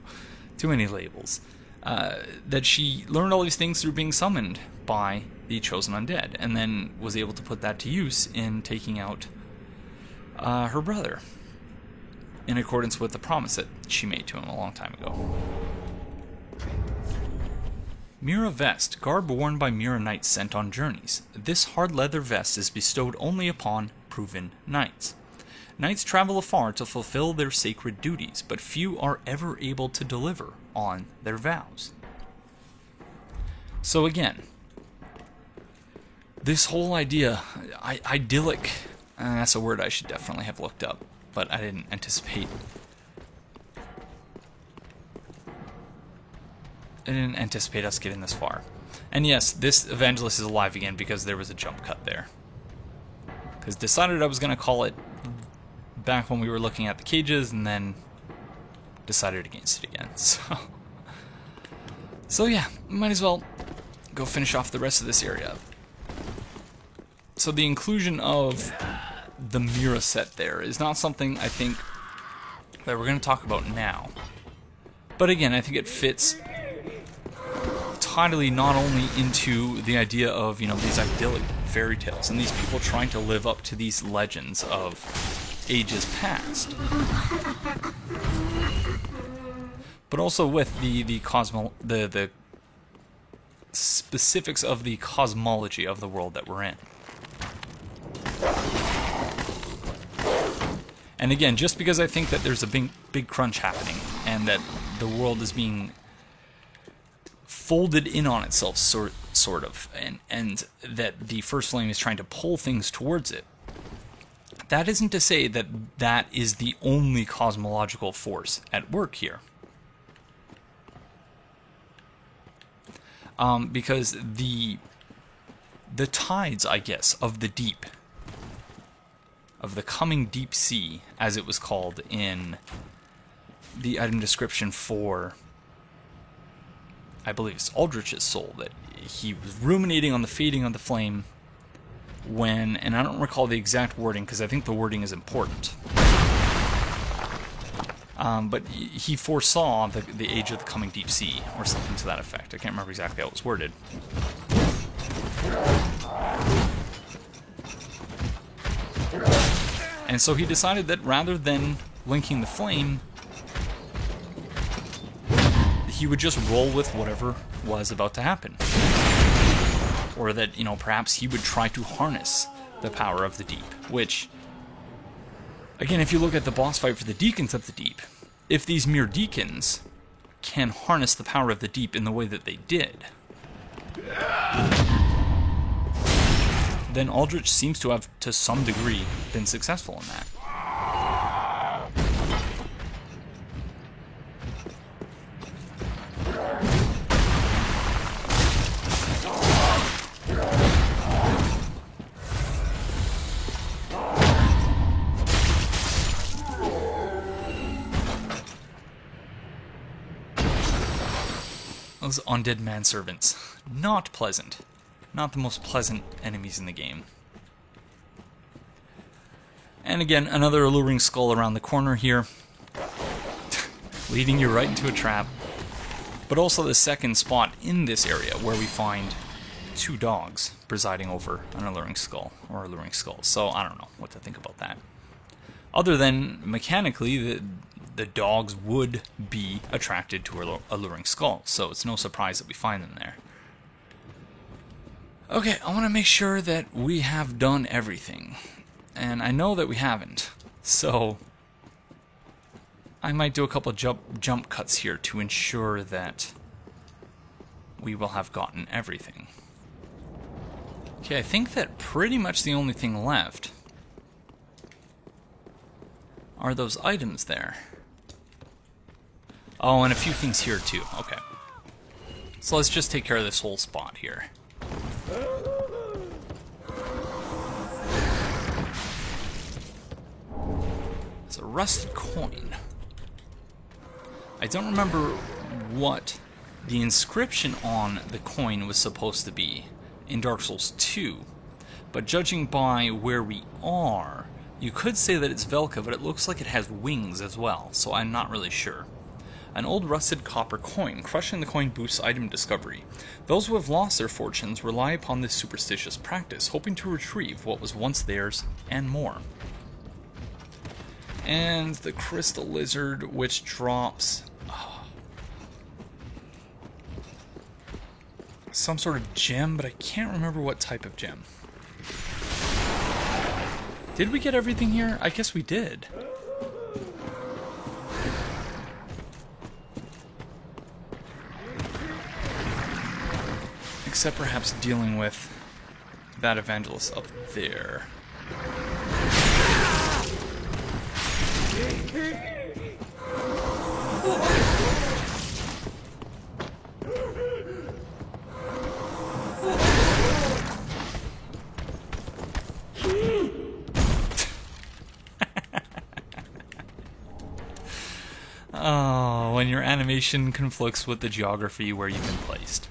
too many labels, that she learned all these things through being summoned by the Chosen Undead, and then was able to put that to use in taking out her brother, in accordance with the promise that she made to him a long time ago. Mira Vest, garb worn by Mira knights sent on journeys. This hard leather vest is bestowed only upon proven knights. Knights travel afar to fulfill their sacred duties, but few are ever able to deliver on their vows. So again, this whole idea, idyllic, that's a word I should definitely have looked up, but I didn't anticipate. I didn't anticipate us getting this far. And yes, this Evangelist is alive again because there was a jump cut there. Because decided I was going to call it back when we were looking at the cages, and then decided against it again. So yeah, might as well go finish off the rest of this area. So the inclusion of the Mira set there is not something I think that we're going to talk about now. But again, I think it fits tidily not only into the idea of, you know, these idyllic fairy tales and these people trying to live up to these legends of ages past, but also with the specifics of the cosmology of the world that we're in. And again, just because I think that there's a big crunch happening and that the world is being folded in on itself, sort of, and that the First Flame is trying to pull things towards it, that isn't to say that that is the only cosmological force at work here. Because the tides, I guess, of the deep, of the coming deep sea, as it was called in the item description for, I believe it's Aldrich's soul, that he was ruminating on the fading of the flame when, and I don't recall the exact wording because I think the wording is important, but he foresaw the age of the coming deep sea, or something to that effect. I can't remember exactly how it was worded. And so he decided that rather than linking the flame, he would just roll with whatever was about to happen. Or that, you know, perhaps he would try to harness the power of the deep. Which, again, if you look at the boss fight for the Deacons of the Deep, if these mere Deacons can harness the power of the deep in the way that they did, then Aldrich seems to have, to some degree, been successful in that. Those undead manservants. Not pleasant. Not the most pleasant enemies in the game. And again, another alluring skull around the corner here. Leading you right into a trap. But also the second spot in this area where we find 2 dogs presiding over an alluring skull, or alluring skulls. So I don't know what to think about that. Other than, mechanically, the dogs would be attracted to alluring skulls, so it's no surprise that we find them there. Okay, I want to make sure that we have done everything. And I know that we haven't, so I might do a couple of jump cuts here to ensure that we will have gotten everything. Okay, I think that pretty much the only thing left are those items there. Oh, and a few things here too. Okay. So let's just take care of this whole spot here. It's a rusted coin. I don't remember what the inscription on the coin was supposed to be in Dark Souls 2, but judging by where we are, you could say that it's Velka, but it looks like it has wings as well, so I'm not really sure. An old rusted copper coin. Crushing the coin boosts item discovery. Those who have lost their fortunes rely upon this superstitious practice, hoping to retrieve what was once theirs and more. And the crystal lizard, which drops some sort of gem, but I can't remember what type of gem. Did we get everything here? I guess we did. Except perhaps dealing with that evangelist up there. Oh, when your animation conflicts with the geography where you've been placed.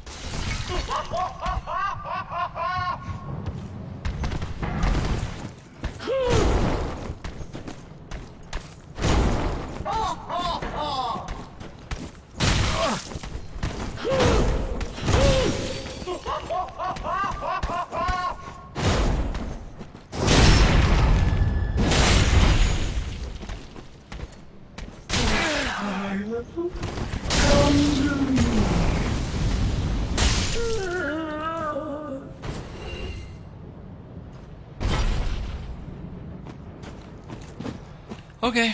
Okay.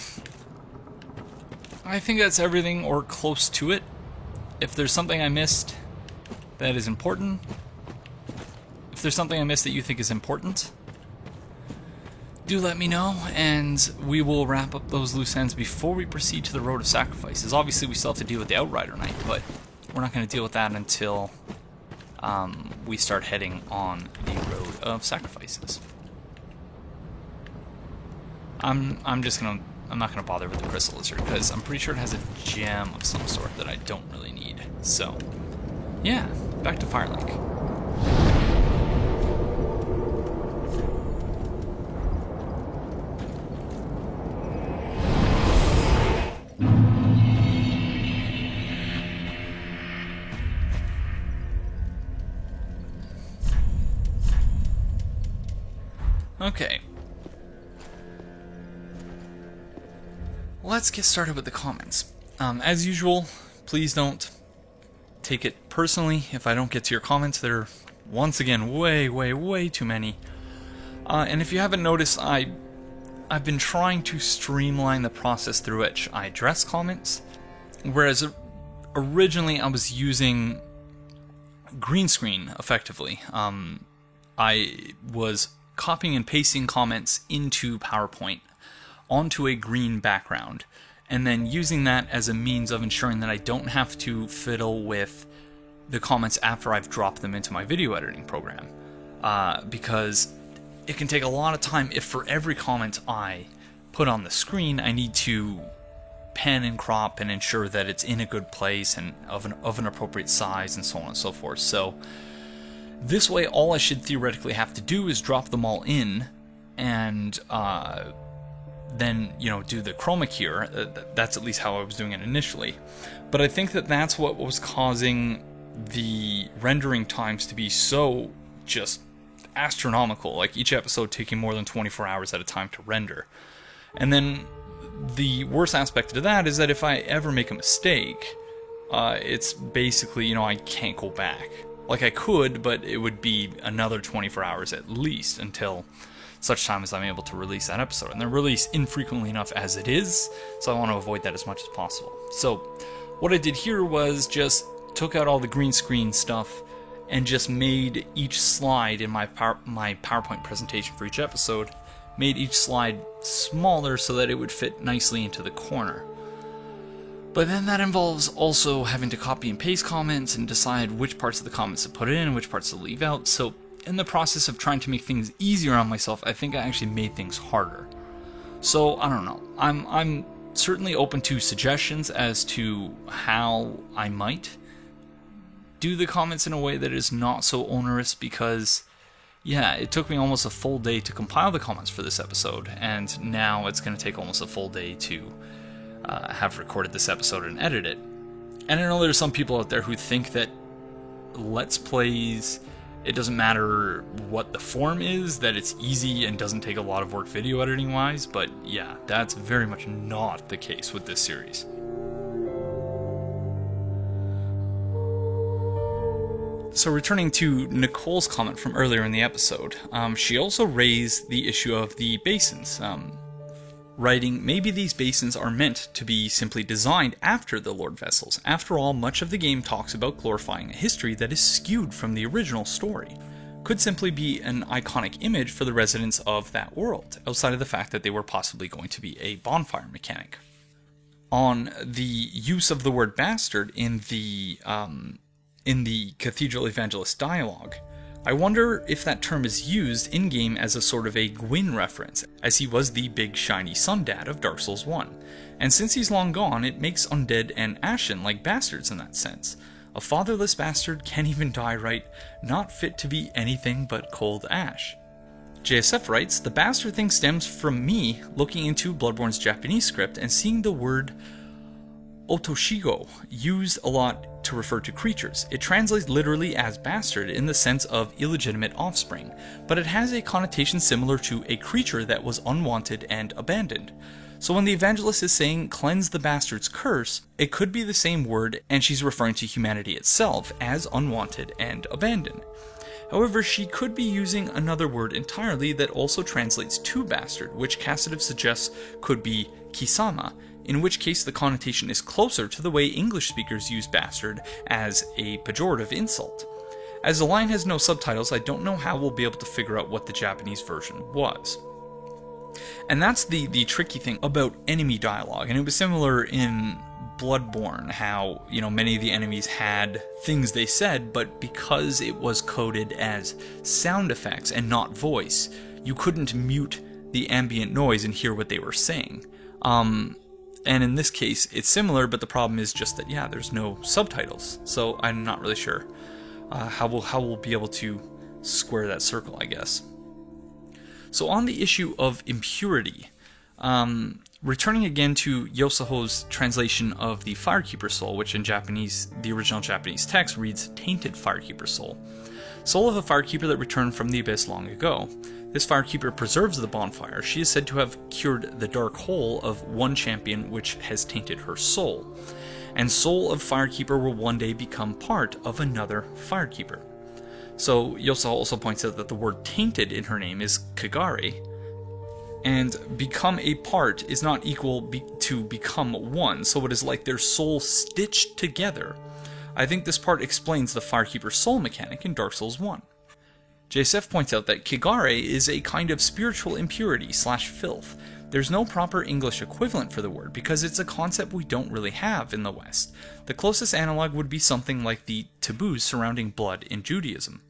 I think that's everything, or close to it. If there's something I missed that is important, if there's something I missed that you think is important, do let me know, and we will wrap up those loose ends before we proceed to the Road of Sacrifices. Obviously, we still have to deal with the Outrider Knight, but we're not going to deal with that until we start heading on the Road of Sacrifices. I'm not gonna bother with the crystal lizard because I'm pretty sure it has a gem of some sort that I don't really need. So, yeah, back to Firelink. Okay. Let's get started with the comments. As usual, please don't take it personally if I don't get to your comments. There are, once again, way too many. And if you haven't noticed, I've been trying to streamline the process through which I address comments, whereas originally I was using green screen effectively. I was copying and pasting comments into PowerPoint onto a green background, and then using that as a means of ensuring that I don't have to fiddle with the comments after I've dropped them into my video editing program. Because it can take a lot of time if for every comment I put on the screen I need to pen and crop and ensure that it's in a good place and of an appropriate size and so on and so forth. So this way, all I should theoretically have to do is drop them all in and then, do the chroma key. That's at least how I was doing it initially. But I think that that's what was causing the rendering times to be so just astronomical, like each episode taking more than 24 hours at a time to render. And then the worst aspect of that is that if I ever make a mistake, it's basically, I can't go back. Like, I could, but it would be another 24 hours at least until such time as I'm able to release that episode. And they're released infrequently enough as it is, so I want to avoid that as much as possible. So what I did here was just took out all the green screen stuff and just made each slide in my PowerPoint presentation for each episode, made each slide smaller so that it would fit nicely into the corner. But then that involves also having to copy and paste comments and decide which parts of the comments to put in and which parts to leave out. So in the process of trying to make things easier on myself, I think I actually made things harder. So I don't know. I'm certainly open to suggestions as to how I might do the comments in a way that is not so onerous, because it took me almost a full day to compile the comments for this episode, and now it's going to take almost a full day to have recorded this episode and edit it. And I know there's some people out there who think that Let's Plays, it doesn't matter what the form is, that it's easy and doesn't take a lot of work video editing wise, but yeah, that's very much not the case with this series. So returning to Nicole's comment from earlier in the episode, she also raised the issue of the basins, writing, maybe these basins are meant to be simply designed after the Lord Vessels. After all, much of the game talks about glorifying a history that is skewed from the original story. Could simply be an iconic image for the residents of that world, outside of the fact that they were possibly going to be a bonfire mechanic. On the use of the word bastard in the Cathedral Evangelist dialogue, I wonder if that term is used in-game as a sort of a Gwyn reference, as he was the big shiny sun dad of Dark Souls 1. And since he's long gone, it makes undead and ashen like bastards in that sense. A fatherless bastard can't even die right, not fit to be anything but cold ash. JSF writes, the bastard thing stems from me looking into Bloodborne's Japanese script and seeing the word otoshigo used a lot to refer to creatures. It translates literally as bastard in the sense of illegitimate offspring, but it has a connotation similar to a creature that was unwanted and abandoned. So when the evangelist is saying cleanse the bastard's curse, it could be the same word and she's referring to humanity itself as unwanted and abandoned. However, she could be using another word entirely that also translates to bastard, which Kassadov suggests could be kisama, in which case the connotation is closer to the way English speakers use bastard as a pejorative insult. As the line has no subtitles, I don't know how we'll be able to figure out what the Japanese version was. And that's the tricky thing about enemy dialogue, and it was similar in Bloodborne, how, many of the enemies had things they said, but because it was coded as sound effects and not voice, you couldn't mute the ambient noise and hear what they were saying. And in this case, it's similar, but the problem is just that, there's no subtitles. So I'm not really sure how we'll be able to square that circle, I guess. So on the issue of impurity, returning again to Yosaho's translation of the Firekeeper Soul, which in Japanese, the original Japanese text reads Tainted Firekeeper Soul. Soul of a firekeeper that returned from the abyss long ago. This firekeeper preserves the bonfire. She is said to have cured the dark hole of one champion which has tainted her soul. And soul of firekeeper will one day become part of another firekeeper. So Yosaho also points out that the word tainted in her name is Kagare, and become a part is not equal to become one, so it is like their soul stitched together. I think this part explains the Firekeeper soul mechanic in Dark Souls 1. JSF points out that Kigare is a kind of spiritual impurity / filth. There's no proper English equivalent for the word because it's a concept we don't really have in the West. The closest analog would be something like the taboos surrounding blood in Judaism.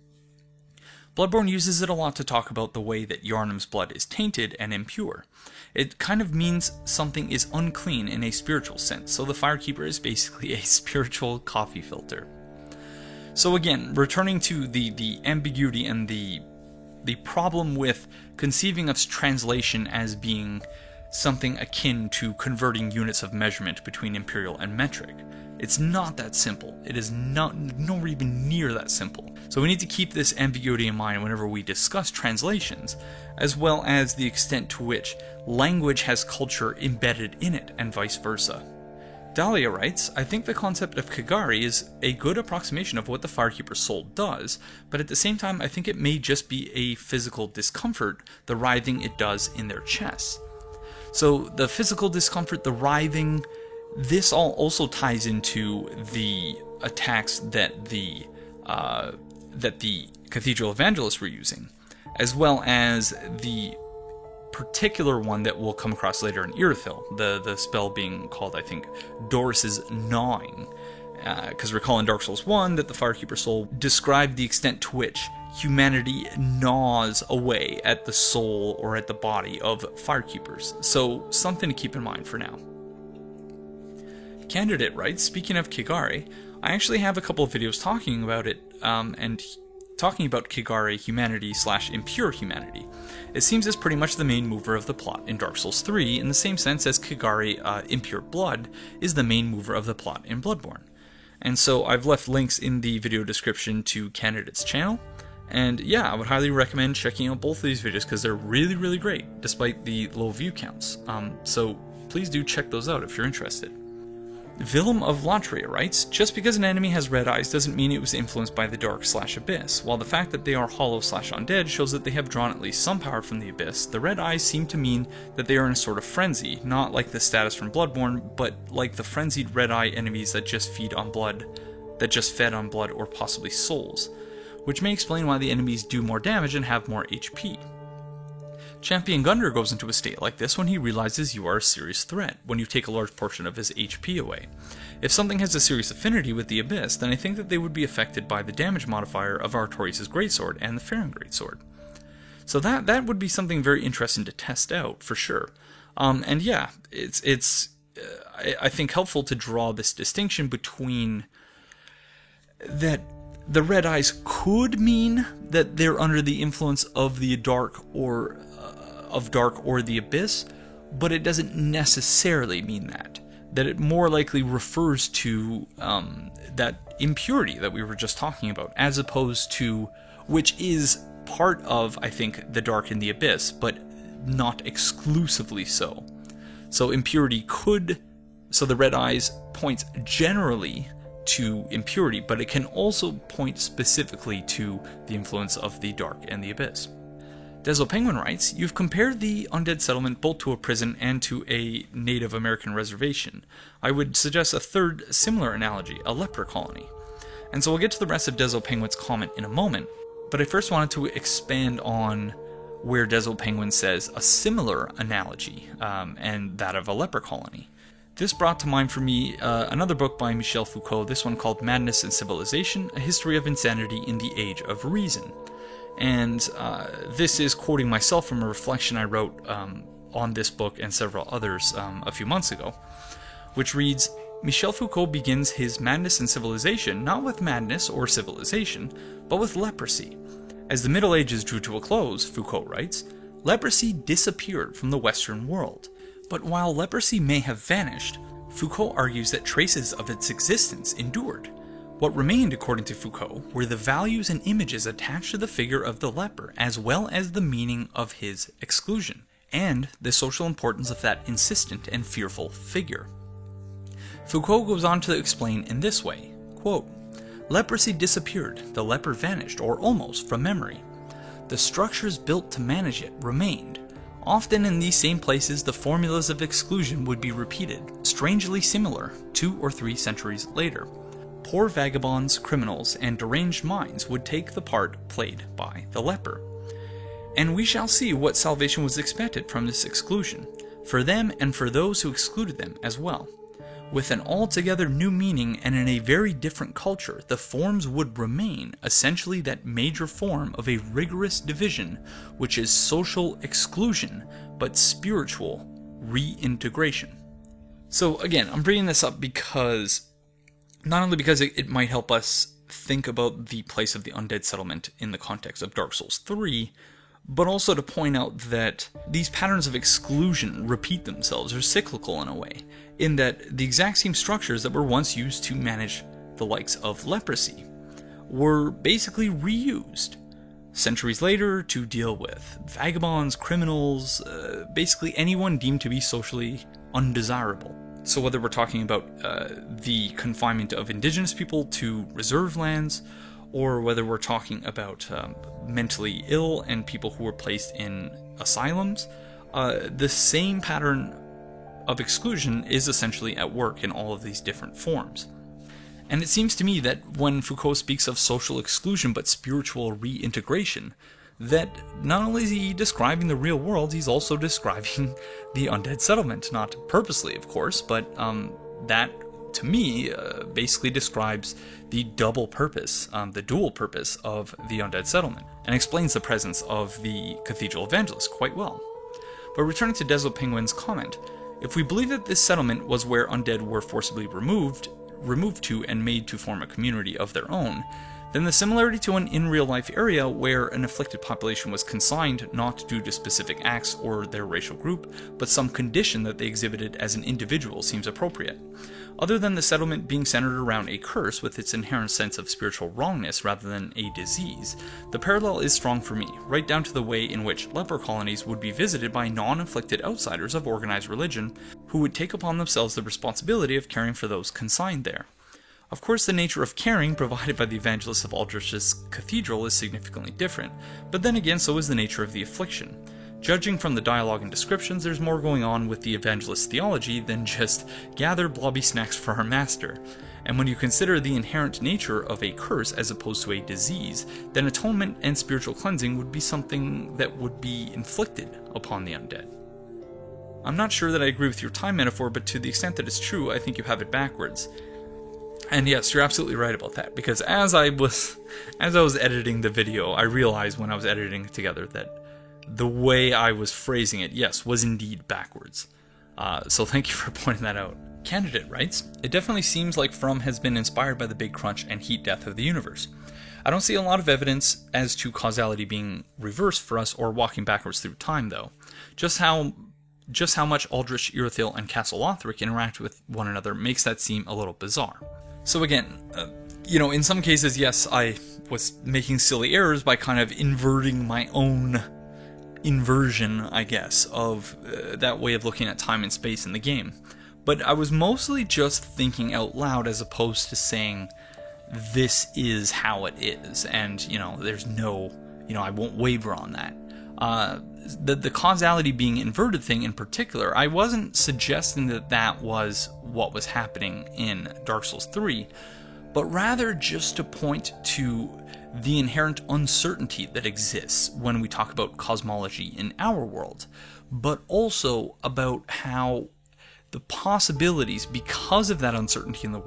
Bloodborne uses it a lot to talk about the way that Yharnam's blood is tainted and impure. It kind of means something is unclean in a spiritual sense, so the Firekeeper is basically a spiritual coffee filter. So again, returning to the ambiguity and the problem with conceiving of translation as being something akin to converting units of measurement between imperial and metric. It's not that simple. It is nowhere even near that simple. So we need to keep this ambiguity in mind whenever we discuss translations, as well as the extent to which language has culture embedded in it, and vice versa. Dahlia writes, I think the concept of Kigari is a good approximation of what the Firekeeper's soul does, but at the same time I think it may just be a physical discomfort, the writhing it does in their chests. So the physical discomfort, the writhing, this all also ties into the attacks that the Cathedral Evangelists were using, as well as the particular one that we'll come across later in Irithyll, the spell being called, I think, Doris's Gnawing. Because recall in Dark Souls 1 that the Firekeeper soul described the extent to which humanity gnaws away at the soul or at the body of Firekeepers. So something to keep in mind for now. Candidate writes, speaking of Kigari, I actually have a couple of videos talking about it, and talking about Kigari humanity / impure humanity. It seems as pretty much the main mover of the plot in Dark Souls 3, in the same sense as Kigari impure blood is the main mover of the plot in Bloodborne. And so I've left links in the video description to Candidate's channel, and yeah, I would highly recommend checking out both of these videos because they're really, really great, despite the low view counts. So please do check those out if you're interested. Willem of Latria writes, just because an enemy has red eyes doesn't mean it was influenced by the dark / abyss. While the fact that they are hollow / undead shows that they have drawn at least some power from the abyss, the red eyes seem to mean that they are in a sort of frenzy, not like the status from Bloodborne, but like the frenzied red eye enemies that just fed on blood or possibly souls, which may explain why the enemies do more damage and have more HP. Champion Gundr goes into a state like this when he realizes you are a serious threat, when you take a large portion of his HP away. If something has a serious affinity with the Abyss, then I think that they would be affected by the damage modifier of Artorias' Greatsword and the Farron Greatsword. So that would be something very interesting to test out, for sure. And yeah, it's I think helpful to draw this distinction between that the red eyes could mean that they're under the influence of the dark or the abyss, but it doesn't necessarily mean that. That it more likely refers to that impurity that we were just talking about, as opposed to, which is part of, I think, the dark and the abyss, but not exclusively so. So impurity so the red eyes points generally to impurity, but it can also point specifically to the influence of the dark and the abyss. Deso Penguin writes, you've compared the undead settlement both to a prison and to a Native American reservation. I would suggest a third similar analogy, a leper colony. And so we'll get to the rest of Deso Penguin's comment in a moment, but I first wanted to expand on where Deso Penguin says a similar analogy, and that of a leper colony. This brought to mind for me another book by Michel Foucault, this one called Madness and Civilization, A History of Insanity in the Age of Reason. And this is quoting myself from a reflection I wrote on this book and several others a few months ago, which reads, Michel Foucault begins his Madness and Civilization not with madness or civilization, but with leprosy. As the Middle Ages drew to a close, Foucault writes, leprosy disappeared from the Western world. But while leprosy may have vanished, Foucault argues that traces of its existence endured. What remained, according to Foucault, were the values and images attached to the figure of the leper, as well as the meaning of his exclusion, and the social importance of that insistent and fearful figure. Foucault goes on to explain in this way, quote, leprosy disappeared, the leper vanished, or almost, from memory. The structures built to manage it remained. Often in these same places, the formulas of exclusion would be repeated, strangely similar, 2 or 3 centuries later. Poor vagabonds, criminals, and deranged minds would take the part played by the leper. And we shall see what salvation was expected from this exclusion, for them and for those who excluded them as well. with an altogether new meaning and in a very different culture, the forms would remain essentially that major form of a rigorous division, which is social exclusion, but spiritual reintegration. So again, I'm bringing this up because, not only because it might help us think about the place of the undead settlement in the context of Dark Souls 3, but also to point out that these patterns of exclusion repeat themselves, or cyclical in a way, in that the exact same structures that were once used to manage the likes of leprosy were basically reused centuries later to deal with vagabonds, criminals, basically anyone deemed to be socially undesirable. So whether we're talking about the confinement of indigenous people to reserve lands, or whether we're talking about mentally ill and people who were placed in asylums, the same pattern of exclusion is essentially at work in all of these different forms. And it seems to me that when Foucault speaks of social exclusion but spiritual reintegration, that not only is he describing the real world, he's also describing the undead settlement. Not purposely, of course, but that, to me, basically describes the double purpose, the dual purpose of the undead settlement, and explains the presence of the Cathedral Evangelist quite well. But returning to Desolate Penguin's comment, if we believe that this settlement was where undead were forcibly removed to and made to form a community of their own, then the similarity to an in-real-life area where an afflicted population was consigned not due to specific acts or their racial group, but some condition that they exhibited as an individual seems appropriate. Other than the settlement being centered around a curse with its inherent sense of spiritual wrongness rather than a disease, the parallel is strong for me, right down to the way in which leper colonies would be visited by non-afflicted outsiders of organized religion who would take upon themselves the responsibility of caring for those consigned there. Of course, the nature of caring provided by the Evangelists of Aldrich's Cathedral is significantly different, but then again so is the nature of the affliction. Judging from the dialogue and descriptions, there's more going on with the Evangelist theology than just gather blobby snacks for our master. And when you consider the inherent nature of a curse as opposed to a disease, then atonement and spiritual cleansing would be something that would be inflicted upon the undead. I'm not sure that I agree with your time metaphor, but to the extent that it's true, I think you have it backwards. And yes, you're absolutely right about that, because as I was editing the video, I realized when I was editing it together that the way I was phrasing it, yes, was indeed backwards. So thank you for pointing that out. Candidate writes, it definitely seems like From has been inspired by the Big Crunch and heat death of the universe. I don't see a lot of evidence as to causality being reversed for us or walking backwards through time, though. Just how much Aldrich, Irithyll, and Castle Lothric interact with one another makes that seem a little bizarre. So again, in some cases, yes, I was making silly errors by kind of inverting my own inversion, I guess, of that way of looking at time and space in the game. But I was mostly just thinking out loud as opposed to saying, this is how it is, and, there's no, I won't waver on that. The causality being inverted thing in particular, I wasn't suggesting that was what was happening in Dark Souls 3, but rather just to point to the inherent uncertainty that exists when we talk about cosmology in our world, but also about how the possibilities, because of that uncertainty in the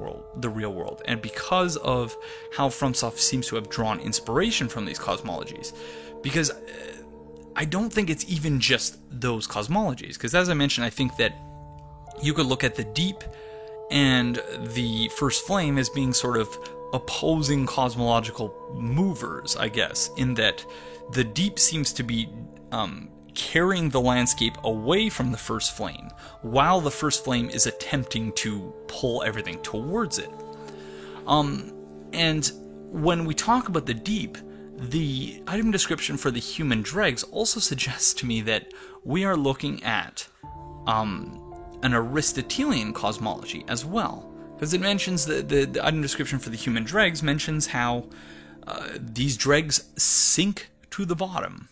real world, and because of how FromSoft seems to have drawn inspiration from these cosmologies, because I don't think it's even just those cosmologies, because as I mentioned, I think that you could look at the Deep and the First Flame as being sort of opposing cosmological movers, I guess, in that the Deep seems to be carrying the landscape away from the First Flame, while the First Flame is attempting to pull everything towards it. And when we talk about the Deep, the item description for the human dregs also suggests to me that we are looking at an Aristotelian cosmology as well, because it mentions the item description for the human dregs mentions how these dregs sink to the bottom,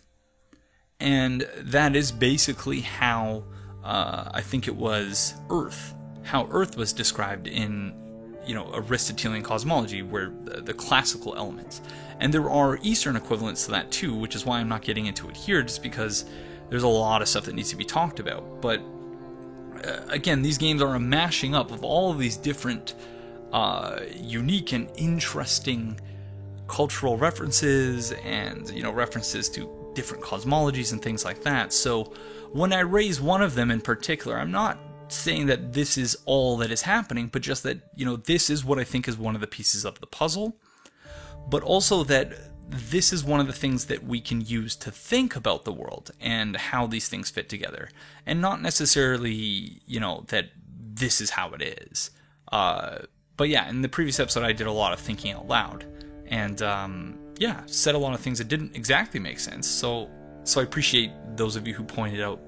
and that is basically how I think it was how Earth was described in Aristotelian cosmology, where the classical elements. And there are Eastern equivalents to that too, which is why I'm not getting into it here, just because there's a lot of stuff that needs to be talked about. But again, these games are a mashing up of all of these different unique and interesting cultural references and, references to different cosmologies and things like that. So when I raise one of them in particular, I'm not saying that this is all that is happening, but just that, this is what I think is one of the pieces of the puzzle, but also that this is one of the things that we can use to think about the world and how these things fit together, and not necessarily, that this is how it is. But yeah, in the previous episode, I did a lot of thinking out loud, and said a lot of things that didn't exactly make sense. So I appreciate those of you who pointed out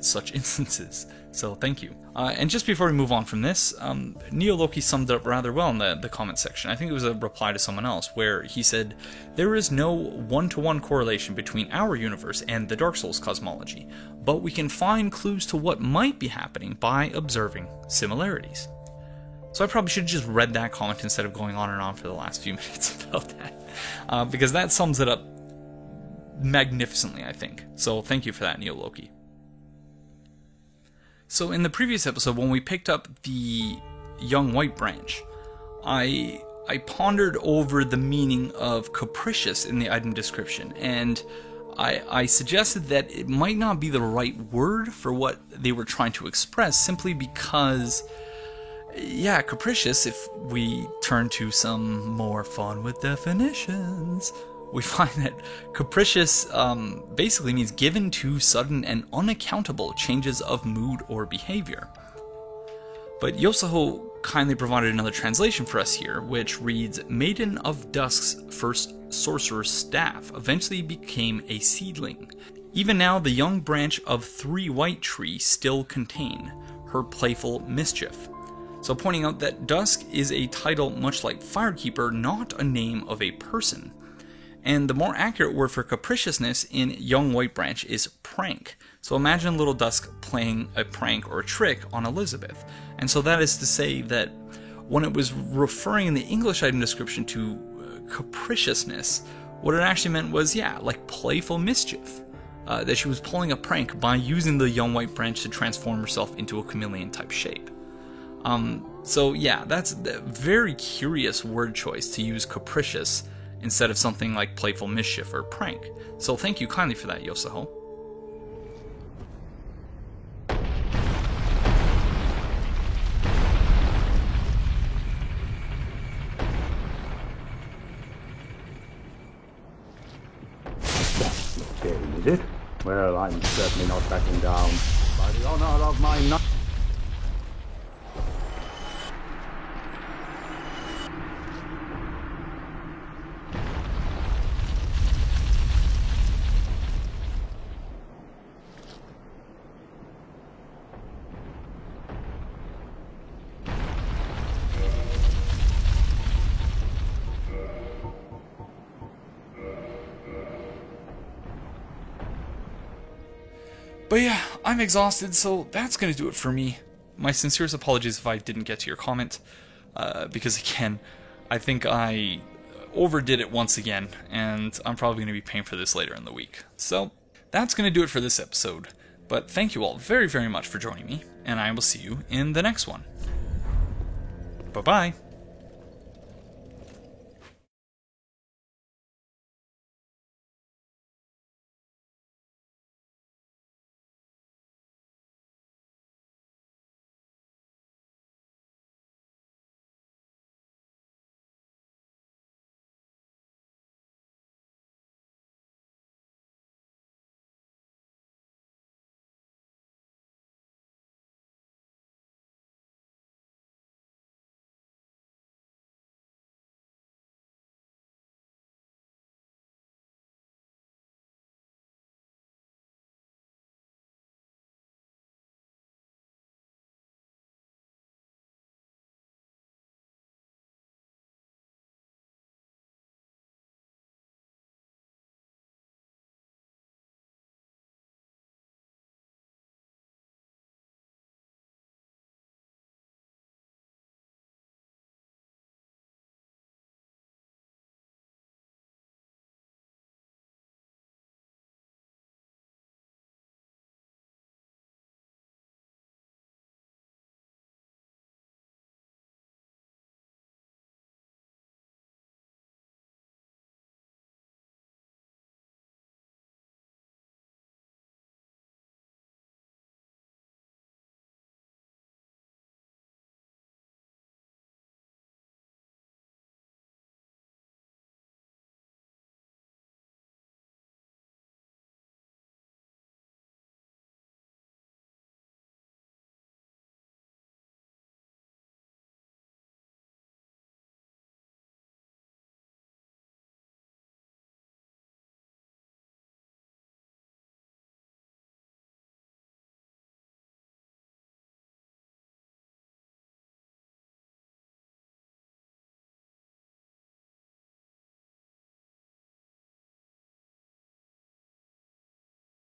such instances. So thank you. And just before we move on from this, Neo Loki summed it up rather well in the comment section. I think it was a reply to someone else where he said, "There is no one-to-one correlation between our universe and the Dark Souls cosmology, but we can find clues to what might be happening by observing similarities." So I probably should have just read that comment instead of going on and on for the last few minutes about that, because that sums it up magnificently, I think. So thank you for that, Neo Loki. So in the previous episode, when we picked up the Young White Branch, I pondered over the meaning of capricious in the item description, and I suggested that it might not be the right word for what they were trying to express, simply because, capricious, if we turn to some more fun with definitions, we find that capricious basically means given to sudden and unaccountable changes of mood or behavior. But Yosaho kindly provided another translation for us here, which reads, "Maiden of Dusk's first sorcerer's staff eventually became a seedling. Even now the young branch of 3 white tree still contain her playful mischief." So pointing out that Dusk is a title much like Firekeeper, not a name of a person. And the more accurate word for capriciousness in Young White Branch is prank. So imagine Little Dusk playing a prank or a trick on Elizabeth. And so that is to say that when it was referring in the English item description to capriciousness, what it actually meant was, like playful mischief. That she was pulling a prank by using the Young White Branch to transform herself into a chameleon type shape. That's a very curious word choice to use capricious instead of something like playful mischief or prank. So thank you kindly for that, Yosaho. Is it? Well, I'm certainly not backing down. By the honor of my knight. But yeah, I'm exhausted, so that's going to do it for me. My sincerest apologies if I didn't get to your comment, because again, I think I overdid it once again, and I'm probably going to be paying for this later in the week. So that's going to do it for this episode, but thank you all very, very much for joining me, and I will see you in the next one. Bye-bye.